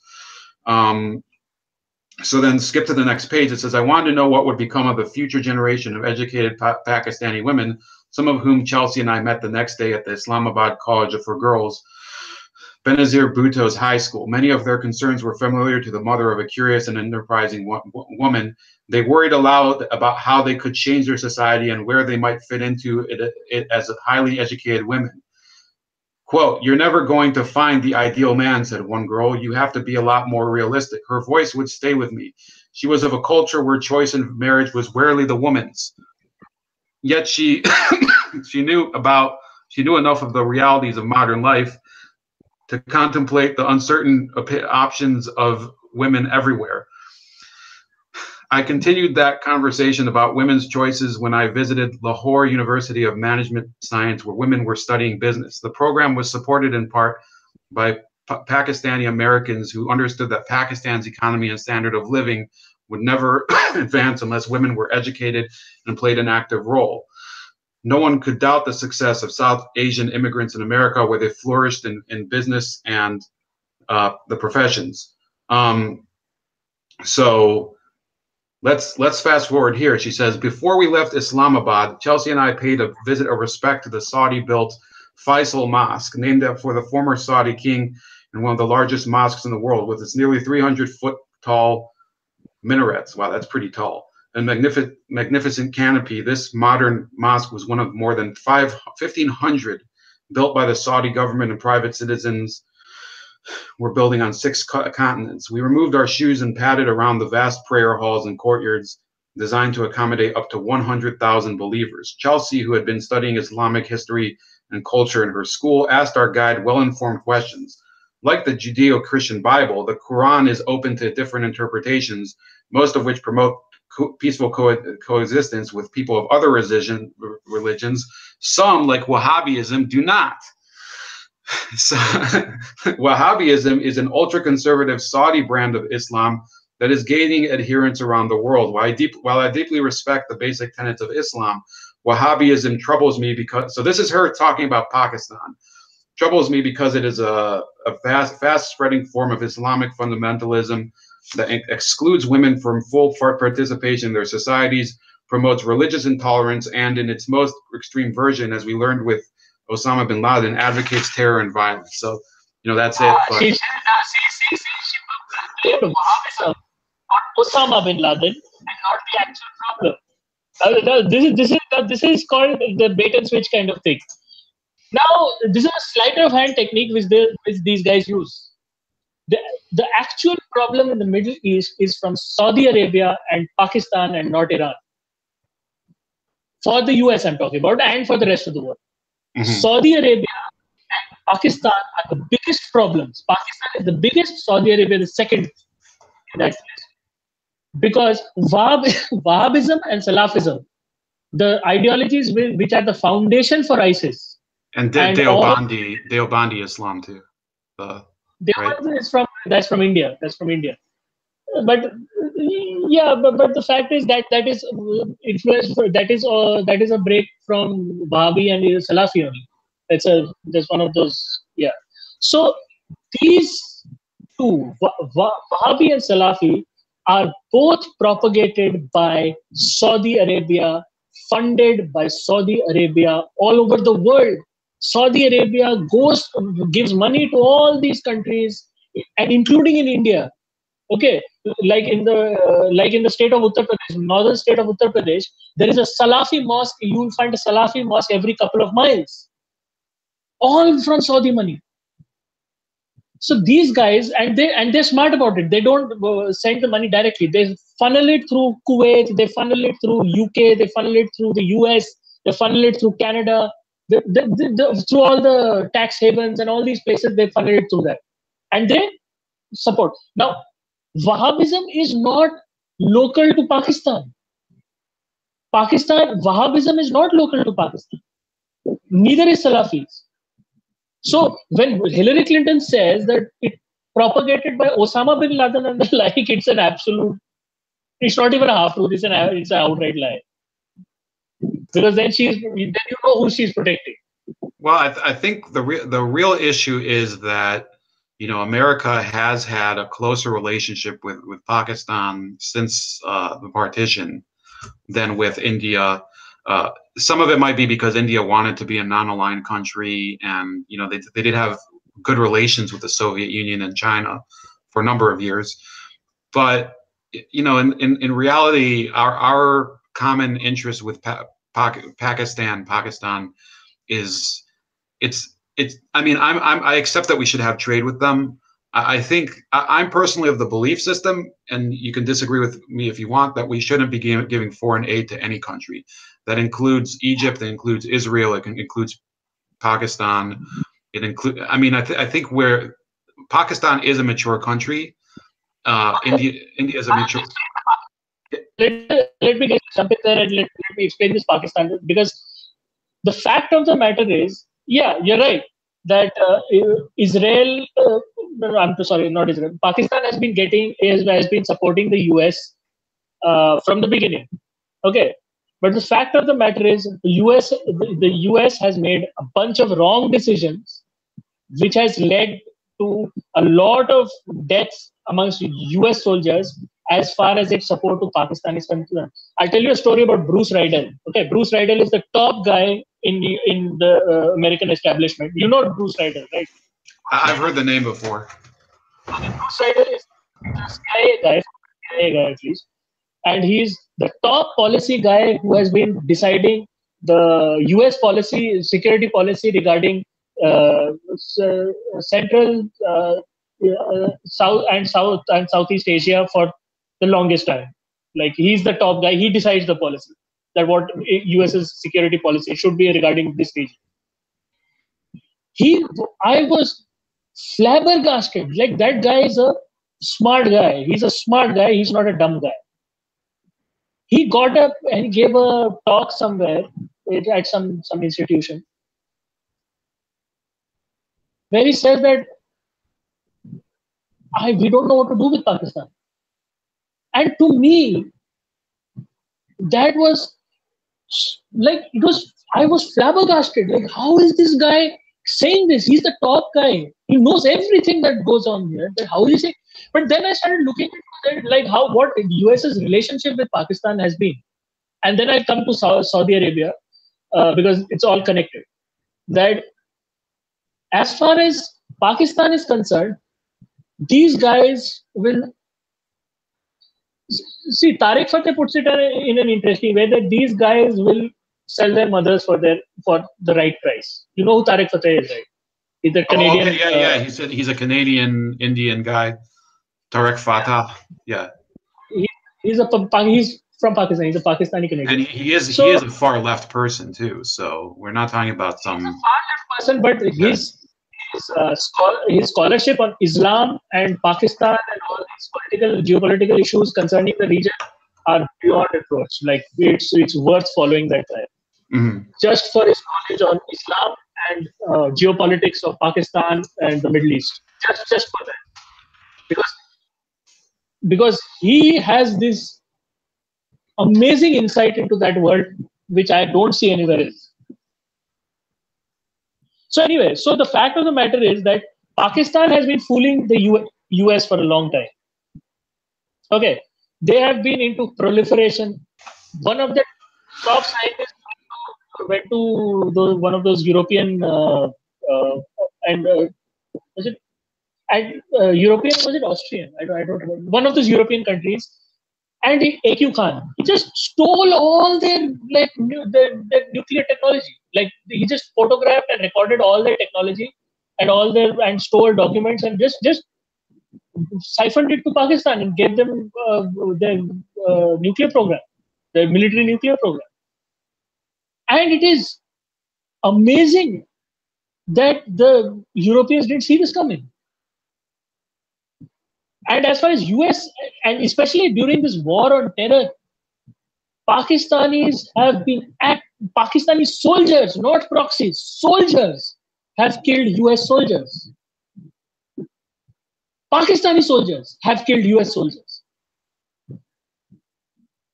So then skip to the next page. It says, I wanted to know what would become of the future generation of educated Pakistani women, some of whom Chelsea and I met the next day at the Islamabad College for Girls, Benazir Bhutto's high school. Many of their concerns were familiar to the mother of a curious and enterprising woman. They worried aloud about how they could change their society and where they might fit into it as highly educated women. Quote, you're never going to find the ideal man, said one girl. You have to be a lot more realistic. Her voice would stay with me. She was of a culture where choice in marriage was rarely the woman's. Yet she knew enough of the realities of modern life to contemplate the uncertain options of women everywhere. I continued that conversation about women's choices when I visited Lahore University of Management Science, where women were studying business. The program was supported in part by Pakistani Americans who understood that Pakistan's economy and standard of living would never advance unless women were educated and played an active role. No one could doubt the success of South Asian immigrants in America, where they flourished in business and the professions. So let's fast forward here. She says, before we left Islamabad, Chelsea and I paid a visit of respect to the Saudi-built Faisal Mosque, named for the former Saudi king and one of the largest mosques in the world, with its nearly 300-foot tall minarets. Wow, that's pretty tall. And magnificent canopy. This modern mosque was one of more than 1,500 built by the Saudi government and private citizens. We're building on 6 continents. We removed our shoes and padded around the vast prayer halls and courtyards designed to accommodate up to 100,000 believers. Chelsea, who had been studying Islamic history and culture in her school, asked our guide well-informed questions. Like the Judeo-Christian Bible, the Quran is open to different interpretations, most of which promote peaceful coexistence with people of other religions. Some, like Wahhabism, do not. So, Wahhabism is an ultra-conservative Saudi brand of Islam that is gaining adherents around the world. While I deeply respect the basic tenets of Islam, Wahhabism troubles me because, so this is her talking about Pakistan, troubles me because it is a fast-spreading form of Islamic fundamentalism that excludes women from full participation in their societies, promotes religious intolerance, and in its most extreme version, as we learned with Osama bin Laden, advocates terror and violence. So, that's it. But She blamed Wahhabism on Osama bin Laden and not the actual problem. This is called the bait and switch kind of thing. Now, this is a sleight of hand technique which these guys use. The actual problem in the Middle East is from Saudi Arabia and Pakistan and not Iran. For the US, I'm talking about, and for the rest of the world. Mm-hmm. Saudi Arabia and Pakistan are the biggest problems. Pakistan is the biggest, Saudi Arabia the second in that list. Because Wahhabism and Salafism, the ideologies which are the foundation for ISIS. And Deobandi Islam too. Deobandi is from India. That's from India. But the fact is that is influence. That is a break from Wahhabi and Salafi only. That's one of those. Yeah. So these two, Wahhabi and Salafi, are both propagated by Saudi Arabia, funded by Saudi Arabia all over the world. Saudi Arabia gives money to all these countries, and including in India. Okay, like in the state of Uttar Pradesh, northern state of Uttar Pradesh, there is a Salafi mosque. You will find a Salafi mosque every couple of miles, all from Saudi money. So these guys, and they're smart about it. They don't send the money directly. They funnel it through Kuwait. They funnel it through UK. They funnel it through the US. They funnel it through Canada. Through all the tax havens and all these places, they funnel it through that, and they support. Now, Wahhabism is not local to Pakistan. Wahhabism is not local to Pakistan. Neither is Salafis. So when Hillary Clinton says that it propagated by Osama bin Laden and the like, it's an absolute. It's not even a half truth. It's an outright lie. Because then you know who she's protecting. Well, I think the real issue is that America has had a closer relationship with Pakistan since the partition than with India. Some of it might be because India wanted to be a non-aligned country, and they did have good relations with the Soviet Union and China for a number of years. But in reality, our common interest with Pakistan is I accept that we should have trade with them. I think I'm personally of the belief system, and you can disagree with me if you want, that we shouldn't be giving foreign aid to any country. That includes Egypt, that includes Israel, it includes Pakistan. I think where Pakistan is a mature country, India is a mature. Let me get something there and let me explain this Pakistan, because the fact of the matter is, yeah, you're right that Israel. I'm sorry, not Israel. Pakistan has been supporting the US from the beginning. Okay, but the fact of the matter is, the US has made a bunch of wrong decisions, which has led to a lot of deaths amongst US soldiers, as far as its support to Pakistan is concerned. I'll tell you a story about Bruce Rydell. Okay, Bruce Rydell is the top guy in the American establishment. You know Bruce Rydell, right? I've heard the name before. Bruce Rydell is the CIA guy at least, and he's the top policy guy who has been deciding the U.S. policy, security policy regarding Central, South and Southeast Asia for the longest time. Like he's the top guy. He decides the policy that what US's security policy should be regarding this region. I was flabbergasted. Like that guy is a smart guy. He's a smart guy. He's not a dumb guy. He got up and gave a talk somewhere at some institution where he said that we don't know what to do with Pakistan. And to me, that was like I was flabbergasted. Like, how is this guy saying this? He's the top guy. He knows everything that goes on here. But how is he saying? But then I started looking at like what US's relationship with Pakistan has been. And then I come to Saudi Arabia because it's all connected. That as far as Pakistan is concerned, these guys will see. Tariq Fateh puts it in an interesting way that these guys will sell their mothers for the right price. You know who Tariq Fateh is, right? He's the Canadian. Okay, yeah. He said he's a Canadian Indian guy. Tariq Fateh. Yeah. He's from Pakistan. He's a Pakistani Canadian. And he is a far left person too. So we're not talking about some far left person, but his scholarship on Islam and Pakistan and all these geopolitical issues concerning the region are beyond reproach. Like it's worth following that guy. Mm-hmm. Just for his knowledge on Islam and geopolitics of Pakistan and the Middle East. Just for that. Because he has this amazing insight into that world, which I don't see anywhere else. So anyway, so the fact of the matter is that Pakistan has been fooling the US for a long time. Okay, they have been into proliferation. One of the top scientists went to one of those European European, was it Austrian? I don't remember. One of those European countries. And A.Q. Khan, he just stole all their nuclear technology. Like he just photographed and recorded all their technology and stole documents and just siphoned it to Pakistan and gave them their nuclear program, their military nuclear program. And it is amazing that the Europeans didn't see this coming. And as far as US, and especially during this war on terror, Pakistani soldiers, not proxies, soldiers have killed US soldiers. Pakistani soldiers have killed US soldiers.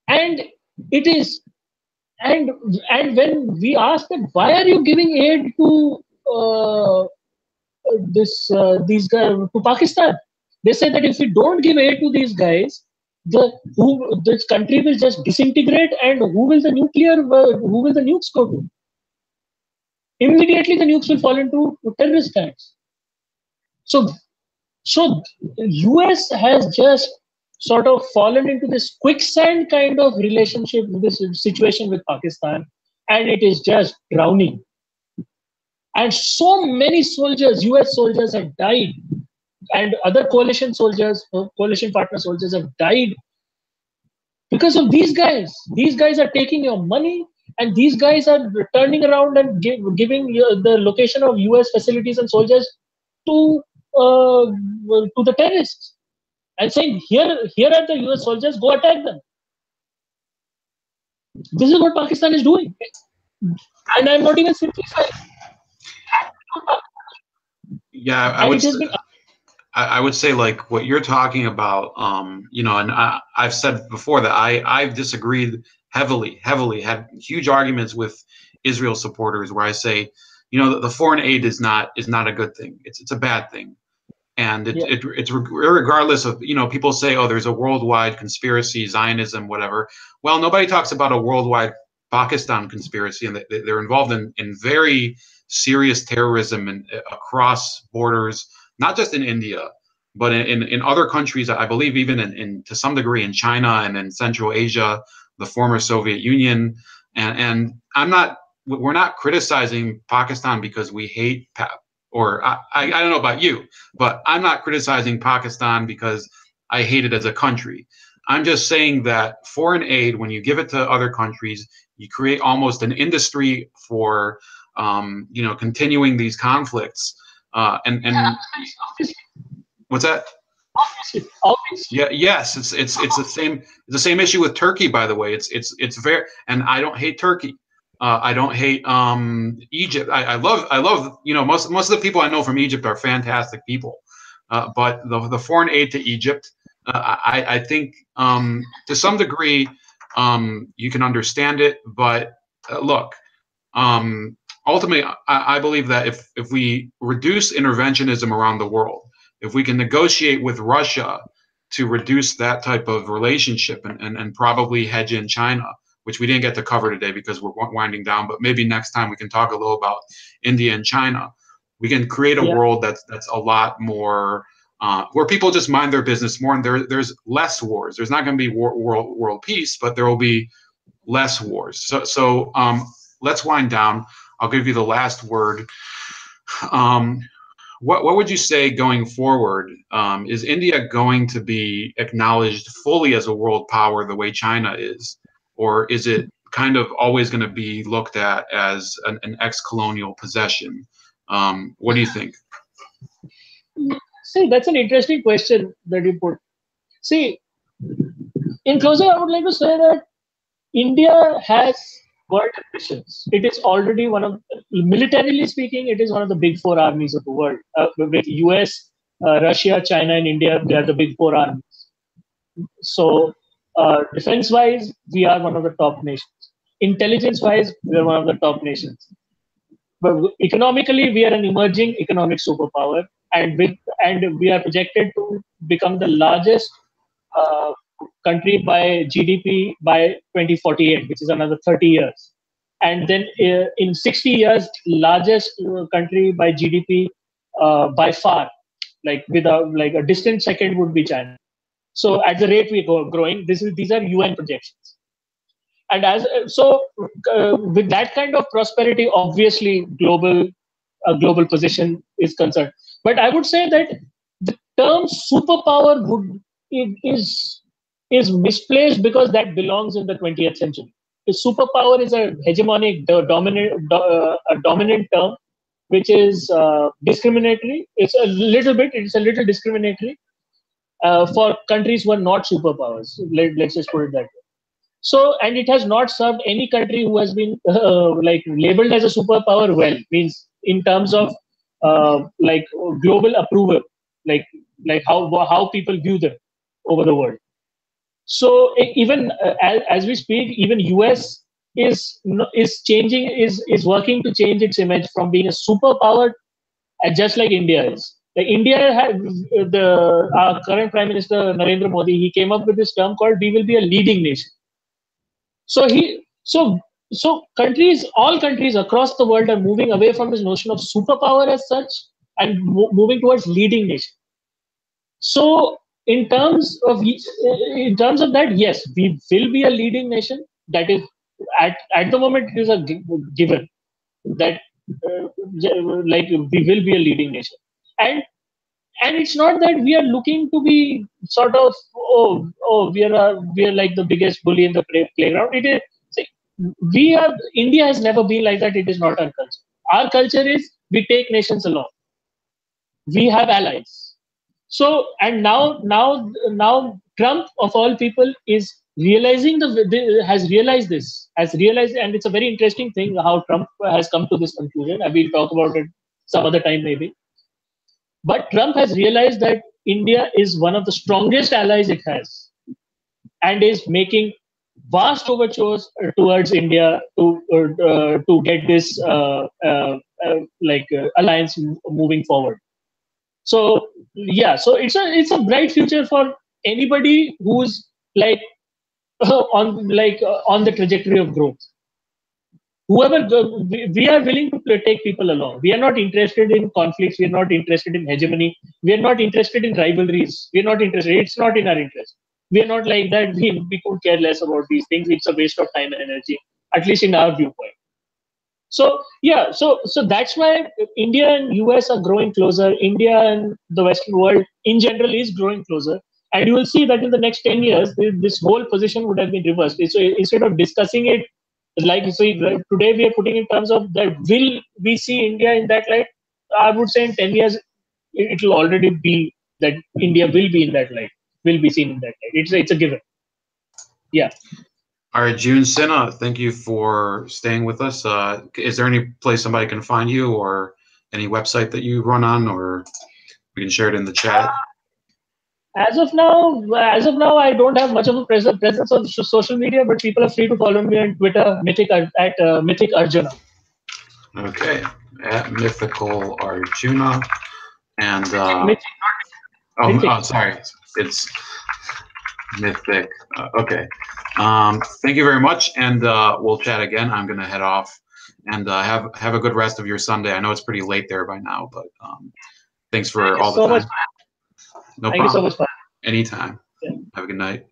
And it is, and when we ask them, why are you giving aid to these guys, to Pakistan? They say that if we don't give aid to these guys, this country will just disintegrate, and who will the nukes go to? Immediately, the nukes will fall into terrorist hands. So US has just sort of fallen into this quicksand kind of relationship with this situation with Pakistan, and it is just drowning. And so many soldiers, US soldiers, have died. And other coalition partner soldiers have died because of these guys. These guys are taking your money, and these guys are turning around and giving the location of US facilities and soldiers to the terrorists and saying, here are the US soldiers, go attack them. This is what Pakistan is doing. And I'm not even simplifying. Yeah, I would say like what you're talking about, and I've said before that I've disagreed heavily, had huge arguments with Israel supporters where I say, the foreign aid is not a good thing. It's a bad thing. And it's regardless of, people say, oh, there's a worldwide conspiracy, Zionism, whatever. Well, nobody talks about a worldwide Pakistan conspiracy, and they're involved in very serious terrorism and across borders, not just in India, but in other countries. I believe even in to some degree in China and in Central Asia, the former Soviet Union. And we're not criticizing Pakistan because we hate or I don't know about you, but I'm not criticizing Pakistan because I hate it as a country. I'm just saying that foreign aid, when you give it to other countries, you create almost an industry for, continuing these conflicts. And what's that? Obviously. Yeah. Yes. It's the same issue with Turkey, by the way. It's very, and I don't hate Turkey. I don't hate Egypt. I love most of the people I know from Egypt are fantastic people. But the foreign aid to Egypt, I think to some degree you can understand it. But look, ultimately, I believe that if we reduce interventionism around the world, if we can negotiate with Russia to reduce that type of relationship and probably hedge in China, which we didn't get to cover today because we're winding down, but maybe next time we can talk a little about India and China. We can create a world that's a lot more where people just mind their business more, and there's less wars. There's not going to be world peace, but there will be less wars. So let's wind down. I'll give you the last word. What would you say going forward? Is India going to be acknowledged fully as a world power the way China is? Or is it kind of always going to be looked at as an ex-colonial possession? What do you think? See, that's an interesting question that you put. See, in closing, I would like to say that India has world ambitions. It is already militarily speaking, it is one of the big four armies of the world. With US, Russia, China, and India, they are the big four armies. So, defense-wise, we are one of the top nations. Intelligence-wise, we are one of the top nations. But economically, we are an emerging economic superpower, and we are projected to become the largest country by GDP by 2048, which is another 30 years. And then in 60 years, largest country by GDP by far, without a distant second would be China. So at the rate we go growing, these are UN projections. And with that kind of prosperity, obviously global position is concerned. But I would say that the term superpower is misplaced because that belongs in the 20th century. The superpower is a hegemonic, dominant term, which is discriminatory. It's a little discriminatory for countries who are not superpowers. Let's just put it that way. So, and it has not served any country who has been labeled as a superpower well, means in terms of global approval, like how people view them over the world. So even as we speak, even US is working to change its image from being a superpower, just like India is. Like India had our current Prime Minister Narendra Modi, he came up with this term called "We will be a leading nation." So all countries across the world are moving away from this notion of superpower as such and moving towards leading nation. So in terms of that, yes, we will be a leading nation. That is at the moment it is a given that we will be a leading nation, and it's not that we are looking to be sort of we are like the biggest bully in the playground. It is, see, India has never been like that. It is not our culture. Our culture is we take nations along. We have allies. So, and now Trump of all people is realizing has realized, and it's a very interesting thing how Trump has come to this conclusion, and we'll talk about it some other time maybe. But Trump has realized that India is one of the strongest allies it has, and is making vast overtures towards India to get this alliance moving forward. So yeah, so it's a bright future for anybody who's like on the trajectory of growth. We are willing to take people along. We are not interested in conflicts. We are not interested in hegemony. We are not interested in rivalries. We are not interested. It's not in our interest. We are not like that. We could care less about these things. It's a waste of time and energy, at least in our viewpoint. So yeah, so that's why India and US are growing closer. India and the Western world in general is growing closer, and you will see that in the next 10 years, this whole position would have been reversed. So instead of discussing it like you see today, we are putting in terms of that. Will we see India in that light? I would say in 10 years, it will already be that India will be in that light. Will be seen in that light. It's a given. Yeah. Arjun Sinha, thank you for staying with us. Is there any place somebody can find you, or any website that you run on, or we can share it in the chat? As of now, I don't have much of a presence on social media, but people are free to follow me on Twitter, Mythic Arjuna. Okay, at Mythical Arjuna, and Mythic, Mythic. sorry, it's Mythic. Okay. Thank you very much, and we'll chat again. I'm gonna head off, and have a good rest of your Sunday. I know it's pretty late there by now, but thanks for all the time. Much. No Thank you so problem. much. Anytime. Yeah. Have a good night.